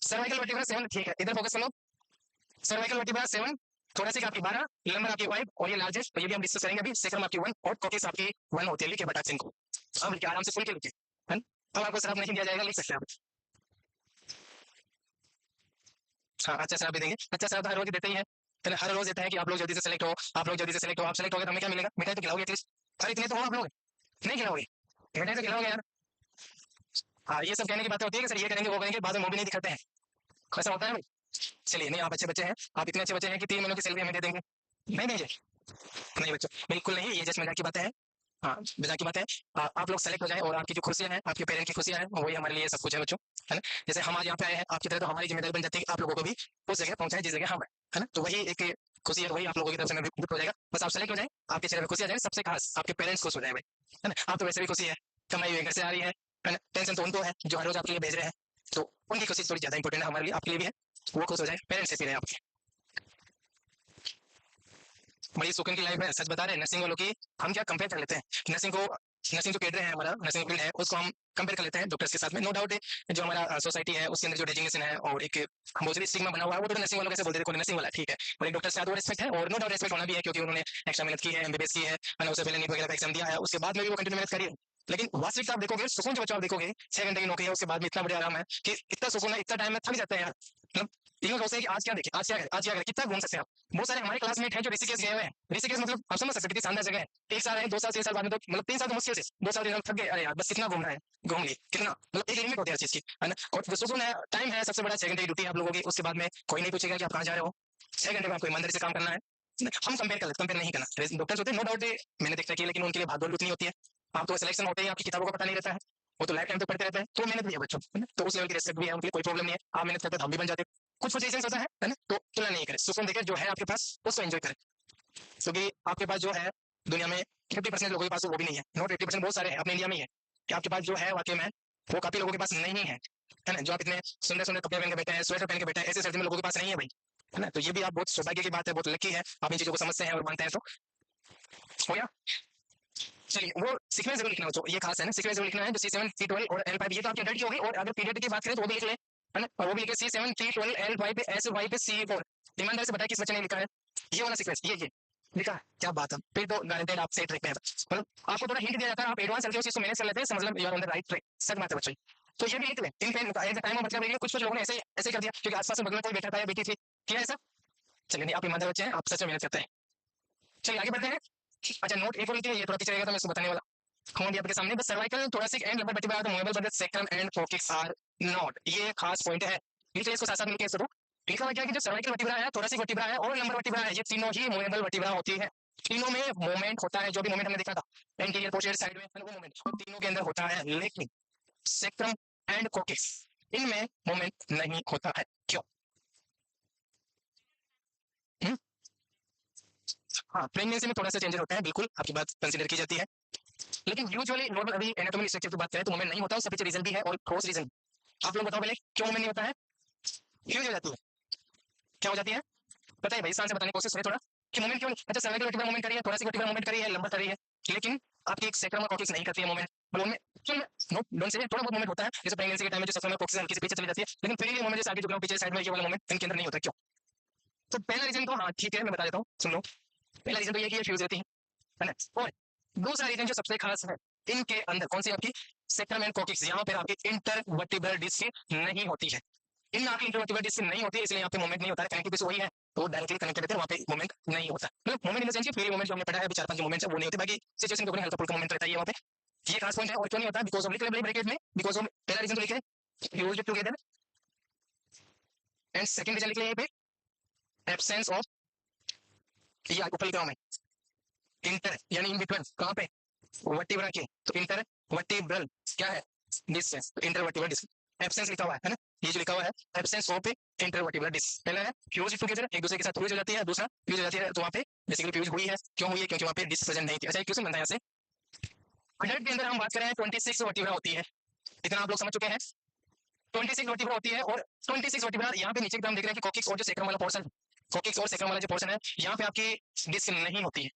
सर्वाइकल वर्टिब्रा 7, ठीक है, इधर फोकस करो। सर्वाइकल वर्टिब्रा 7, थोरेसिक आपकी 12, लंबर आपकी 5, और ये लार्जेस्ट, तो ये भी हम डिस्कस करेंगे अभी। सेक्रम आपकी 1 और कॉकेस आपकी 1 होती है, लिखे बटा इनको अब लिखे, आराम से खुल के लिखे, है ना। अब आपको श्राप नहीं दिया जाएगा, लिख सकते हैं आप। हाँ अच्छा श्राप भी देंगे, अच्छा श्राप हर रोज देते ही है, हर रोज देता है कि आप लोग जल्दी से सेलेक्ट हो, आप लोग जल्दी से सेलेक्ट हो, आप सेलेक्ट हो गए तो हमें क्या मिलेगा, मिठाई तो खिलाओगे एटलीस्ट, अरे इतने तो हो आप लोग, नहीं खिलाओगे, मिठाई तो खिलाओगे यार। हाँ ये सब कहने की बातें होती है कि सर ये करेंगे वो करेंगे, बाद में वो भी नहीं दिखाते हैं, ऐसा होता है भाई। चलिए नहीं, आप अच्छे बच्चे हैं, आप इतने अच्छे बच्चे हैं कि 3 महीनों की सैलरी हमें दे देंगे, नहीं नहीं जी, नहीं बच्चों बिल्कुल नहीं, ये जस्ट मजाक की बातें हैं, हाँ मजाक की बात है। आप लोग सेलेक्ट हो जाए और आपकी जो खुशियां हैं, आपके पेरेंट्स की खुशियां हैं, वही हमारे लिए सब कुछ है बच्चों, है ना। जैसे हम आज यहाँ पे आए हैं आपकी तरह, तो हमारी जिम्मेदारी बन जाती है कि आप लोगों को भी उस जगह पहुंचाए जिस जगह हम है ना, तो वही एक खुशी है, वही आप लोगों की तरफ से गिफ्ट हो जाएगा, बस आप सेलेक्ट हो जाए, आपके चेहरे में खुशी आ जाए, सबसे खास आपके पेरेंट्स खुश हो जाए भाई, है ना। आप तो वैसे भी खुशी है, कमाई हुई घर से आ रही है ना, टेंशन तो उनको है जो हर रोज आपके लिए भेज रहे हैं, तो उनकी खुशी थोड़ी ज्यादा इंपॉर्टेंट है हमारे लिए, आपके लिए भी है, वो खुश हो जाए, पेरेंट्स हैप्पी रहे आपके। बड़ी सुकून की लाइफ है, सच बता रहे हैं, नर्सिंग वालों की हम क्या कंपेयर कर लेते हैं, नर्सिंग को, नर्सिंग जो कैडर है हमारा, नर्सिंग फील्ड है, उसको हम कंपेयर कर लेते हैं डॉक्टर्स के साथ में, नो डाउट है जो हमारा सोसाइटी है उसके अंदर जो डेजिग्नेशन है और एक बहुत स्टिग्मा बना हुआ है, वो तो नर्सिंग वालों कैसे बोलते थे, नर्सिंग वाला ठीक है, और एक डॉक्टर से वो रिस्पेक्ट है, और नो डाउट रिस्पेक्ट होना भी है, क्योंकि उन्होंने एक्स्ट्रा मेहनत की है, एमबीबीएस की है, मैंने उससे पहले नीट वगैरह का एग्जाम दिया है, उसके बाद में भी वो कंटिन्यू मेहनत करी है। लेकिन वास्तविकता आप देखोगे, सुकून जो बच्चा आप देखोगे, 6 घंटे की नौकरी है, उसके बाद में इतना बड़ा आराम है कि इतना सुकून है, इतना टाइम में थक जाते हैं यार, मतलब तीनों सोचते हैं कि आज क्या देखें, आज क्या करें, आज क्या करें, कितना घूम सकते हैं आप। बहुत सारे हमारे क्लासमेट हैं जो ऋषिकेश गए हुए हैं, ऋषिकेश मतलब आप समझ सकते हैं कितनी शानदार जगह है, 1 साल है, 2 साल 6 साल बाद में तो मतलब 3 साल तो मुश्किल से, 2 साल 3 साल थक गए, अरे यार बस कितना घूमना है, घूम लिए कितना, मतलब एक लिमिट होती है हर चीज की, है ना। और जो सुकून है, टाइम है सबसे बड़ा, 6 घंटे की ड्यूटी है आप लोगों की, उसके बाद में कोई नहीं पूछेगा कि आप कहाँ जा रहे हो, 6 घंटे में आपको ईमानदारी से काम करना है, हम कंपेयर नहीं करना, डॉक्टर्स होते हैं नो डाउट मैंने देखा कि, लेकिन उनके लिए भाग दौड़ उतनी होती है, आप तो सिलेक्शन होते हैं, आपकी किताबों का पता नहीं रहता है, वो तो लाइफ टाइम तक पढ़ते रहते हैं, तो मेहनत भी है बच्चों, है ना, तो उस लेवल की रिस्पेक्ट भी है, उनके लिए कोई प्रॉब्लम नहीं है, आप मेहनत करते हैं तो हम भी बन जाते हैं, कुछ कुछ रीजन होता है ना, तो तुलना नहीं करें, सुकून देकर जो है आपके पास उसको एंजॉय करें, क्योंकि आपके पास जो है दुनिया में 50% लोगों के पास वो भी नहीं है, नॉट 80%, बहुत सारे हैं अपने इंडिया में ही है कि आपके पास जो है वाकई में वो काफी लोगों के पास नहीं है ना, जो आप इतने सुंदर सुंदर कपड़े पहन के बैठे हैं, स्वेटर पहन के बैठे हैं, ऐसे सर्दी में लोगों के पास नहीं है भाई, है ना, तो ये भी आप बहुत सौभाग्य की बात है, बहुत लकी है, आप इन चीजों को समझते हैं और मानते हैं, तो हो गया। चलिए वो सीक्वेंस जरूर लिखना हो, तो ये खास है ना, सीक्वेंस जरूर लिखना है, जो C7 T12 और L5, ये तो आपकी अडल्ट की हो गई, और अगर पीरियड की बात करें तो वो भी लिख ले, है ना, और वो भी लिखे C7 T12 L5 पे S5 पे C4, ईमानदारी से बताया किस बच्चे ने लिखा है ये वाला सीक्वेंस, ये लिखा है, क्या बात है, फिर तो गारंटेड आप सही ट्रैक पे हैं, मतलब आपको थोड़ा हिंट दिया जाता है, आप एडवांस चलते हो, चीज को मैनेज कर लेते हैं, समझ लो you are on the right track, सच बात है बच्चों, तो ये भी लिख ले in pain at the time of, मतलब कुछ कुछ लोगों ने ऐसे ऐसे कर दिया क्योंकि आसपास में बगल में कोई बैठा था या बैठी थी, किया ऐसा, चलिए नहीं, आप ईमानदार बच्चे हैं, आप सच में मेहनत करते हैं। चलिए आगे बढ़ते हैं। अच्छा नोट एक और लिखिए, ये थोड़ा पीछे रहेगा तो मैं इसको बताने वाला हूँ आपके सामने, बस cervical thoracic and lumbar vertebra are the movable but the sacrum and coccyx are not, ये खास पॉइंट है, लिखिए इसको साथ साथ मिलकर इसको लिखा हुआ क्या कि जो सर्वाइकल वर्टिब्रा है, थोरेसिक वर्टिब्रा है और लंबर वर्टिब्रा है, ये तीनों ही मूवेबल वर्टिब्रा होती है, तीनों में मूवमेंट होता है, जो भी मूवमेंट हमने देखा था एंटीरियर पोस्टीरियर साइड में, वो मूवमेंट तीनों के अंदर होता है, लेकिन सेक्रम एंड कोकिक्स इनमें मूवमेंट नहीं होता है, क्यों? हुँ? हाँ प्रेगनेंसी में थोड़ा सा चेंजेस होता है, बिल्कुल आपकी बात कंसीडर की जाती है, लेकिन यूजुअली नॉर्मल अभी एनाटॉमिक स्ट्रक्चर की बात करें तो मूवमेंट नहीं होता, उसके पीछे रीजन भी है और ठोस रीजन, आप लोग बताओ पहले क्यों मूवमेंट नहीं होता है, फ्यूज हो जाती है। क्या हो जाती है पता है भाई, इस आंसर बताने की कोशिश करें थोड़ा कि मूवमेंट क्यों नहीं। अच्छा सर्वाइकल वर्टिब्रल मूवमेंट करी है, थोड़ा सी वर्टिब्रल मूवमेंट करी है, लंबर कर रही है, लेकिन आपकी एक सेक्रम और कॉक्सिक्स नहीं करती है मूवमेंट। मतलब उनमें नो डोंट से थोड़ा बहुत मूवमेंट होता है, जैसे प्रेगनेंसी के टाइम में जो सेक्रम और कॉक्सिक्स हल्की से पीछे चली जाती है, लेकिन फिर ये मूवमेंट जैसे आगे जो पीछे साइड में ये वाला मूवमेंट इनके अंदर नहीं होता। क्यों? तो पहला रीजन तो हाँ ठीक है, मैं बता देता हूँ, सुन लो। पहला रीजन तो ये कि ये फ्यूज रहती है ना। और दूसरा रीजन जो सबसे खास है, इनके अंदर कौन सी आपकी सेक्रम एंड कॉक्सिक्स, यहाँ पर आपकी इंटरवर्टिब्रल डिस्क नहीं होती है। इन आपकी इंटरवर्टिब्रल डिस्क नहीं होती है, इसलिए यहाँ पे मूवमेंट नहीं होता है। कनेक्टिविटी वही है, तो डायरेक्टली कनेक्टेड रहते हैं, वहाँ पे मूवमेंट नहीं होता। मतलब मूवमेंट इन द सेंस कि फ्री मूवमेंट जो हमने पढ़ा है अभी 4-5 मूवमेंट है वो नहीं होते, बाकी सिचुएशन के ऊपर हल्का फुल्का मूवमेंट रहता है वहाँ पे। ये खास पॉइंट है। और क्यों नहीं होता? बिकॉज ऑफ लिख ले ब्रैकेट में, बिकॉज ऑफ पहला रीजन तो लिखे fused together, and second region लिख ले यहाँ पे एब्सेंस ऑफ, ये ऊपर लिखा हूं मैं, इंटर यानी इन बिटवीन, कहां पे वर्टिब्रा के, तो इंटर वर्टिब्रल क्या है डिस्टेंस, तो इंटरवर्टिब्रल डिस्टेंस एब्सेंस लिखा हुआ है ना, ये जो लिखा हुआ है एब्सेंस ऑफ इंटरवर्टिब्रल डिस्क। पहला है फ्यूज टुगेदर, एक दूसरे के साथ फ्यूज हो जाती है, दूसरा फ्यूज हो जाती है, तो वहां पे बेसिकली फ्यूज हुई है। क्यों हुई है? क्योंकि वहां पे डिस्क प्रेजेंट नहीं थी। अच्छा एक क्वेश्चन बनता है यहाँ से, अडल्ट के अंदर हम बात करें 26 वर्टिब्रा होती है, इतना आप लोग समझ चुके हैं। 26 वर्टिब्रा होती है, और 26 वर्टिब्रा यहाँ पे नीचे की तरफ देख रहे हैं कि कॉक्सिक्स और जो सेक्रम वाला पोर्शन, कॉक्सिक्स और सेक्रम वाला जो पोर्शन है यहाँ पे आपकी डिस्क नहीं होती है।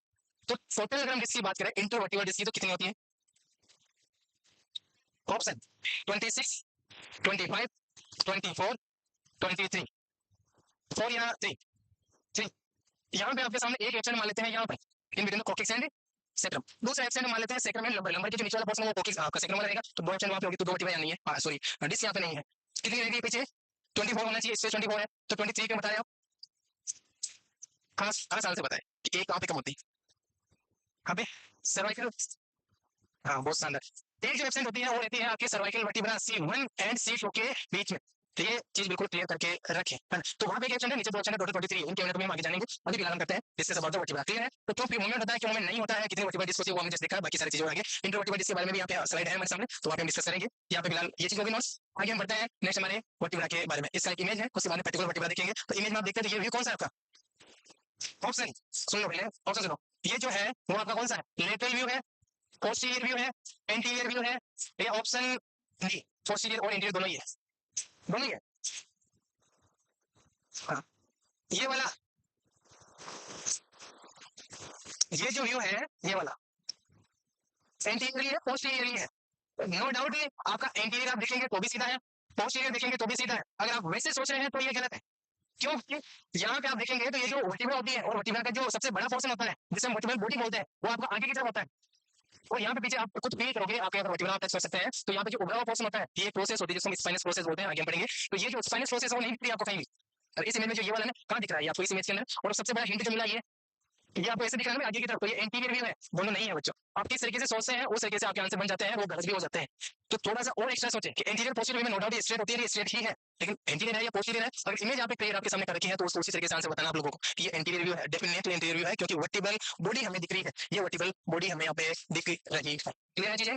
तो टोटल अगर हम डिस्क की बात करें इंटरवर्टिब्रल डिस्क की, तो कितनी होती है? ऑप्शन 26, 25, 24, 23, 4 या 3, 3। यहाँ पे आपके सामने एक एक्शन मान लेते हैं यहाँ पे in between coccyx and sacrum, दूसरा एक्शन मान लेते हैं सेक्रम एंड लंबर। लंबर के जो नीचे वाला पोर्शन है वो कॉक्सिक्स आपका सेक्रम वाला रहेगा, तो दो एक्शन वहां पे होगी, तो दो वर्टिब्रा नहीं है, सॉरी डिस्क यहाँ पे नहीं है। कितनी रहेगी पीछे? 24 होना चाहिए, स्पेस 24 है, तो 23 के बताया आप। खास खास साल से बताए कि एक कहाँ पे कम होती है, कहाँ पे सर्वाइकल, हाँ बहुत शानदार। एक जो एब्सेंट होती है वो रहती है आपके cervical vertebra C1 and C2 के बीच में, तो ये चीज बिल्कुल क्लियर करके रखें, है ना। तो वहां पे एक एब्सेंट है, नीचे दो एब्सेंट है, टोटल 23। इनके अंदर हम आगे जानेंगे, अभी फिलहाल करते हैं discuss about the vertebra. Clear है? तो क्यों मूवमेंट होता है, क्यों मूवमेंट नहीं होता है, कितनी वर्टिब्रा डिस्क होती है वो हमने जस्ट देखा, बाकी सारी चीजें आगे इंटरवर्टिब्रल डिस्क के बारे में भी यहाँ पे स्लाइड है हमारे सामने, तो वहाँ पे हम डिस्कस करेंगे। यहाँ पे फिलहाल ये चीज होगी नोट्स। आगे हम बढ़ते हैं नेक्स्ट हमारे वर्टिब्रा के बारे में। इसका एक इमेज है, उसके बाद में पर्टिकुलर वर्टिब्रा देखेंगे। तो इमेज में आप देखते हैं, तो ये व्यू कौन सा है आपका? ऑप्शन सुन लो पहले, ऑप्शन सुनो। ये जो है वो आपका कौन सा है? लेटरल व्यू है, पोस्टीरियर व्यू है, एंटीरियर व्यू है, ये ऑप्शन डी पोस्टीरियर और एंटीरियर दोनों ही है, दोनों ही है। हाँ ये वाला, ये जो व्यू है ये वाला एंटीरियर है, पोस्टीरियर है, नो डाउट है। आपका एंटीरियर आप देखेंगे तो भी सीधा है, पोस्टीरियर देखेंगे तो भी सीधा है। अगर आप वैसे सोच रहे हैं तो ये गलत है। क्यों? यहाँ पे आप देखेंगे तो ये जो वर्टिब्रा होती है, और वर्टिब्रा का जो सबसे बड़ा पोर्शन होता है जिसे हम वर्टिब्रल बॉडी बोलते हैं, वो आपका आगे की तरफ होता है। और यहाँ पे पीछे आप कुछ फील करोगे, आपके अगर वर्टिब्रा आप टच कर सकते हैं, तो यहाँ पे जो उभरा हुआ पोर्शन होता है, ये प्रोसेस होती है जिसको हम स्पाइनस प्रोसेस बोलते हैं, आगे हम पढ़ेंगे। तो ये जो स्पाइनस प्रोसेस है वो नहीं दिख रही आपको कहीं भी। और इस इमेज में जो ये वाला है कहाँ दिख रहा है आपको? इस इमेज के अंदर। और सबसे बड़ा हिंट जो मिला ये आपको ऐसे दिख रहा है आगे की तरफ, तो ये एंटीरियर व्यू है, दोनों नहीं है बच्चों। आप किस तरीके से सोचते हैं उस तरीके से आपके आंसर बन जाते हैं, वो गलत भी हो जाते हैं। तो थोड़ा सा और एक्स्ट्रा सोचें कि एंटीरियर पोस्टीरियर में नो डाउट स्ट्रेट होती है, स्ट्रेट ही है, लेकिन एंटीरियर है या पोस्टीरियर है। अगर इमेज यहाँ पे क्लियर आपके सामने कर रखी है तो उसी तरीके से आंसर बताना आप लोगों को कि ये एंटीरियर व्यू है, डेफिनेटली एंटीरियर व्यू है, क्योंकि वर्टिब्रल बॉडी हमें दिख रही है, ये वर्टिब्रल बॉडी हमें यहाँ पे दिख रही है। क्लियर है चीजें?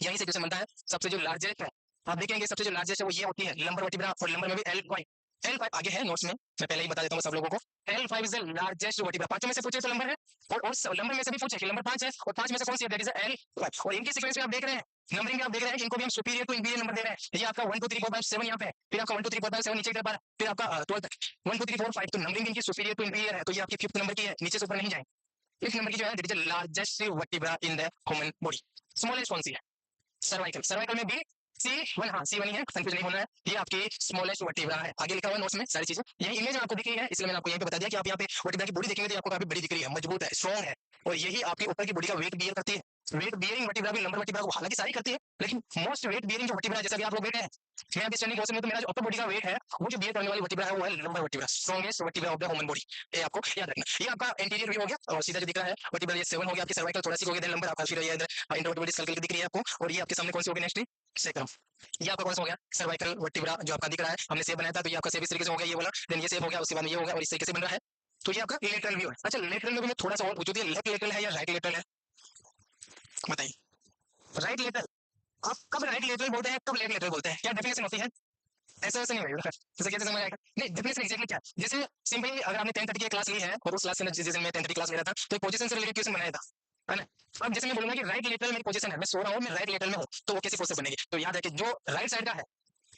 यही से क्वेश्चन बनता है। सबसे जो लार्जेस्ट है आप देखेंगे, सबसे जो लार्जेस्ट है वो ये होती है लंबर वर्टिब्रा, और लंबर में भी L5, L5 आगे है नोट्स में, मैं पहले ही बता देता हूँ सब लोगों को। L5 is the largest vertebra. पांचों में से पूछे तो लंबर है, और लंबर में से भी पूछे कि लंबर 5 है, और 5 में से कौन सी है? That is L5। और इनके सीक्वेंस में आप देख रहे हैं, नंबरिंग में आप देख रहे हैं कि इनको भी हम सुपीरियर टू इंफीरियर नंबर दे रहे हैं। ये आपका 1 2 3 4 5 7 यहाँ पे, फिर आपका 1 2 3 4 5 7 नीचे की तरफ, फिर आपका 12 तक 1 2 3 4 5, तो नंबरिंग इनकी सुपीरियर टू इंफीरियर है, तो ये आपकी 5th नंबर की है, नीचे से ऊपर नहीं जाए। इस नंबर की जो है that is the largest vertebra in the human body. Smallest कौन सी है? सर्वाइकल। सर्वाइकल में भी C1, हाँ C1 ही है, कंफ्यूज नहीं होना है। ये आपकी स्मॉलेस्ट वर्टिब्रा है, आगे लिखा हुआ नोट्स में सारी चीजें। यही इमेज आपको दिख रही है, इसलिए मैंने आपको यहीं पे बता दिया कि आप यहाँ पे वर्टिब्रा की बॉडी देखेंगे तो आपको काफी बड़ी दिख रही है, मजबूत है, स्ट्रॉन्ग है, और यही आपके ऊपर की बॉडी का वेट बियर करती है। वेट बियरिंग वर्टिब्रा भी लंबर वर्टिब्रा को हालांकि सारी करती है, लेकिन मोस्ट वेट बियरिंग जो वर्टिब्रा, जैसा कि आप लोग देख रहे हैं, मैं अभी स्टैंडिंग पोजीशन में, तो मेरा जो अपर बॉडी का वेट है वो जो बियर करने वाली वर्टिब्रा है वो है lumbar vertebra, strongest vertebra of the human body. ये आपको याद रखना। ये आपका इंटीरियर व्यू हो गया, और सीधा जो दिख रहा है वर्टिब्रा ये 7 हो गया, आपकी सर्वाइकल थोड़ा-सी हो गया, देन लंबर आपका फिर ये इंटरवर्टिब्रल डिस्क दिख रही है आपको, और ये आपके सामने कौन सी होगी नेक्स्ट? सेक्रम। ये आपका कौन सा हो गया? सर्वाइकल वर्टिब्रा जो आपका दिख रहा है, हमने सेव बनाया था, तो ये आपका सेव इस तरीके से हो गया, ये वाला, देन ये सेव हो गया, उसके बाद ये हो गया, और इस तरीके से बन रहा है। तो ये आपका लेटरल व्यू है। अच्छा लेटरल में भी थोड़ा सा और पूछो, ये लेफ्ट लेटरल है या राइट लेटरल है? बताइए। राइट लेटरल, आप कब राइट लेटरल बोलते हैं, कब लेफ्ट लेटरल बोलते हैं? क्या डेफिनेशन होती है? ऐसा वैसा नहीं होगा, जैसे कैसे समझ आएगा? नहीं डेफिनेशन एग्जैक्टली क्या? जैसे सिंपली अगर आपने 10:30 की क्लास ली है, और उस क्लास के अंदर जिस दिन मैं 10:30 क्लास ले रहा था, तो एक पोजीशन से रिलेटेड क्वेश्चन बनाया था, है ना। अब जैसे मैं बोलूंगा कि राइट लेटरल मेरी पोजीशन है, मैं सो रहा हूँ, मैं राइट लेटरल में हूँ, तो वो कैसी पोजीशन बनेगी? तो याद है कि जो राइट साइड का है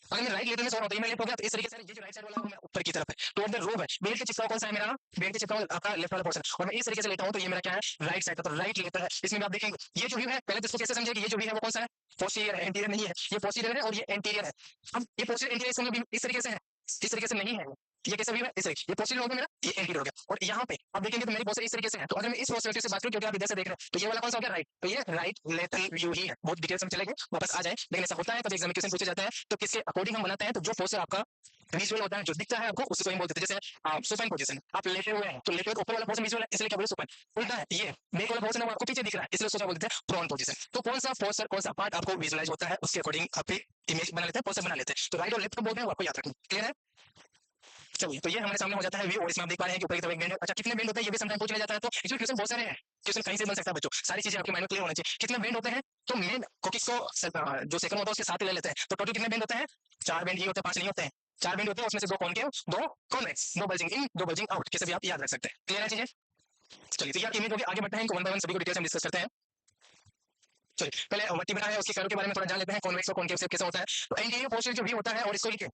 अगर मैं राइट लेटर में सो रहा हूँ तो ये मेरा लेफ्ट हो गया, तो इस तरीके से ये जो राइट साइड वाला है वो मैं ऊपर की तरफ है, तो अंदर रोब है, बेड के चिपका कौन सा है मेरा, बेड के चिपका आपका लेफ्ट वाला पोर्शन, और मैं इस तरीके से लेता हूँ तो ये मेरा क्या है, राइट साइड का, तो राइट लेटर है। इसमें भी आप देखेंगे ये जो व्यू है, पहले तो इसको कैसे समझे कि ये जो व्यू है वो कौन सा है, पोस्टीरियर है, एंटीरियर नहीं है, ये पोस्टीरियर है और ये एंटीरियर है। अब ये पोस्टीरियर एंटीरियर समझ इस तरीके से है, इस तरीके से नहीं है, ये कैसा व्यू है, इस तरीके, ये पोस्टीरियर हो गया मेरा, ये एंटीरियर हो गया, और यहाँ पे आप देखेंगे तो मेरी पोस्टर इस तरीके से है, तो अगर मैं इस पर्सपेक्टिव से बात करूं क्योंकि आप इधर से देख रहे हैं, तो ये वाला कौन सा हो गया, राइट, तो ये राइट लेटरल व्यू ही है। बहुत डिटेल्स में चलेंगे, वापस आ जाए, लेकिन ऐसा होता है कभी एग्जाम में क्वेश्चन पूछे जाता है तो किसके अकॉर्डिंग हम बनाते हैं, तो जो पोस्टर आपका विजुअल होता है, जो दिखता है आपको, उसको हम बोलते हैं, जैसे सुपन पोजीशन, आप लेटे हुए हैं तो लेटे हुए ऊपर वाला पोर्शन विजुअल है, इसलिए क्या बोले सुपन, उल्टा है, ये बैक वाला पोर्शन है वो आपको पीछे दिख रहा है, इसलिए उसको क्या बोलते हैं, प्रोन पोजीशन। तो कौन सा पोस्टर, कौन सा पार्ट आपको विजुअलाइज होता है उसके अकॉर्डिंग आप इमेज बना लेते हैं, पोस्टर बना लेते हैं, तो राइट और लेफ्ट को बोलते हैं, वो आपको याद रखना, क्लियर है। चलिए, तो ये हमारे सामने हो जाता है व्यू, और इसमें आप देख पा रहे हैं कि ऊपर की तरफ एक बेंड है। अच्छा, कितने बेंड होते हैं ये भी समटाइम पूछ लिया जाता है, तो एक्चुअली क्वेश्चन बहुत सारे हैं, क्वेश्चन कहीं से बन सकता है बच्चों, सारी चीजें आपके माइंड में क्लियर होना चाहिए। कितने बेंड होते हैं, तो मेन को किसको जो सेकंड होता है उसके साथ ही ले लेते हैं, तो टोटल कितने बेंड होते हैं, 4 बेंड ये होते हैं, 5 नहीं होते हैं, 4 बेंड होते हैं, उसमें से 2 कॉनकेव, 2 कॉन्वेक्स, 2 बल्जिंग इन, 2 बल्जिंग आउट, कैसे भी आप याद रख सकते हैं, क्लियर है चीजें। चलिए, तो ये इमेज होगी, आगे बढ़ते हैं, वन बाय वन सभी को डिटेल्स में डिस्कस करते हैं। चलिए, पहले वर्टिब्रा है उसके कर्व के बारे में थोड़ा जान लेते हैं, कॉन्वेक्स और कॉनकेव शेप कैसा होता है। तो एंटीरियर पोस्टीरियर जो व्यू होता है, और इसको लिखे,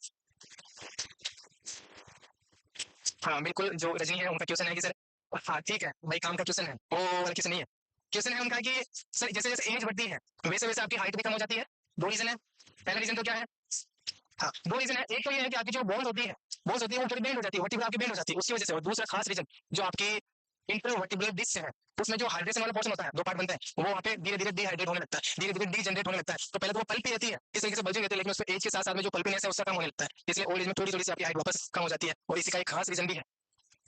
हाँ बिल्कुल, जो रजनी है उनका क्वेश्चन है कि सर, हाँ ठीक है भाई, काम का क्वेश्चन है, ओ वाला क्वेश्चन नहीं है, क्वेश्चन है उनका कि सर जैसे जैसे एज बढ़ती है वैसे वैसे आपकी हाइट भी कम हो जाती है। 2 रीजन है, पहला रीजन तो क्या है, हाँ 2 रीजन है, एक तो ये है कि आपकी जो बोन्स होती है, बोन्स होती है वो थोड़ी बेंड हो जाती है, वर्टिब्रा आपकी बेंड हो जाती है उसकी वजह से, और दूसरा खास रीजन जो आपकी इंटरवर्टिब्रल डिस्क है, उसमें जो हाइड्रेशन वाला पोर्शन होता है, 2 पार्ट बनते हैं, वो वहाँ पे धीरे धीरे डिहाइड्रेट होने लगता है, धीरे धीरे डीजनरेट होने लगता है, तो पहले तो वो पल्पी रहती है, इस तरीके से बल्जिंग रहती है, लेकिन उसमें एज के साथ साथ में जो पल्पीनेस है उसका कम होने लगता है, इसलिए ओल्ड एज में थोड़ी थोड़ी सी आपकी हाइट वापस कम हो जाती है, और इसी का एक खास रीजन भी है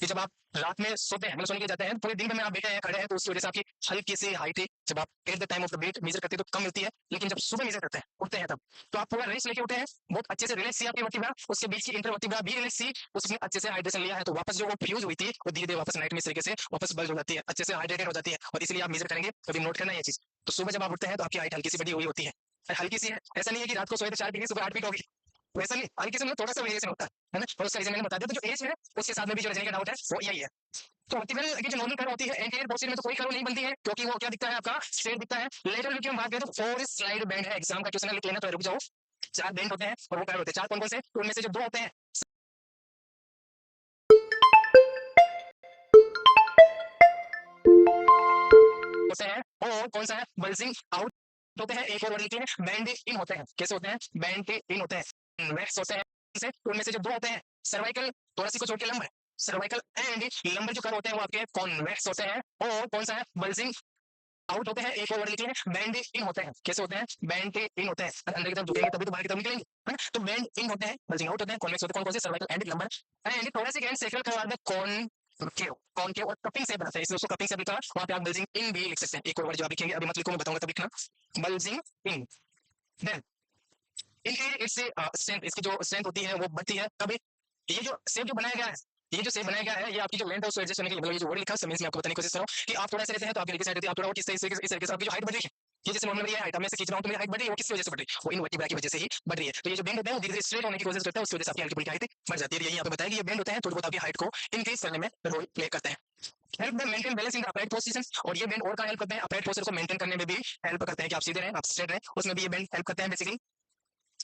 कि जब आप रात में सोते हैं, मतलब सोने के लिए जाते हैं, पूरे दिन में आप बैठे हैं, खड़े हैं, तो उसकी वजह से आपकी हल्की सी हाइट जब आप at the time of the bed measure करते हैं तो कम मिलती है, लेकिन जब सुबह मेजर करते हैं, उठते हैं तब, तो आप पूरा रेस्ट लेके उठे हैं, बहुत अच्छे से रिलैक्स किया आपकी वर्टिब्रा, उसके बीच की इंटरवर्टिब्रा भी रिलैक्स की, उसमें अच्छे से हाइड्रेशन लिया है, तो वापस जो वो फ्यूज हुई थी वो धीरे धीरे वापस नाइट में इस तरीके से वापस बल्ज हो जाती है, अच्छे से हाइड्रेटेड हो जाती है, और इसलिए आप मेजर करेंगे, कभी नोट करना ये चीज। तो सुबह जब आप उठते हैं तो आपकी हाइट हल्की सी बढ़ी हुई होती है, हल्की सी है, ऐसा नहीं है कि रात को सोए तो 4 फीट सुबह 8 फीट होगी, वैसा नहीं, हल्की से मतलब थोड़ा सा वेरिएशन होता है ना, और उसका रीजन मैंने बता दिया। तो जो एज है उसके साथ में भी जो रजनी का डाउट है वो यही है। तो वर्टिकल की जो नॉर्मल कर्व होती है एंटीरियर पोस्टीरियर में तो कोई कर्व नहीं बनती है, क्योंकि वो क्या दिखता है आपका स्ट्रेट दिखता है। लेटरल की हम बात करें तो 4 स्लाइड बैंड है, एग्जाम का क्वेश्चन है लिख लेना, तो रुक जाओ। 4 बैंड होते हैं और वो कर्व होते हैं, 4 कौन कौन से, तो उनमें से जो 2 होते हैं होते हैं, और कौन सा है, बल्जिंग आउट होते हैं, एक और वर्ड लिखते हैं बैंड इन होते हैं, कैसे होते हैं, बैंड इन होते हैं, कन्वेक्स होते हैं, तो उनमें से जो 2 होते हैं सर्वाइकल थोरैसिक को छोड़ के लंबर, सर्वाइकल एंड लंबर जो कर्व होते हैं वो आपके कॉन्वेक्स होते हैं, और कौन सा है, बल्जिंग आउट होते हैं, एक और वर्ड लिखिए बैंड इन होते हैं, कैसे होते हैं, बैंड इन होते हैं, अंदर की तरफ झुकेंगे तभी तो बाहर की तरफ निकलेंगे, है ना, तो बैंड इन होते हैं, बल्जिंग आउट होते हैं, कॉन्वेक्स होते हैं, कौन कौन से, cervical and lumbar and thoracic and sacral curve में कॉनकेव और कपिंग से बनाते हैं, इसलिए उसको कपिंग से लिखा, वहां पे आप बल्जिंग इन भी लिख सकते हैं, एक और वर्ड जो आप लिखेंगे अभी मत लिखो, मैं बताऊंगा तब लिखना, बल्जिंग इन। देन इनकी इससे स्ट्रेंथ, इसकी जो स्ट्रेंथ होती है वो बढ़ती है कभी, ये जो शेप जो बनाया गया है, ये जो शेप बनाया गया है, ये आपकी जो लेंथ है उसको एडजस्ट करने के लिए, मतलब ये जो वर्ड लिखा है मैं आपको बताने की कोशिश कर रहा हूँ कि आप थोड़ा ऐसे रहते हैं तो आपकी साइड होती है, आप थोड़ा और किस तरीके से आपकी जो हाइट बढ़ रही है, ये जैसे नॉर्मल ये हाइट मैं से खींच रहा हूँ तो मेरी हाइट बढ़ रही है, वो किसकी वजह से बढ़ रही है, वो इन वर्टिब्रा की वजह से ही बढ़ रही है। तो ये जो बेंड होता है वो धीरे धीरे स्ट्रेट होने की कोशिश करता है, उसकी वजह से आपकी हल्की फुल्की हाइट बढ़ जाती है। यही यहाँ पे बताया कि ये बेंड होते हैं थोड़ी बहुत आपकी हाइट को इंक्रीज करने में रोल प्ले करते हैं, help them maintain balance in the upright position, और ये बेंड और का हेल्प करते हैं, अपराइट पोस्चर को मेंटेन करने में भी हेल्प करते हैं कि आप सीधे रहें, आप स्ट्रेट रहें, उसमें भी ये बेंड हेल्प करते हैं बेसिकली।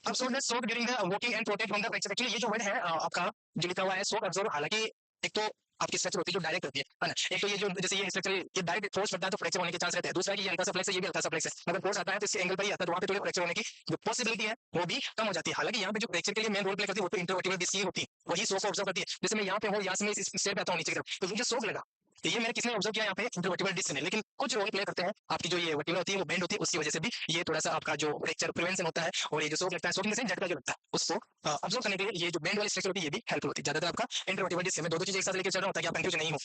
अब soak during the walking and protect from the fracture, actually ये जो वर्ड है आपका जो लिखा हुआ है सोक अब्सॉर्ब, हालांकि एक तो आपकी स्ट्रक्चर होती है जो डायरेक्ट होती है ना, एक तो ये जो जैसे ये स्ट्रक्चर ये डायरेक्ट फोर्स पड़ता है तो फ्रैक्चर होने के चांस रहते हैं, दूसरा कि ये हल्का सा फ्लेक्स है, ये भी हल्का सा फ्लेक्स है, अगर फोर्स आता है तो इसके एंगल पर ही आता है, तो वहां पे थोड़ी फ्रैक्चर होने की जो पॉसिबिलिटी है वो भी कम हो जाती है। हालांकि यहाँ पे जो फ्रैक्चर के लिए मेन रोल प्ले करती है वो तो इंटरवर्टिब्रल डिस्क ही होती है, वही सोक को ऑब्जर्व करती है, जैसे मैं यहाँ पे हूँ, यहाँ से मैं इस स्टेप पे आता हूँ नीचे की तरफ, तो मुझे सोक लगा, तो ये मैंने किसने ऑब्जर्व किया यहाँ पे, इंटरवर्टिब्रल डिस्क ने, लेकिन कुछ रोल प्ले करते हैं आपकी जो ये वर्टिब्रा होती है वो बेंड होती है, उसकी वजह से भी ये थोड़ा सा आपका जो फ्रैक्चर प्रिवेंशन होता है, और ये जो सोक लगता है, सोक में से झटका जो लगता है उसको ऑब्जर्व करने के लिए ये जो बेंड वाली स्ट्रक्चर होती है ये भी हेल्पफुल होती है, ज्यादातर आपका इंटरवर्टिब्रल डिस्क में 2 चीजें एक साथ लेकर चल रहा होता है कि आप कंफ्यूज नहीं हो।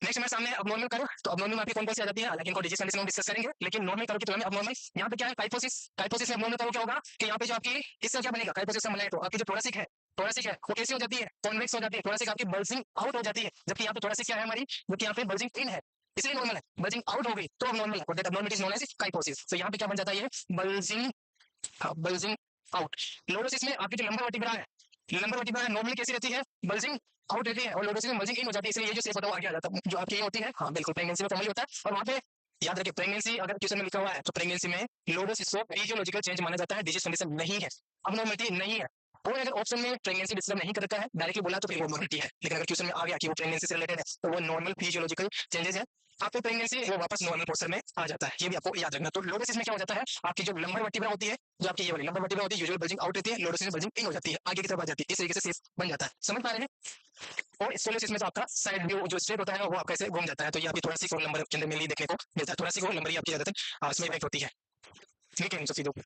नेक्स्ट हमारे सामने अबनॉर्मल कर्व, तो अबनॉर्मल में आपकी कौन कौन सी आ जाती है, हालांकि इनको डिजीज कंडीशन में डिस्कस करेंगे, लेकिन नॉर्मल कर्व की तुलना में अबनॉर्मल यहाँ पे क्या है, काइफोसिस, काइफोसिस में अबनॉर्मल कर्व क्या होगा कि यहाँ पे जो आपकी इससे क्या बनेगा, काइफोसिस से बनाए तो आपकी जो थोरैसिक है, थोरैसिक है वो कैसी हो जाती है, कॉन्वेक्स हो जाती है, थोरैसिक आपकी बल्जिंग आउट हो जाती है, जबकि यहाँ पे थोरैसिक क्या है हमारी, जबकि यहाँ पे बल्जिंग इन है, इसलिए नॉर्मल है, बल्जिंग आउट हो गई तो अबनॉर्मल है, that abnormality is known as kyphosis. तो यहाँ पे क्या बन जाता है, ये बल्जिंग, बल्जिंग आउट। लोरोसिस में आपकी जो लंबर वर्टिब्रा है, लंबर वर्टिब्रा नॉर्मली कैसी रहती है, बल्जिंग आउट रहती है, और लोरोसिस में बल्जिंग इन हो जाती है, इसलिए ये जो शेप होता है वो आगे आ जाता है, जो आपकी ये होती है, हाँ बिल्कुल प्रेगनेंसी में कॉमन होता है, और वहाँ पे याद रखिए प्रेगनेंसी अगर क्वेश्चन में लिखा हुआ है तो प्रेगनेंसी में लो डोज इसको फिजियोलॉजिकल चेंज माना जाता है, डिजीज कंडीशन नहीं है, अबनॉर्मलिटी नहीं है। और अगर ऑप्शन में प्रेगनेंसी डिस्टर्ब नहीं कर रखा है, डायरेक्टली बोला तो फिर वो अबनॉर्मलिटी है। लेकिन अगर क्वेश्चन में आ गया कि वो प्रेगनेंसी से रिलेटेड है तो वो नॉर्मल फिजियोलॉजिकल चेंजेस है, आपकी प्रेगनेंसी वो वापस नॉर्मल पोर्शन में आ जाता है। ये भी आपको याद रखना। तो लो डोज में क्या हो जाता है, आपकी जो लंबर वर्टिब्रा होती है, जो आपकी ये वाली लंबर वर्टिब्रा होती है, यूजुअल बल्जिंग आउट रहती है, लो डोज में बल्जिंग इन हो जाती है, आगे की तरफ आ जाती है, इस तरीके से सेफ बन जाता है। समझ पा रहे हैं? और स्कोलियोसिस में तो आपका साइड व्यू जो स्ट्रेट होता है वो आपका ऐसे घूम जाता है, तो ये आपकी थोड़ा सी लंबर के अंदर मेनली देखने को मिलता है। थोड़ा सी लंबर ही आपकी ज्यादातर इसमें इफेक्ट होती है। ठीक है इन सब चीजों को।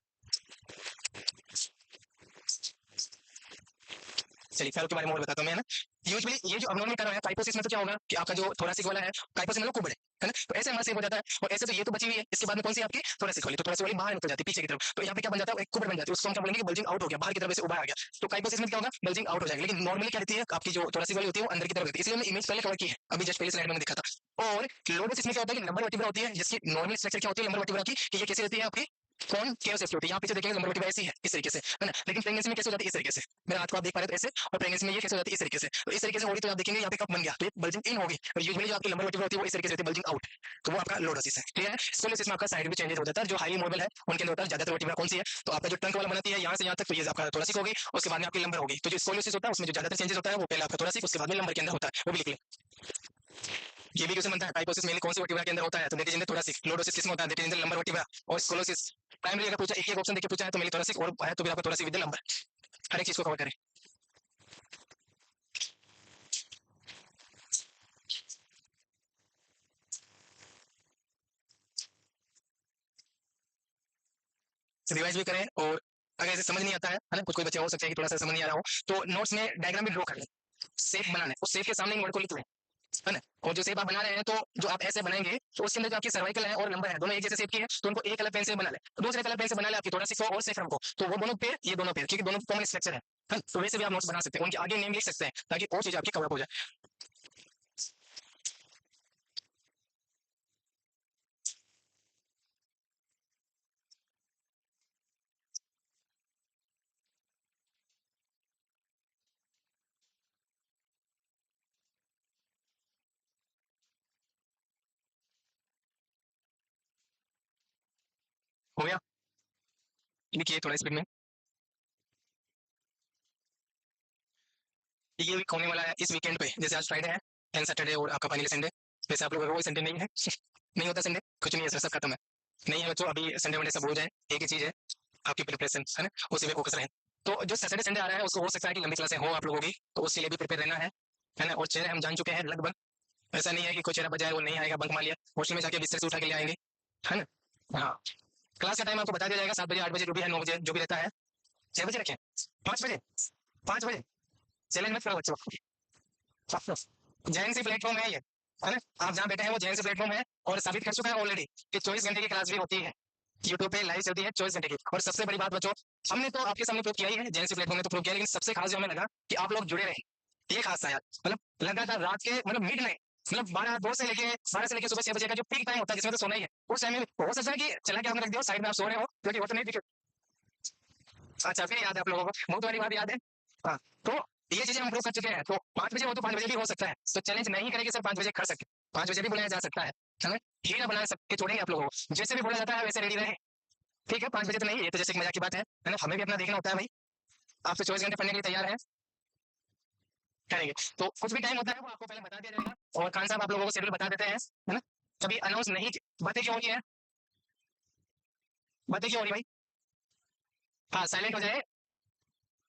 चलिए फेलो के बारे में और बताता हूँ मैं, है ना। यूजुअली ये जो अबनॉर्मल कर रहा है काइपोसिस में तो क्या होगा कि आपका जो थोरासिक वाला है, काइपोसिस मतलब कुबड़ है ना, तो ऐसे हमारा सेव हो जाता है। और ऐसे तो ये तो बची हुई है, इसके बाद में कौन सी आपकी थोरासिक वाली, तो थोरासिक वाली बाहर निकल जाती है पीछे की तरफ, तो यहाँ पे क्या बन जाता है, एक कुबड़ बन जाती है, उसको हम क्या बोलेंगे कि बल्जिंग आउट हो गया, बाहर की तरफ से उबार आ गया। तो काइपोसिस में क्या होगा, बल्जिंग आउट हो जाएगा। लेकिन नॉर्मली क्या रहती है आपकी जो थोरासिक वाली होती है वो अंदर की तरफ रहती है, इसलिए हमने इमेज पहले कवर की है, अभी जस्ट पहले स्लाइड में दिखा था। और लोडोसिस में क्या होता है कि लंबर वर्टिब्रा होती है, जिसकी नॉर्मल स्ट्रक्चर क्या होती है लंबर वर्टिब्रा की, कि ये कैसे रहती है आपकी कौन केयरस होती है, यहाँ पीछे देखेंगे लंबर वर्टिब्रा ऐसी है इस तरीके से, है ना। लेकिन प्रेगनेंसी में कैसे हो जाती है इस तरीके से, मेरे हाथ को आप देख पा रहे हो ऐसे, और प्रेगनेंसी में ये कैसे हो जाती है इस तरीके से, तो इस तरीके से होगी तो आप देखेंगे यहाँ पे कप बन गया, तो ये बल्जिंग इन होगी। और यूजुअली जो आपकी लंबर वर्टिब्रा होती है वो इस तरीके से रहती है बल्जिंग आउट, तो वो आपका लोडोसिस है। क्लियर है? स्कोलियोसिस में आपका साइड भी चेंजेस हो जाता है, जो हाईली मोबल है उनके अंदर होता है ज्यादातर वर्टिब्रा कौन सी है, तो आपका जो ट्रंक वाला बनाती है यहाँ से यहाँ तक, तो ये आपका थोरासिक होगी, उसके बाद में आपकी लंबर होगी। तो जो स्कोलियोसिस होता है उसमें जो ज्यादातर चेंजेस होता है वो पहले आपका थोरासिक, उसके बाद में लंबर के अंदर होता है, वो भी लिख लें। ये भी क्वेश्चन बनता है काइपोसिस मेनली कौन सी वर्टिब्रा के अंदर होता है, तो that is in the thoracic. Lordosis किसमें होता है, that is in the lumbar vertebra. और स्कोलियोसिस प्राइमरी अगर पूछा एक ही ऑप्शन देके पूछा है तो मेनली थोरासिक, और है तो फिर आपका थोरासिक विद द लंबर। हर एक चीज को कवर करें। रिवाइज भी करें, और अगर ऐसे समझ नहीं आता है ना, कुछ कोई बच्चे हो सकते हैं कि थोड़ा सा समझ नहीं आ रहा हो, तो नोट्स में डायग्राम भी ड्रॉ कर लें, शेप बनाना है, उस शेप के सामने इन वर्ड को लिख लें, है ना। और जो शेप आप बना रहे हैं तो जो आप ऐसे बनाएंगे तो उसके अंदर जो आपकी सर्वाइकल है और लंबर है दोनों एक जैसे शेप की है, तो उनको एक अलग पेन से बना ले, दूसरे कलर पेन से बना ले आपकी थोड़ा सी और सेफ्रम को, तो वो दोनों पेड़ ये दोनों पेड़ क्योंकि दोनों कॉमन स्ट्रक्चर है, तो वैसे भी आप नोट्स बना सकते हैं, उनके आगे नेम लिख सकते हैं ताकि और चीज आपकी कवर हो जाए। हो गया, लिखिए थोड़ा स्पीड में। ये वीक होने वाला है इस वीकेंड पे, जैसे आज फ्राइडे है एंड सैटरडे और आपका फाइनली संडे। वैसे आप लोगों का कोई संडे नहीं है नहीं होता संडे, कुछ नहीं है सर, सब खत्म है। नहीं है बच्चों, अभी संडे मंडे सब हो जाए, एक ही चीज है आपकी प्रिपरेशन, है ना, उसी में फोकस रहें। तो जो सैटरडे संडे आ रहा है उसको हो सकता है कि लंबी क्लासें हो आप लोगों की, तो उसके लिए भी प्रिपेयर रहना है ना। और चेहरे हम जान चुके हैं लगभग, ऐसा नहीं है कि कोई चेहरा बजाय वो नहीं आएगा, बंक मार लिया हॉस्टल में जाके बिस्तर से उठा के ले आएंगे, है ना। हाँ, क्लास का टाइम आपको बता दिया जाएगा, 7 बजे 8 बजे जो भी है, 9 बजे जो भी रहता है, 6 बजे रखें, 5 बजे, 5 बजे चैलेंज मत करो बच्चों। जैन सी प्लेटफॉर्म है ये, है ना, आप जहाँ बैठे हैं वो जैन सी प्लेटफॉर्म है, और साबित कर चुका है ऑलरेडी कि 24 घंटे की क्लास भी होती है, यूट्यूब पे लाइव चलती है 24 घंटे की। और सबसे बड़ी बात बच्चों, हमने तो आपके सामने प्रूव किया ही है, जैन सी प्लेटफॉर्म ने तो प्रूव किया, लेकिन सबसे खास जो हमें लगा कि आप लोग जुड़े रहे, ये खास था यार। मतलब लगातार रात के मतलब मिड नाइट, मतलब 12 से लेके सुबह 6 बजे का जो पीक टाइम होता है जिसमें तो सोना ही है, उस टाइम में हो सकता है कि चला के आपने रख दिया साइड में, आप सो रहे हो क्योंकि वो तो नहीं दिखे। अच्छा फिर याद है आप लोगों को, बहुत वाली बात याद है। हाँ, तो ये चीजें हम प्रूव कर चुके हैं, तो 5 बजे हो तो 5 बजे भी हो सकता है, तो चैलेंज नहीं करेंगे सर, 5 बजे कर सकते, 5 बजे भी बुलाया जा सकता है ना। हीरा बना सकते छोड़ेंगे आप लोगों को, जैसे भी बोला जाता है वैसे रेडी रहे। ठीक है, 5 बजे तो नहीं, ये तो जैसे एक मजाक की बात है ना, हमें भी अपना देखना होता है भाई, आप तो 24 घंटे पढ़ने के लिए तैयार है, करेंगे। तो कुछ भी टाइम होता है वो आपको पहले बता दिया जाएगा, और खान साहब आप लोगों को शेड्यूल बता देते हैं, है ना। कभी अनाउंस नहीं, बातें क्यों हो रही है, बातें क्यों हो रही भाई, हाँ साइलेंट हो जाए,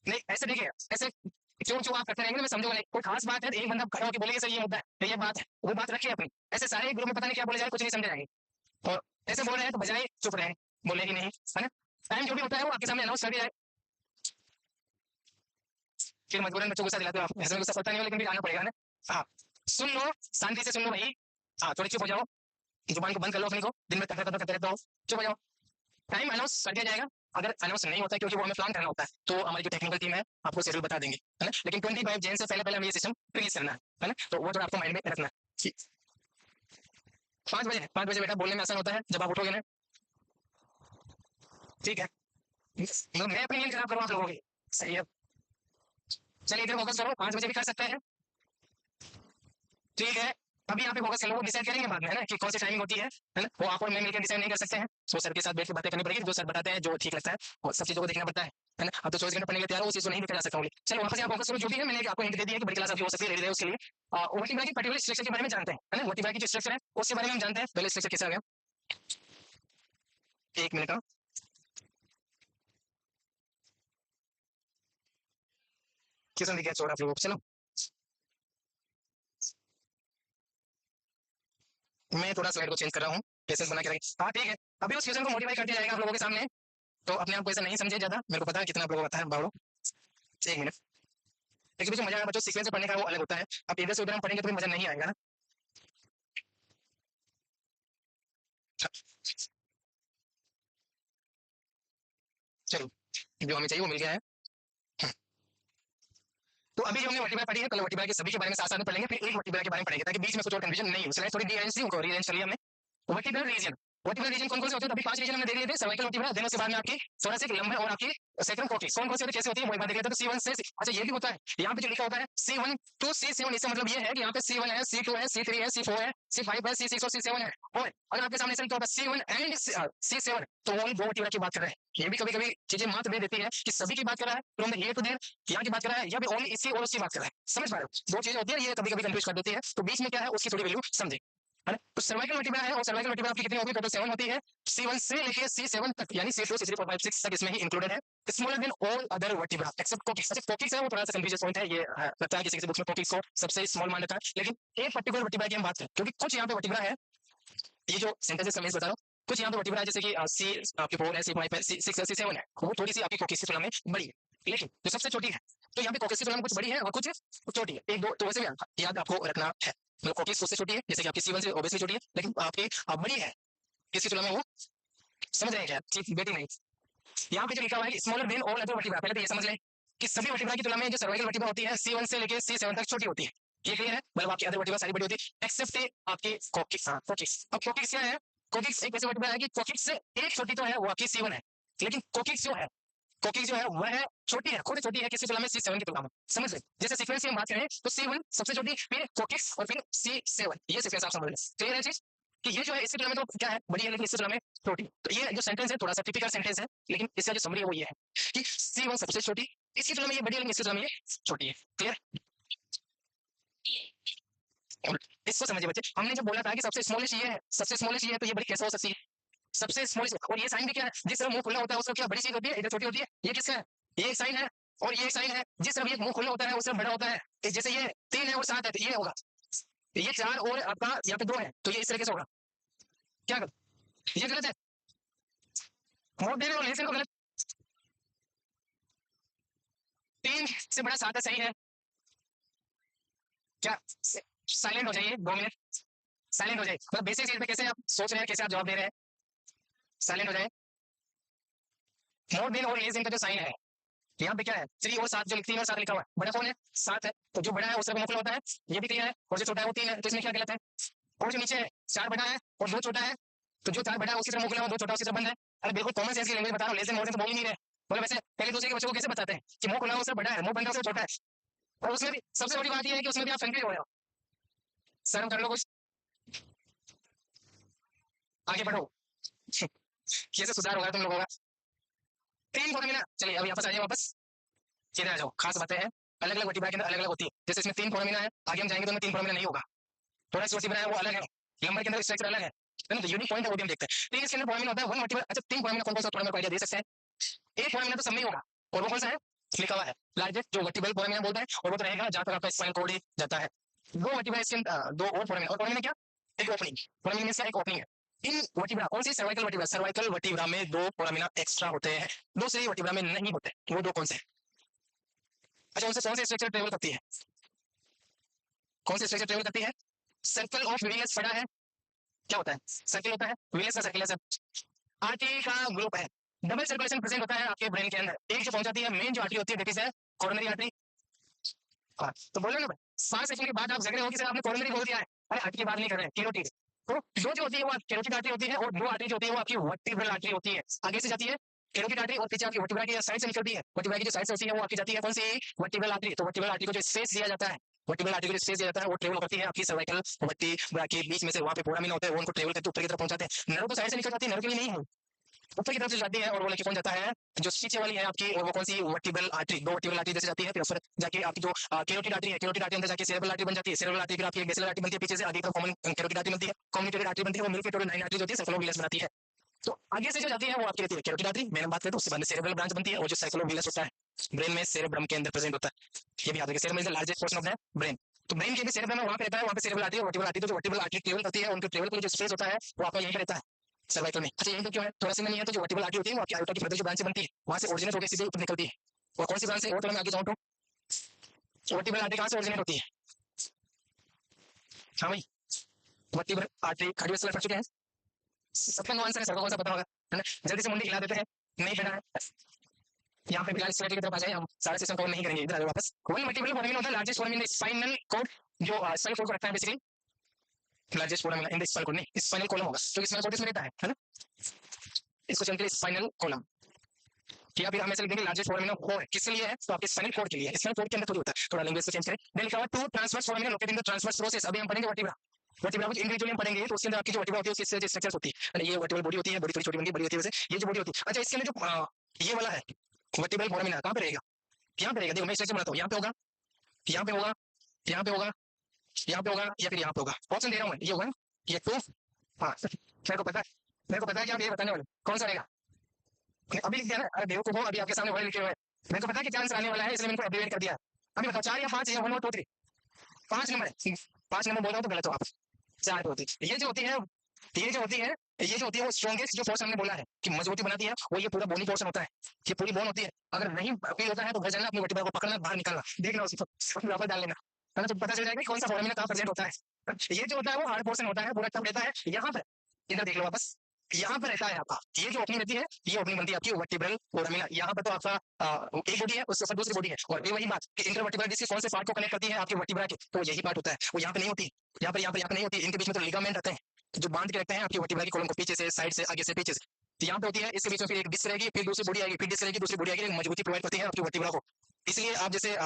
नहीं ऐसे देखिए, ऐसे क्यों क्यों आप करते रहेंगे, मैं समझूंगा नहीं, कोई खास बात है तो एक बंदा खड़ा होकर बोलेगा सर ये मुद्दा है, ये बात है, वो बात रखिए अपनी। ऐसे सारे ग्रुप में पता नहीं क्या बोले जाए, कुछ नहीं समझे जाएंगे, और ऐसे बोल रहे हैं तो बजाय चुप रहे, बोले ही नहीं, है ना। टाइम जो भी होता है वो आपके सामने अनाउंस कर दिया जाए, फिर मजबूरन बच्चों को गुस्सा दिलाते हो आप, ऐसे में गुस्सा पड़ता नहीं हो लेकिन भी आना पड़ेगा ना। हाँ, सुन लो, शांति से सुन लो भाई, हाँ थोड़ी चुप हो जाओ, जुबान को बंद कर लो अपनी को, दिन में करते रहते हो, चुप हो जाओ। टाइम अनाउंस कर दिया जाएगा, अगर अनाउंस नहीं होता है क्योंकि वो हमें प्लान करना होता है, तो हमारी जो टेक्निकल टीम है आपको शेड्यूल बता देंगे, है ना। लेकिन 25 जैन से पहले पहले हमें ये सिस्टम फिनिश करना है ना, तो वो थोड़ा आपको माइंड में रखना है। 5 बजे, 5 बजे बेटा बोलने में आसान होता है जब आप उठोगे ना, ठीक है, मैं अपनी नींद खराब करूँ आप लोगों की, सही है। चलिए इधर फोकस करो, 5 बजे भी कर सकते हैं, ठीक है। अभी यहाँ पे फोकस कर लो, वो डिसाइड करेंगे बाद में, है ना, कि कौन सी टाइमिंग होती है ना, वो आप और मैं मिलकर डिसाइड नहीं कर सकते हैं। तो सर के साथ बैठ के बातें करनी पड़ेगी, जो सर बताते हैं जो ठीक लगता है, और सब चीजों को देखना पड़ता है ना। अब तो 24 घंटे पढ़ने के लिए तैयार हो, उस चीज को नहीं देखा जा सकता होंगे। चलो वापस यहाँ फोकस करो, जो भी है मैंने आपको हिंट दे दिया कि बड़ी क्लास आपकी हो सकती है, रेडी रहे उसके लिए। वर्टिब्रा की पर्टिकुलर स्ट्रक्चर के बारे में जानते हैं, है ना, वर्टिब्रा की जो स्ट्रक्चर है उसके बारे में हम जानते हैं। पहले स्ट्रक्चर कैसा आ गया, एक मिनट का, किसने दिखा छोड़ा आप लोगों को। चलो मैं थोड़ा स्लाइड को चेंज कर रहा हूँ, पेशेंस बना के रखिए। हाँ ठीक है, अभी उस क्वेश्चन को मॉडिफाई करते जाएगा आप लोगों के सामने, तो अपने आप को ऐसा नहीं समझे ज्यादा, मेरे को पता है कितना आप लोगों को पता है बावड़ो। एक मिनट, एक बीच मजा आएगा बच्चों, सीक्वेंस से पढ़ने का वो अलग होता है। अब इधर से उधर हम पढ़ेंगे तो भी मजा नहीं आएगा ना। चलो जो हमें चाहिए वो मिल गया है। तो अभी जो हमने वर्टिब्रा पढ़ी है, पहले वर्टिब्रा के सभी के बारे में साथ साथ में पढ़ेंगे, फिर एक वर्टिब्रा के बारे में पढ़ेंगे ताकि बीच में कुछ और कंफ्यूजन नहीं हो। स्लाइड थोड़ी रीअरेंज थी, उनको रीअरेंज कर लिया हमने। वर्टिब्रल रीजन, वर्टिब्रल रीजन कौन कौन से होते हैं, अभी 5 रीजन हमने दे दिए थे। सर्वाइकल वर्टिब्रा, देन उसके बाद में आपकी थोरेसिक, लंबर और आपकी सैक्रम कोक्लिक्स कौन कौन से होते हैं, कैसे होती है वो एक बार देख लेते हैं। तो C1 से, अच्छा ये भी होता है यहाँ पे जो लिखा होता है C1 to C7, इसका मतलब ये है कि यहाँ पे C1 है, C2 है, C3 है, C4 है, C5 है, C6 और C7 है। और अगर आपके सामने लिखा होता है C1 एंड C7, तो वो दो वर्टिब्रा की बात कर रहे हैं। ये भी कभी कभी चीजें मात्र दे देती है कि सभी की बात कर रहा है, from the here to there यहाँ की बात कर रहा है, या भी ओनली इसी और उसकी बात कर रहा है। समझ पा रहे हो, दो चीजें होती है, ये कभी कभी कंफ्यूज कर देती है। तो बीच में क्या है उसकी थोड़ी वैल्यू समझे, है ना। तो सर्वाइकल वर्टिब्रा है, और सर्वाइकल वर्टिब्रा आपकी कितनी होगी, टोटल 7 होती है। C1 से लेके C7 तक, यानी C2 C3 4 5 6 तक इसमें ही इंक्लूडेड है। Smaller than all other vertebra except coccyx. अच्छा कोक्लिक्स है वो थोड़ा सा कंफ्यूजन पॉइंट है, ये लगता है किसी किसी बुक्स में कोक्लिक्स को सबसे स्मॉल मान रखा है, लेकिन एक पर्टिकुलर वर्टिब्रा की हम बात करें, क्योंकि कुछ यहाँ पे वर्टिब्रा है, ये जो सेंटेंसेस मैं बता रहा हूँ, कुछ यहाँ पे वर्टिब्रा है जैसे कि C आपके 4 है, C5 है, C6 है, C7 है, वो थोड़ी सी आपकी कोक्लिक्स की तुलना में बड़ी है, लेकिन जो सबसे छोटी है, तो यहाँ पे कोक्लिक्स की तुलना में कुछ बड़ी है और कुछ छोटी है, एक दो तो वैसे भी याद आपको रखना है। मतलब कोक्लिक्स उससे छोटी है, जैसे कि आपकी C1 से ऑब्वियसली छोटी है, लेकिन आपकी बड़ी है किसकी तुलना में, वो समझ रहे हैं क्या, ठीक बेटी नहीं। यहाँ पे जो लिखा हुआ है smaller than all other vertebra, पहले तो ये समझ लें कि सभी वर्टिब्रा की तुलना में जो सर्वाइकल वर्टिब्रा होती है C1 से लेके C7 तक छोटी होती है। ये क्लियर है, मतलब आपकी अदर वर्टिब्रा सारी बड़ी होती है एक्सेप्ट आपकी कोक्लिक्स। हाँ कोक्लिक्स, अब कोक्लिक्स क्या है, कोक्लिक्स एक ऐसे वर्टिब्रा है कि कोक्लिक्स से एक छोटी तो है, वो आपकी C1 है, लेकिन कोक्लिक्स जो है, कोक्लिक्स जो है वह है छोटी है, खुद छोटी है किसकी तुलना में, C7 की तुलना में। समझ रहे, जैसे सीक्वेंस की हम बात करें तो C1 सबसे छोटी, फिर कोक्लिक्स और फिर C7, ये सीक्वेंस आप समझ रहे, क्लियर है चीज कि ये जो है इसकी तुलना में तो क्या है, बड़ी है, लेकिन इसकी तुलना में छोटी। तो ये जो सेंटेंस है थोड़ा सा टिपिकल सेंटेंस है, लेकिन इसका जो समरी है वो ये है कि C1 सबसे छोटी, इसकी तुलना में ये बड़ी है, लेकिन इसकी तुलना में ये छोटी है। क्लियर, इसको समझिए बच्चे, हमने जो बोला था कि सबसे स्मॉलेस्ट ये है, सबसे स्मॉलेस्ट ये है, तो ये बड़ी कैसे हो सकती है, सबसे स्मॉलेस्ट। और ये साइन भी क्या है, जिस तरह मुंह खुला होता है उसका क्या बड़ी चीज होती है, इधर छोटी होती है, ये किसका है, ये एक साइन है और ये एक साइन है। जिस तरह ये मुंह खुला होता है उस तरह बड़ा होता है, जैसे ये 3 है और 7 है तो ये होगा, ये 4 और आपका यहाँ पे 2 है तो ये इस तरीके से होगा। क्या कर, ये गलत है, मोड़ दे रहे हो लेकिन को गलत, 3 से बड़ा 7 है, सही है क्या। साइलेंट हो जाइए 2 मिनट, साइलेंट हो जाइए, मतलब बेसिक चीज पे कैसे आप सोच रहे हैं, कैसे आप जवाब दे रहे हैं, साइलेंट हो जाए। मोर देन और लेस देन का जो साइन है यहाँ पे क्या है, 3 और 7 जो 3 और 7 लिखा हुआ है, बड़ा कौन है, 7 है, तो जो बड़ा है उसका मुख्य होता है, ये भी क्लियर है, और जो छोटा है वो 3 है, तो इसमें क्या गलत है। और जो नीचे है 4 बड़ा है और 2 छोटा है, तो जो 4 बड़ा है उसकी तरफ मुख्य है, 2 छोटा उसकी तरफ बंद है। अरे बिल्कुल कॉमन सेंस की लैंग्वेज बता रहा हूँ, लेस देन मोर देन तो बोल ही नहीं रहे। बोले वैसे पहले दूसरे के बच्चों को कैसे बताते हैं कि मुंह खुला हो उससे बड़ा है, मुंह बंद हो उससे छोटा है, और उसमें भी सबसे बड़ी बात यह है कि उसमें भी आप कंफ्यूज हो रहे हो। शर्म कर लो कुछ, आगे बढ़ो कैसे सुधार होगा तुम लोगों का। 3 फॉर्मूला, चलिए अभी वापस आ जाइए, वापस सीधे आ जाओ। खास बातें हैं, अलग अलग वर्टिब्रा के अंदर अलग अलग होती है, जैसे इसमें 3 फॉर्मूला है, आगे हम जाएंगे तो 3 फॉर्मूला नहीं होगा, थोड़ा सा वर्टिब्रा है वो अलग है, लंबर के अंदर स्ट्रक्चर अलग है ना, तो यूनिक पॉइंट है वो भी हम देखते हैं। 3 इसके अंदर फॉर्मूला होता है, 1 वर्टिब्रा। अच्छा 3 फॉर्मूला कौन कौन सा, थोड़ा मेरे को आइडिया दे सकते हैं। एक फॉर्मूला तो सब में होगा, और वो कौन सा है, लिखा हुआ है लार्जेस्ट जो वर्टिब्रल फॉर्मूला बोलता है, और वो तो रहेगा जहां तक आपका स्पाइनल कॉर्ड जाता है। 2 वर्टिब्रा इसके 2 और फॉर्मूला, और फॉर्मूला क्या, एक ओपनिंग, फॉर्मूला मींस क्या, एक ओपनिंग है। इन वर्टिब्रा कौन सी, सर्वाइकल वर्टिब्रा, सर्वाइकल वर्टिब्रा में 2 फॉर्मूला एक्स्ट्रा होते हैं, दूसरी वर्टिब्रा में नहीं होते। वो 2 कौन से हैं, अच्छा उनसे कौन से स्ट्रक्चर ट्रेवल करती है, कौन से स्ट्रक्चर ट्रेवल करती है, सर्कल ऑफ विलियस पढ़ा है, क्या होता है, सर्कल होता है, विलियस का सर्कल है सर, आर्टरी का ग्रुप है, डबल सर्कुलेशन प्रेजेंट होता है आपके ब्रेन के अंदर, एक जो पहुंचाती है मेन जो आर्टरी होती है दैट इज कोरोनरी आर्टरी। हाँ तो बोलो ना भाई, 5 सेकंड के बाद आप झगड़े हो कि सर आपने कोरोनरी बोल दिया है, अरे आर्टरी की बात नहीं कर रहे हैं, कैरोटिड। तो जो होती है वो कैरोटिड आर्टरी होती है, और 2 आर्टरी जो होती है वो आपकी वर्टिब्रल आर्टरी होती है, आगे से जाती है कैरोटिड आर्टरी, और पीछे आपकी वर्टिब्रा की साइड से निकलती है, वर्टिब्रा की जो साइड से होती है वो आपकी जाती है कौन सी, वर्टिब्रल आर्टरी। तो वर्टिब्रल आर्टरी को जो स्पेस दिया जाता है वर्टिब्रल आर्टरी स्पेस दिया जाता है, वो ट्रेवल करती है आपकी सर्वाइकल वर्टिब्रा के बीच में से, वहां पे फोरामिना होता है, वो उनको ट्रेवल करके ऊपर की तरफ पहुंचाते हैं। नर्व तो साइड से निकल जाती है, नर्व के लिए नहीं है, ऊपर की तरफ से जाती है और वो लेके पहुंच जाता है जो नीचे वाली है आपकी, और वो कौन सी वर्टिब्रल आर्टरी, दो वर्टिब्रल आर्टरी जैसे जाती है, फिर ऊपर जाके आपकी जो कैरोटिड आर्टरी है, कैरोटिड आर्टरी अंदर जाके सेरेब्रल आर्टरी बन जाती है, सेरेब्रल आर्टरी फिर आपकी बेसिलर आर्टरी बनती है, पीछे से आगे तरफ कॉमन कैरोटिड आर्टरी बनती है, कम्युनिकेटेड आर्टरी बनती है, वो मिलकर टोटल 9 आर्टरी होती है, सेफलोविलस बनाती है। तो आगे से जो जाती है वो आपकी रहती है कैरोटिड आर्टरी, मैंने बात करें तो उसके बाद में सेरेब्रल ब्रांच बनती है, और जो साइक्लोविलस होता है ब्रेन में सेरेब्रम के अंदर प्रेजेंट होता है, ये भी याद रखिए, cerebrum is the largest portion of the brain. तो ब्रेन के भी सेरेब्रम में वहां पे रहता है, वहां पे सेरेब्रल आर्टरी, वर्टिब्रल आर्टरी, तो जो वर्टिब्रल आर्टरी ट्रेवल करती है, उनके ट्रेवल के लिए जो स्पेस होता है वो आपका यहीं पे रहता है सर्वाइकल में। अच्छा यहीं पे क्यों है, थोड़ा सा नहीं है, तो जो वर्टिब्रल आर्टरी होती है वो आपकी आयोटा की फर्दर जो ब्रांच बनती है वहां से ओरिजिनेट होकर सीधे ऊपर निकलती है, और कौन सी ब्रांच से, और थोड़ा मैं आगे जाऊं तो वर्टिब्रल आर्टरी कहां से ओरिजिनेट होती है, हाँ भाई वर्टिब्रल आर्टरी कार्डियोवैस्कुलर पढ़ चुके हैं, सबका नो आंसर है, सबको कौन सा पता होगा, है ना, जल्दी से मुंडी हिला देते हैं, नहीं पढ़ा है, यहाँ पे बिलाल स्ट्रेटजी की तरफ आ जाए, हम सारा सिस्टम कवर नहीं करेंगे, इधर आ जाओ वापस। वन वर्टिब्रल फोरामिना होता है largest foramina in the spinal cord, जो स्पाइनल कॉर्ड को रखता है basically, largest foramina in the spinal cord, नहीं स्पाइनल कॉलम होगा, तो स्पाइनल कॉर्ड इसमें रहता है ना, इसको चलते स्पाइनल कॉलम, या फिर हम ऐसे लिख देंगे लार्जेस्ट फोरामिना कोर किसके लिए है, तो आपके स्पाइनल कॉर्ड के लिए, स्पाइनल कॉर्ड के अंदर थोड़ी होता है, थोड़ा लैंग्वेज से चेंज करें। देन लिखा हुआ two transverse foramina located in the transverse process, अभी हम पढ़ेंगे वर्टिब्रा, वर्टिब्रा कुछ इंडिविजुअली हम पढ़ेंगे, तो उसके अंदर आपकी जो वर्टिब्रा होती है उसकी स्ट्रक्चर होती है, ये वर्टिब्रल बॉडी होती है, बॉडी थोड़ी छोटी बनती है, बड़ी होती है वैसे, ये जो बॉडी होती है, अच्छा इसके अंदर जो ये वाला है वर्टिब्रल फोरामिना कहाँ पे रहेगा, यहाँ पे रहेगा, देखो मैं स्ट्रक्चर बनाता हूँ, यहाँ पे होगा, यहाँ पे होगा, यहाँ पे होगा, यहाँ पे होगा, या फिर यहाँ पे होगा, ऑप्शन दे रहा हूँ मैं, ये होगा ये टू, हाँ मेरे को पता है, मेरे को पता है कि आप ये बताने वाले कौन सा रहेगा, अभी लिख दिया ना, अरे देखो को अभी आपके सामने वर्ड लिखे हुए हैं, मेरे को पता है कि क्या आंसर आने वाला है, इसलिए मैंने एब्रिविएट कर दिया। अभी बताओ 4 या 5 या 1 और 2 3, 5 नंबर है, 5 नंबर बोल रहा हूँ तो गलत हो आप, 4 पे होती है, ये जो होती है, ये जो होती है, ये जो होती है वो स्ट्रॉन्गेस्ट जो फोर्स हमने बोला है कि मजबूती बनाती है, वो ये पूरा बोनी पोर्शन होता है, ये पूरी बोन होती है, अगर नहीं फील होता है तो घर जाना अपनी वर्टिब्रा को पकड़ना बाहर निकालना, देखना उसको वापस डाल लेना, है ना, तो पता चल जाएगा कि कौन सा फोरामिना कहाँ प्रेजेंट होता है। ये जो होता है वो हार्ड पोर्शन होता है, पूरा टफ रहता है यहाँ पर, इधर देख लो वापस, यहाँ पर रहता है आपका, ये जो ओपनिंग रहती है, ये ओपनिंग बनती है आपकी वर्टिब्रल फोरामिना, यहाँ पर तो आपका एक बॉडी है, उसके ऊपर दूसरी बॉडी है, और ये वही बात कि इंटरवर्टिब्रल डिस्क कौन से पार्ट को कनेक्ट करती है आपकी वर्टिब्रा के, तो यही पार्ट होता है, वो यहाँ पे नहीं होती, यहाँ पर नहीं होती, इनके बीच में तो लिगामेंट रहते हैं जो बांध के रखते हैं आपकी वर्टिब्रा की कॉलम को, पीछे से, साइड से, आगे से, पीछे से, तो यहाँ पे होती है, इसके बीच में फिर एक डिस्क रहेगी, फिर दूसरी बॉडी आएगी, फिर डिस्क रहेगी, दूसरी बॉडी आएगी, मजबूती प्रोवाइड करती है आपकी वर्टिब्रा को, इसलिए आप जैसे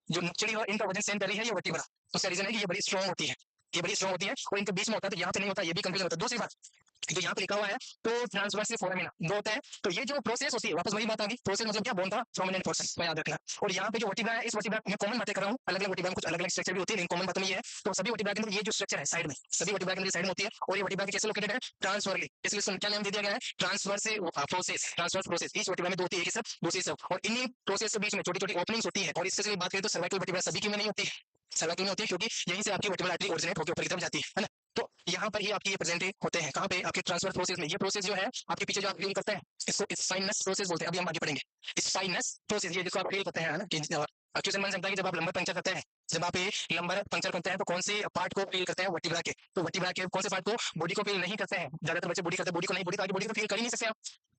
जो निचली और इनका वजन सेम कर रही है ये वर्टिब्रा, तो उसका रीजन है कि ये बड़ी स्ट्रॉन्ग होती है, ये बड़ी स्ट्रॉन्ग होती है, और इनके बीच में होता है, तो यहाँ पे नहीं होता, ये भी कंफ्यूजन होता है। दूसरी बात जो यहाँ पे लिखा हुआ है तो ट्रांसवर्सिव फोरामिना दो होता है, तो ये जो प्रोसेस होती है, वापस वही बात आ गई, प्रोसेस मतलब क्या, बोन था प्रोमिनेंट पोर्शन, तो याद रखना। और यहाँ पे जो वर्टिब्रा है, इस वर्टिब्रा में कॉमन बातें कर रहा हूँ, अलग अलग वर्टिब्रा में कुछ अलग अलग स्ट्रक्चर भी होती है, लेकिन कॉमन बात में ये है, तो सभी वर्टिब्रा के अंदर ये जो स्ट्रक्चर है साइड में, सभी वर्टिब्रा के अंदर साइड में होती है, और ये वर्टिब्रा कैसे लोकेटेड है, ट्रांसफरली, इसलिए इसको क्या नाम दे दिया गया है, ट्रांसवर्सिव प्रोसेस, ट्रांसवर्स प्रोसेस, इस वर्टिब्रा में दो होती है, एक सब दूसरी सब, और इन्हीं प्रोसेस के बीच में छोटी छोटी ओपनिंग्स होती है, और इससे बात करें तो सर्वाइकल वर्टिब्रा सभी की में नहीं होती है, सर्वाइकल में होती है क्योंकि यहीं से आपकी वर्टिब्रल आर्टरी ओरिजिनेट होकर ऊपर की तरफ जाती है ना, तो यहाँ पर ही आपकी ये प्रेजेंट होते हैं, कहाँ पे, आपके ट्रांसफर प्रोसेस में। ये प्रोसेस जो है आपके पीछे जो आप फील करते हैं इसको स्पाइनस प्रोसेस बोलते हैं, अभी हम आगे पढ़ेंगे स्पाइनस प्रोसेस, ये जिसको आप फील करते हैं ना, कि क्वेश्चन बन सकता है कि जब आप लंबर पंक्चर करते हैं, जब आप लंबर पंक्चर करते हैं तो कौन से पार्ट को फील करते हैं, वर्टिब्रा के, तो वर्टिब्रा के कौन से पार्ट को, बॉडी को फील नहीं करते हैं, ज्यादातर बच्चे बॉडी करते हैं, बॉडी को नहीं, बॉडी तो आगे बॉडी को फील कर ही नहीं सकते आप,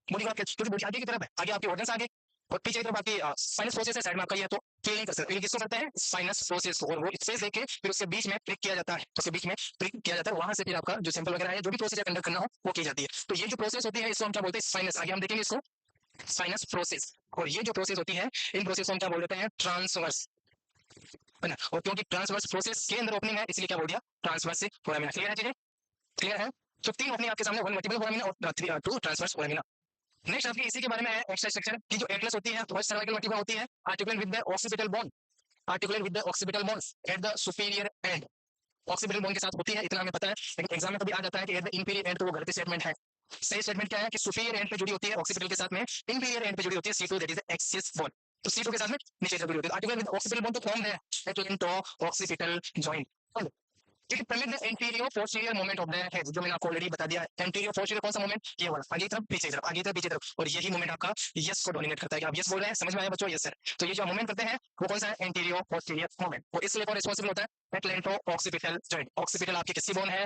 बॉडी को क्योंकि बॉडी आगे की तरफ है, आगे आपके ऑर्गन्स आगे, और पीछे की तरफ आपकी स्पाइनस प्रोसेस है साइड में आपका, ये तो फील नहीं कर सकते, किसको करते हैं, स्पाइनस प्रोसेस को, और वो स्पेस देके फिर उसके बीच में प्रिक किया जाता है, उसके बीच में प्रिक किया जाता है, वहां से फिर आपका जो सैंपल वगैरह है, जो भी प्रोसेस कंडक्ट करना हो वो की जाती है, तो ये जो प्रोसेस होती है इसको हम क्या बोलते हैं, स्पाइनस, आगे हम देखेंगे इसको स्पाइनस प्रोसेस, और ये जो प्रोसेस होती है इन प्रोसेस को हम क्या बोल देते हैं, ट्रांसवर्स, है ना, और क्योंकि ट्रांसवर्स प्रोसेस के अंदर ओपनिंग है इसलिए क्या बोल दिया, ट्रांसवर्स फोरामिना, क्लियर है चीजें, क्लियर है, तो तीन ओपनिंग आपके सामने, वन वर्टिब्रल फोरामिना और टू ट्रांसवर्स फोरामिना। नेक्स्ट आपकी इसी के बारे में है एक्स्ट्रा स्ट्रक्चर की, जो एटलस होती है, फर्स्ट सर्वाइकल वर्टिब्रा होती है, articulate with the occipital bone, articulate with the occipital bones at the superior and, occipital bone के साथ होती है, इतना हमें पता है, लेकिन एग्जाम में कभी आ जाता है कि एट द इंफीरियर एंड, तो वो गलत स्टेटमेंट है, सही स्टेटमेंट क्या है कि सुपीरियर एंड पे जुड़ी होती है ऑक्सीपिटल के साथ में, इंफीरियर एंड पे जुड़ी होती है C2 that is the axis bone, तो C2 के साथ में नीचे जुड़ी होती है, आर्टिकुलेट विद ऑक्सीपिटल बोन तो फॉर्म है एटो ऑक्सीपिटल जॉइंट, ठीक है, permit the anterior posterior movement of the head, जो मैंने आपको ऑलरेडी बता दिया है, एंटीरियर पोस्टीरियर कौन सा मूवमेंट, ये वाला, आगे तरफ पीछे तरफ, आगे तरफ पीछे तरफ, और यही मूवमेंट आपका यस को डोमिनेट करता है, कि आप यस बोल रहे हैं, समझ में आया बच्चों, यस सर, तो ये जो मूवमेंट करते हैं वो कौन सा है, एंटीरियर पोस्टीरियर मूवमेंट, और इसलिए कौन रिस्पांसिबल होता है, एटलेंटो ऑक्सीपिटल जॉइंट, ऑक्सीपिटल आपकी किसकी बोन है,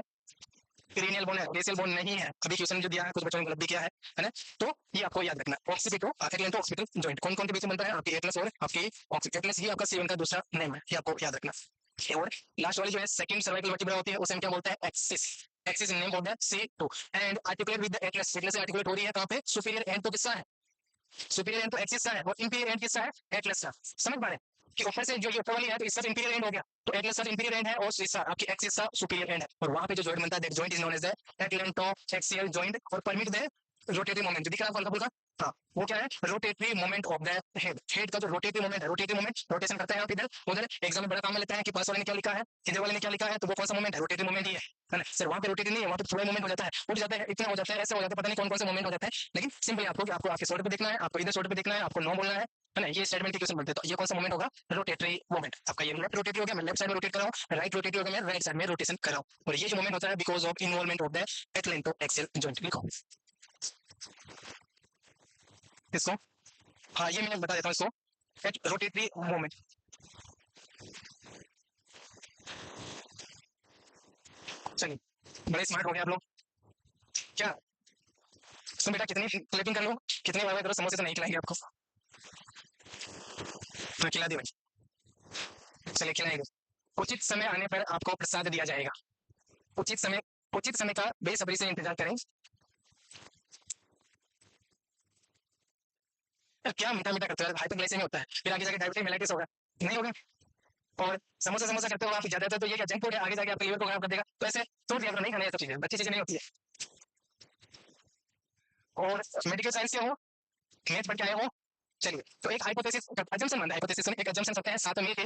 पेरिनियल बोन है, बेसियल बोन नहीं है, अभी क्वेश्चन जो दिया है कुछ बच्चों ने गलत भी किया है ना, तो ये आपको याद रखना, ऑक्सीपिटो एटलेंटो ऑक्सीपिटल जॉइंट कौन कौन के बीच में बनता है, आपकी एटलस और आपकी एटलस, ये आपका C1 का दूसरा नेम है, ये आपको याद रखना, और लास्ट वाली जो है सेकंड सर्वाइकल वर्टिब्रा होती है, उसे हम क्या बोलते हैं, axis, axis name of the C2 and articulate with the Atlas, Atlas से आर्टिकुलेट हो रही है कहां पे, सुपीरियर एंड तो किसका है, सुपीरियर एंड तो एक्सिस का है, और इंफीरियर एंड किसका है, एटलस का, समझ पा रहे हैं, कि ऊपर से जो ये ऊपर वाली है तो इसका इंपीरियर एंड हो गया, तो एटलस इंपीरियर एंड है और इसका आपकी एक्सिस का सुपीरियर एंड है, और वहां पे जो जॉइंट बनता है that joint is known as the atlanto axial joint और परमिट द रोटेटरी मोमेंट। जो दिख रहा है हल्का फुल्का, हाँ वो क्या है, rotatory moment of the head. Head का जो रोटेटरी मोमेंट है, रोटेटरी मोमेंट रोटेशन करता है आप इधर उधर। एग्जाम में बड़ा काम में लेते हैं कि पास वाले ने क्या लिखा है, इधर वाले ने क्या लिखा है, तो वो कौन सा मोमेंट है, रोटेटरी मोमेंट ही है ना सर। वहां पे रोटेटरी नहीं है, वहां पे थोड़ा मोमेंट हो जाता है, उठ जाता है, इतना हो जाता है, ऐसा हो जाता है, पता नहीं कौन कौन से मोमेंट हो जाता है। लेकिन सिंपली आपको आपको आपके शोल्डर पे देखना है, आपको इधर शोल्डर पे देखना है, आपको नो बोलना है ना। ये स्टेटमेंट के क्वेश्चन बनते हैं, तो ये कौन सा मोमेंट होगा, रोटेटरी मोमेंट। आपका ये लेफ्ट रोटेटरी हो गया, मैं लेफ्ट साइड में रोटेट कर रहा हूँ, राइट रोटेटरी हो गया, मैं राइट साइड में रोटेशन कर रहा हूँ, और ये जो मोमेंट होता है because of involvement of the atlanto axial joint. लिखो इसको, हाँ ये मैं बता देता हूँ इसको, रोटेटरी मोमेंट। चलिए बड़े स्मार्ट हो गए आप लोग क्या। सुन बेटा, कितनी क्लिपिंग कर लो, कितने बार करो, समोसे तो नहीं खिलाएंगे आपको, तो खिला दी भाई, चलिए खिलाएंगे। उचित समय आने पर आपको प्रसाद दिया जाएगा। उचित समय, उचित समय का बेसब्री से इंतजार करें। क्या मीठा मीठा करते हो, हाइपरग्लाइसेमिया होता है, फिर आगे जाके डायबिटीज मेलाइटिस होगा, नहीं होगा। और समोसा समोसा करते हो आप ज्यादातर, तो ये क्या जंक फूड है, आगे जाके आपके लीवर को खराब कर देगा, तो ऐसे छोड़ दिया करो, नहीं खाना ये सब चीजें, अच्छी चीजें नहीं होती है। और मेडिकल साइंस से हो, मैथ पढ़ के आए हो, चलिए तो एक हाइपोथेसिस अजम्पशन बनता है, हाइपोथेसिस में एक अजम्पशन करते हैं, साथ मिलके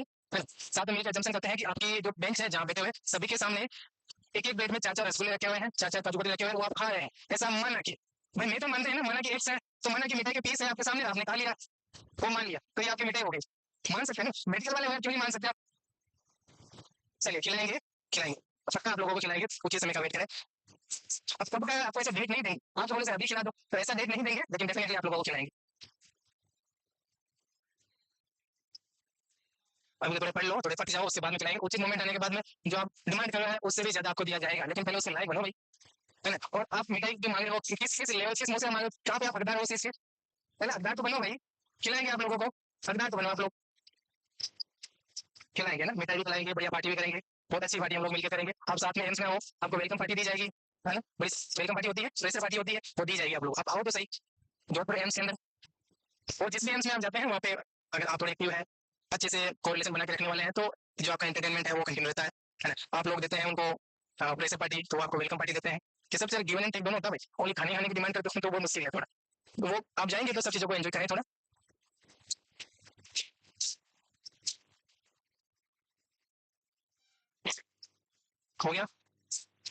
साथ मिलकर अजम्पशन करते हैं कि आपकी जो बेंच है जहाँ बैठे हुए सभी के सामने एक एक प्लेट में चार चार रसगुल्ले रखे हुए हैं, चार चार काजू कतली रखे हुए हैं, वो आप खा रहे हैं। ऐसा माना कि भाई मैं तो मानते हैं ना, माना कि एक है तो माना कि मिठाई के पीस है आपके सामने, आपने खा लिया, वो मान लिया, तो ये आपकी मिठाई हो गई, मान सकते हैं ना। मेडिकल वाले क्यों नहीं मान सकते आप। चलिए खिलाएंगे, खिलाएंगे पक्का आप लोगों को खिलाएंगे, कुछ समय का वेट करें। अब कब का आपको ऐसा डेट नहीं देंगे, आप लोगों से अभी खिला दो, तो ऐसा डेट नहीं देंगे, लेकिन डेफिनेटली आप लोगों को खिलाएंगे। अभी थोड़े पढ़ लो, थोड़े पढ़ जाओ, उसके बाद में खिलाएंगे। उचित मोमेंट आने के बाद में जो आप डिमांड कर रहे हैं उससे भी ज्यादा आपको दिया जाएगा, लेकिन पहले उसके लायक बनो भाई, है ना। और आप मिठाई जो मांग रहे हो किस किस लेवल किस मुंह से मांग रहे हो, कहाँ पे आप हकदार हो उस चीज के, है ना। हकदार तो बनो भाई, खिलाएंगे आप लोगों को, हकदार तो बनो आप लोग, खिलाएंगे ना, मिठाई भी खिलाएंगे, बढ़िया पार्टी भी करेंगे, बहुत अच्छी पार्टी हम लोग मिलकर करेंगे। आप साथ में एम्स में हो, आपको वेलकम पार्टी दी जाएगी, है ना, बड़ी वेलकम पार्टी होती है, फ्रेशर पार्टी होती है, वो दी जाएगी। आप लोग आप आओ तो सही जोधपुर एम्स के अंदर, और जिस भी एम्स में आप जाते हैं वहाँ पे अगर आप थोड़े एक्टिव है, अच्छे से कोरिलेशन बना के रखने वाले हैं, तो जो आपका एंटरटेनमेंट है वो कंटिन्यू रहता है ना। आप लोग देते हैं उनको फ्रेशर पार्टी, तो आपको वेलकम पार्टी देते हैं, कि सबसे गिवन एंड टेक दोनों होता है भाई। ओनली खाने खाने की डिमांड करते हो तो वो मुश्किल है थोड़ा, तो वो आप जाएंगे तो सब चीजों को एंजॉय करें थोड़ा। हो गया,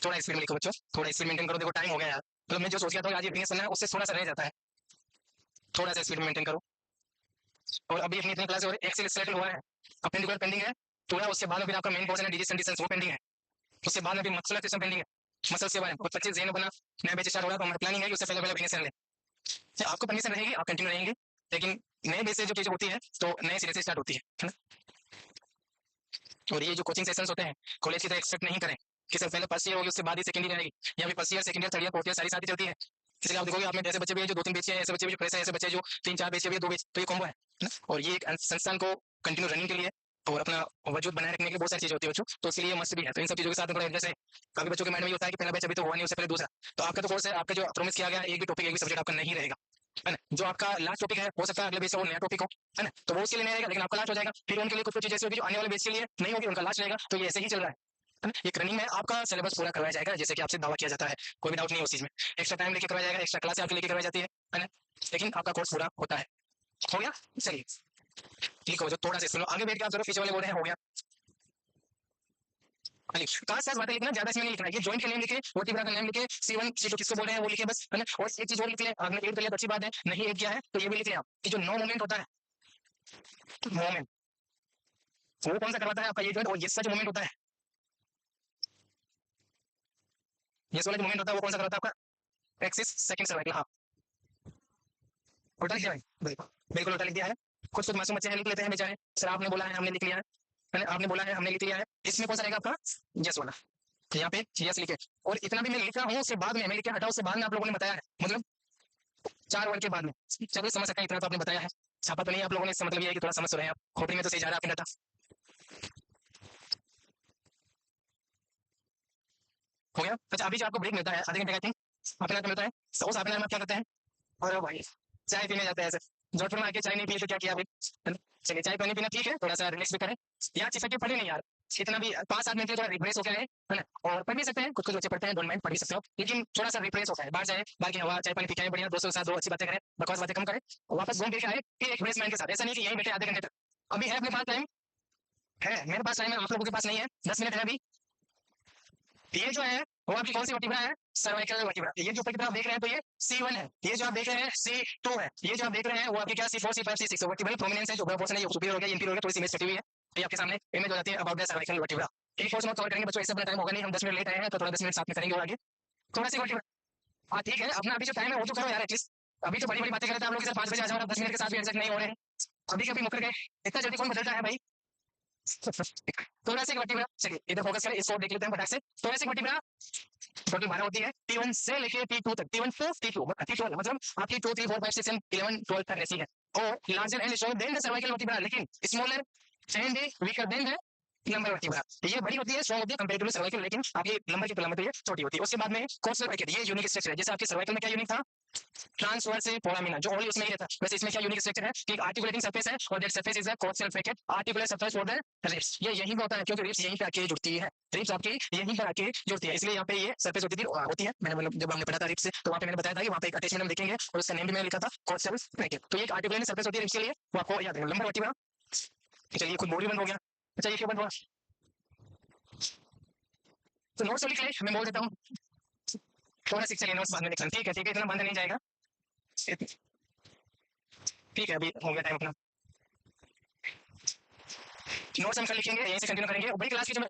थोड़ा स्पीड में लिखो बच्चों, थोड़ा स्पीड मेंटेन करो, देखो टाइम हो गया यार, मतलब मैं जो सोच गया था आज ये सुनना है उससे थोड़ा सा रह जाता है, थोड़ा सा स्पीड मेंटेन करो। और अभी अपनी इतनी क्लास और एक्सेल स्केलेटल हुआ है, अपेंडिकुलर पेंडिंग है थोड़ा, उसके बाद में फिर आपका मेन पोर्शन है डिजीज कंडीशंस वो पेंडिंग है, उसके बाद में भी मसलर सिस्टम पेंडिंग है, मसल्स के बारे में 25 जेन बना नया बैच स्टार्ट हो रहा, तो हमारी प्लानिंग है कि उससे पहले पहले फिनिश कर लें। आपको परमिशन रहेगी, आप कंटिन्यू रहेंगे, लेकिन नए बेस से जो चीजें होती है तो नए सिरे से स्टार्ट होती है ना। और ये जो कोचिंग सेशंस होते हैं कॉलेज की तरह एक्सपेक्ट नहीं करें कि सर पहले फर्स्ट ईयर होगी उसके बाद ही सेकंड ईयर आएगी, या फिर first year second year third year fourth year सारी साथ ही चलती है। इसलिए आप देखोगे आपने ऐसे बच्चे भी है जो 2-3 बेच हैं, ऐसे बच्चे भी जो प्रेस है, ऐसे बच्चे जो 3-4 बेच भी 2 बेच, तो ये कॉम्बो है ना। और ये एक संस्थान को कंटिन्यू रनिंग के लिए और अपना वजूद बनाए रखने के लिए बहुत सारी चीजें होती है बच्चों, तो इसलिए मस्त भी है। तो इन सब चीजों के साथ थोड़ा एडजस्ट है। काफी बच्चों के माइंड में ये होता है कि पहला बैच अभी तो हुआ नहीं, उससे पहले दूसरा, तो आपका तो कोर्स है, आपका जो प्रॉमिस किया गया एक भी टॉपिक एक भी सब्जेक्ट आपका नहीं रहेगा, है ना। जो आपका लास्ट टॉपिक है हो सकता है अगले बेच से वो नया टॉपिक हो, है ना, तो वो उसके लिए नहीं रहेगा, लेकिन आपका लास्ट हो जाएगा। फिर उनके लिए कुछ कुछ चीजें ऐसी होगी जो आने वाले बेच के लिए नहीं होगी, उनका लास्ट रहेगा, तो ये ऐसे ही चल रहा है ना। एक रनिंग में आपका सिलेबस पूरा करवाया जाएगा, जैसे कि आपसे दावा किया जाता है, कोई भी डाउट नहीं है उस चीज में। एक्स्ट्रा टाइम लेके करवाया जाएगा, एक्स्ट्रा क्लास आपके लेके करवाई जाती है ना, लेकिन आपका कोर्स पूरा होता है। हो गया, चलिए ठीक हो जो थोड़ा सा सुनो, आगे बैठ के आप जरूर पीछे वाले बोल रहे हैं, हो गया। कास्ट साइज बातें लिखना, ज्यादा इसमें नहीं लिखना, ये जॉइंट का नेम लिखे, वर्टिब्रा का नेम लिखे, C1 C2 किसको बोल रहे हैं वो लिखे बस, है ना। और एक चीज और लिख ले, आपने एड कर लिया तो अच्छी बात है, नहीं एड किया है तो ये भी लिख ले आप, कि जो नो मोमेंट होता है, मोमेंट वो कौन सा करवाता है आपका ये जॉइंट, और ये जो मोमेंट होता है, ये वाला जो मोमेंट होता है वो कौन सा करवाता है आपका, एक्सिस सेकंड सर्वाइकल। हाँ उल्टा लिख दिया भाई, बिल्कुल बिल्कुल उल्टा लिख दिया है। कुछ कुछ मासूम बच्चे हैं लिख लेते हैं बेचारे, सर आपने बोला है हमने लिख लिया है, आपने बोला है हमने लिख लिया है, इसमें कौन सा रहेगा आपका, यस वाला, यहाँ पे यस लिखे। और इतना भी मैं लिख रहा हूँ उसके बाद में मैं लिख के हटाओ, उसके बाद में आप लोगों ने बताया है, मतलब 4 वर्ड के बाद में, चलिए समझ सकते हैं, इतना तो आपने बताया है, छापा तो नहीं आप लोगों ने, इसका मतलब ये है कि थोड़ा समझ तो रहे हैं आप, खोपड़ी में तो सही जा रहा है आपके डाटा। हो गया। अच्छा अभी जो आपको ब्रेक मिलता है आधे घंटे का, I think half an hour मिलता है, तो उस हाफ एन आवर में आप क्या करते हैं, और भाई चाय पीने जाते हैं ऐसे, जोधपुर में आके चाय नहीं पिए तो क्या किया अभी, चलिए चाय पानी पीना ठीक है, थोड़ा सा रिलैक्स भी करें यार, चिपक के पढ़े नहीं यार, इतना भी 5-7 मिनट के थोड़ा रिफ्रेश हो गया है ना। और पढ़ भी सकते हैं, कुछ कुछ बच्चे पढ़ते हैं, डोंट माइंड, पढ़ भी सकते हो, लेकिन थोड़ा सा रिफ्रेश होता है, बाहर जाए, बाहर की हवा, चाय पानी पी के आए, बढ़िया दोस्तों के साथ दो अच्छी बातें करें, बकवास बातें कम करें, और वापस घूम फिर के आए, फिर एक फ्रेश माइंड के साथ, ऐसा नहीं कि यहीं बैठे आधे घंटे तक। अभी है अपने पास टाइम, है मेरे पास टाइम है, आप लोगों के पास नहीं है, 10 मिनट है अभी। ये जो है वो आपकी कौन सी वर्टिब्रा है, सर्वाइकल वर्टिब्रा। ये जो वर्टिब्रा आप देख रहे हैं तो ये C1 है, ये जो आप देख रहे हैं C2 है, ये जो आप देख रहे हैं वो आपके क्या C4 C5 C6 vertebral prominence है, जो पोर्शन है ये सुपीरियर हो गया, इंफीरियर हो गया, थोड़ी सी इमेज कटी हुई है, ये आपके सामने इमेज हो जाती है अबाउट द सर्वाइकल वर्टिब्रा। एक कोर्स में कवर करेंगे बच्चों, इससे अपना टाइम होगा नहीं, हम 10 मिनट लेट आए हैं तो थोड़ा 10 मिनट साथ में करेंगे और आगे थोड़ा सी वर्टिब्रा। हाँ ठीक है, अपना अभी जो टाइम है वो तो करो यार एटलीस्ट, अभी तो बड़ी बड़ी बातें करते हैं आप लोग, 5 बजे आ जाओ, 10 मिनट के साथ भी एडजस्ट नहीं हो रहे हैं, अभी कभी मुकर गए, इतना जल्दी कौन बदलता है भाई। थोड़ा सी वर्टिब्रा, चलिए इधर फोकस करें, इसको देख लेते हैं फटाक से। थोड़ा सी वर्टिब्रा टोटल 12 होती है, T1 से लेके T2 तक, T1 4 T2 T12 मतलब आपकी 2 3 4 5 6 7 11 12 तक रहती है, और larger and stronger than the cervical vertebra, लेकिन smaller and weaker than the lumbar vertebra. ये बड़ी होती है, स्ट्रॉन्ग होती है कंपेरेटिवली सर्वाइकल, लेकिन आपकी लंबर की तुलना में तो ये छोटी होती है। उसके बाद में कोर्सल ब्रैकेट, ये यूनिक स्ट्रक्चर है, जैसे आपके सर्वाइकल में क्या यूनिक था, ट्रांसवर्स फोरामिना, जो ओनली उसमें ही रहता है, वैसे इसमें क्या यूनिक स्ट्रक्चर है कि एक आर्टिकुलेटिंग सरफेस है, और that surface is a costal bracket articular surface for the ribs. ये यहीं पे होता है, क्योंकि रिब्स यहीं पे आके जुड़ती है, रिब्स आपकी यहीं पर आके जुड़ती है, इसलिए यहाँ पे ये सरफेस होती है। मैंने मतलब जब हमने पढ़ा था रिब्स, तो वहाँ पे मैंने बताया था कि वहाँ पे एक अटैचमेंट हम देखेंगे, और उसका नेम भी मैंने लिखा था कोर्सल ब्रैकेट। तो ये एक आर्टिकुलेटिंग सरफेस होती है रिब्स के लिए, वो आपको याद है, लंबर वर्टिब्रा। चलिए खुद बोर्ड भी बंद हो गया, अच्छा ये क्यों बंद हुआ, तो नोट्स लिख ले, मैं बोल देता हूँ, थोड़ा सीख चलिए, नोट्स बाद में लिख लें, ठीक है ठीक है, इतना बंद नहीं जाएगा, ठीक है अभी हो गया टाइम अपना। नोट्स हम कल लिखेंगे, यहीं से कंटिन्यू करेंगे, बड़ी क्लास की जो मैं,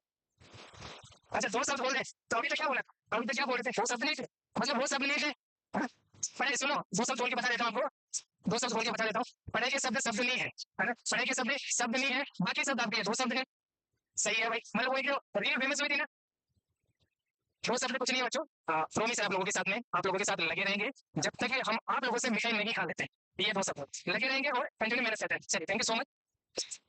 अच्छा 2 शब्द बोल रहे, तो अभी तक क्या बोला था, अभी तक क्या बोल रहे थे, 2 शब्द नहीं थे, मतलब 2 शब्द नहीं थे, हाँ? पढ़े सुनो, 2 शब्द बोल के बता देता हूँ आपको, 2 शब्द बोल के बता देता हूँ, पढ़े के शब्द शब्द नहीं है ना, पढ़े के शब्द शब्द नहीं है, बाकी शब्द आपके 2 शब्द है, सही है भाई, मतलब वही जो रील फेमस हुई थी ना, 2 शब्द कुछ नहीं है बच्चों। प्रोमिस है आप लोगों के साथ में, आप लोगों के साथ लगे रहेंगे जब तक कि हम आप लोगों से मिठाई नहीं खा लेते, ये 2 शब्द लगे रहेंगे और कंटिन्यू मेहनत करते हैं। चलिए थैंक यू सो मच।